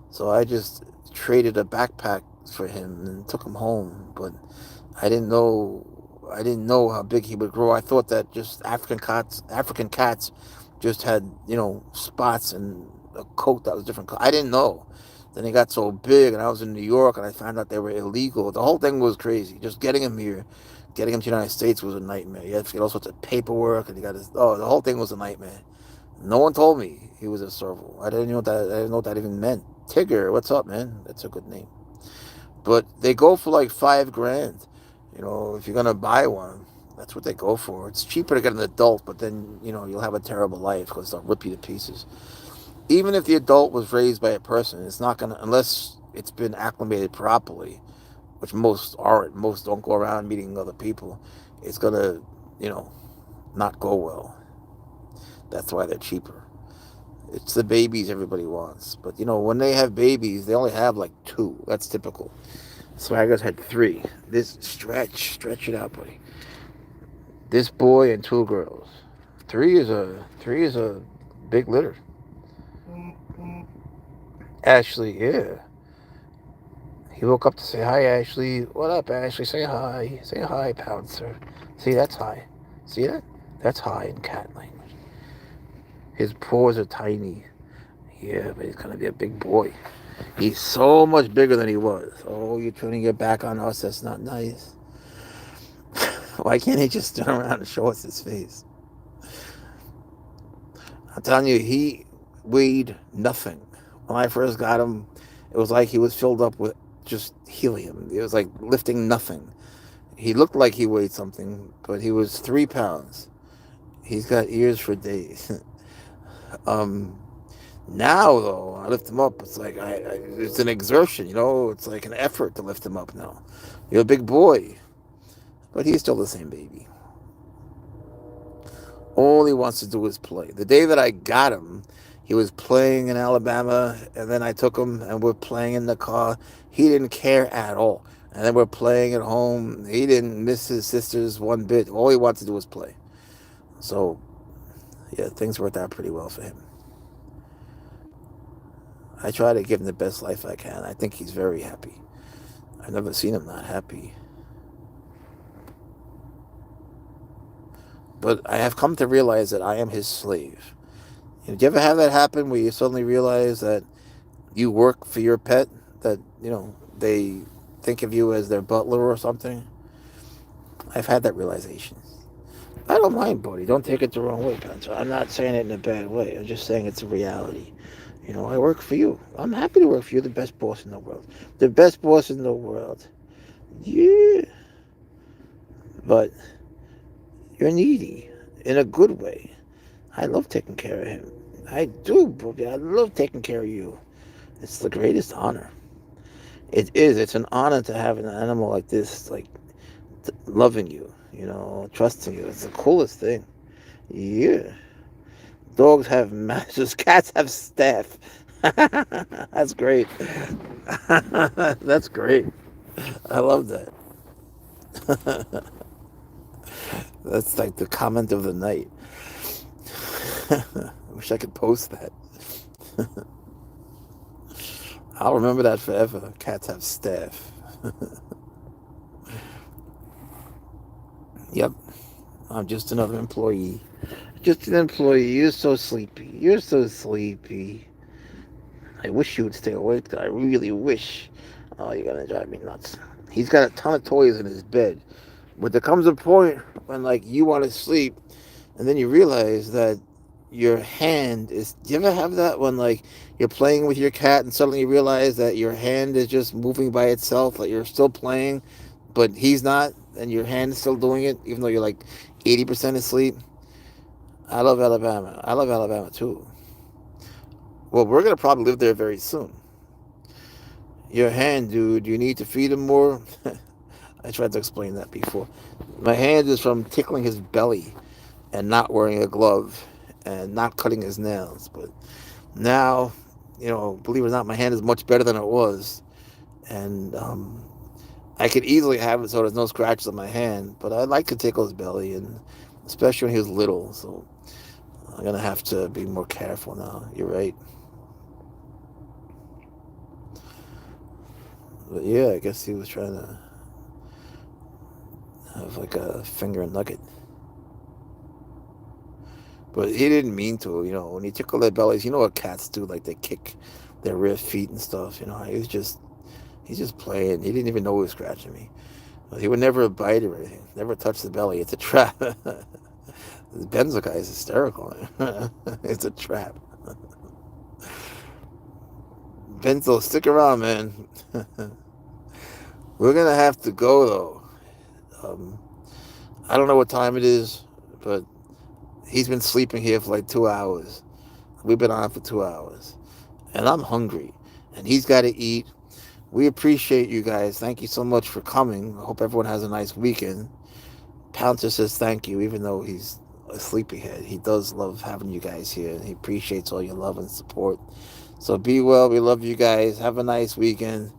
Speaker 1: So I just traded a backpack for him and took him home. But I didn't know how big he would grow. I thought that just African cats just had, spots and a coat that was different. I didn't know. Then he got so big, and I was in New York, and I found out they were illegal. The whole thing was crazy. Just getting him here, getting him to the United States was a nightmare. You had to get all sorts of paperwork, and the whole thing was a nightmare. No one told me he was a serval. I didn't know what that even meant. Tigger, what's up, man? That's a good name. But they go for like $5,000. If you're gonna buy one, that's what they go for. It's cheaper to get an adult, but then you'll have a terrible life because they'll rip you to pieces. Even if the adult was raised by a person, it's not gonna, unless it's been acclimated properly, which most aren't. Most don't go around meeting other people. It's gonna, not go well. That's why they're cheaper. It's the babies everybody wants, but when they have babies, they only have like 2. That's typical. Swaggers had 3. This stretch it out, buddy. This boy and two girls. Three is a big litter. Ashley, yeah. He woke up to say hi, Ashley. What up, Ashley? Say hi. Say hi, Pouncer. See, that's hi. See that? That's hi in cat language. His paws are tiny. Yeah, but he's gonna be a big boy. He's so much bigger than he was. Oh, you're turning your back on us. That's not nice. Why can't he just turn around and show us his face? I'm telling you, he weighed nothing. When I first got him, it was like he was filled up with just helium. It was like lifting nothing. He looked like he weighed something, but he was 3 pounds. He's got ears for days. um, Now though, I lift him up. It's like it's an exertion, you know. It's like an effort to lift him up now. You're a big boy, but he's still the same baby. All he wants to do is play. The day that I got him, he was playing in Alabama, and then I took him and we're playing in the car. He didn't care at all. And then we're playing at home. He didn't miss his sisters one bit. All he wanted to do was play. So, yeah, things worked out pretty well for him. I try to give him the best life I can. I think he's very happy. I've never seen him not happy. But I have come to realize that I am his slave. Did you ever have that happen where you suddenly realize that you work for your pet? That, they think of you as their butler or something? I've had that realization. I don't mind, buddy. Don't take it the wrong way, Pancho. I'm not saying it in a bad way. I'm just saying it's a reality. I work for you. I'm happy to work for you, the best boss in the world. The best boss in the world. Yeah. But you're needy in a good way. I love taking care of him. I do, Bobby. I love taking care of you. It's the greatest honor. It is. It's an honor to have an animal like this, like, loving you, trusting you. It's the coolest thing. Yeah. Dogs have masters. Cats have staff. That's great. That's great. I love that. That's like the comment of the night. I wish I could post that. I'll remember that forever. Cats have staff. Yep. I'm just another employee. Just an employee. You're so sleepy. You're so sleepy. I wish you would stay awake. I really wish. Oh, you're going to drive me nuts. He's got a ton of toys in his bed. But there comes a point when, like, you want to sleep, and then you realize that your hand is... Do you ever have that when, like, you're playing with your cat and suddenly you realize that your hand is just moving by itself, like you're still playing, but he's not, and your hand is still doing it, even though you're, like, 80% asleep? I love Alabama. I love Alabama, too. Well, we're going to probably live there very soon. Your hand, dude, you need to feed him more. I tried to explain that before. My hand is from tickling his belly and not wearing a glove and not cutting his nails. But now, believe it or not, my hand is much better than it was. And I could easily have it so there's no scratches on my hand. But I like to tickle his belly, and especially when he was little. So I'm going to have to be more careful now. You're right. But yeah, I guess he was trying to have like a finger nugget. But he didn't mean to, when he tickled their bellies, you know what cats do, like they kick their rear feet and stuff, he's just playing. He didn't even know he was scratching me. But he would never bite or anything, never touch the belly. It's a trap. The Benzo guy is hysterical. It's a trap. Benzo, stick around, man. We're gonna have to go though. I don't know what time it is, but he's been sleeping here for like 2 hours. We've been on for 2 hours. And I'm hungry. And he's got to eat. We appreciate you guys. Thank you so much for coming. I hope everyone has a nice weekend. Pouncer says thank you, even though he's a sleepyhead. He does love having you guys here. And he appreciates all your love and support. So be well. We love you guys. Have a nice weekend.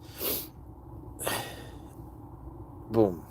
Speaker 1: Boom.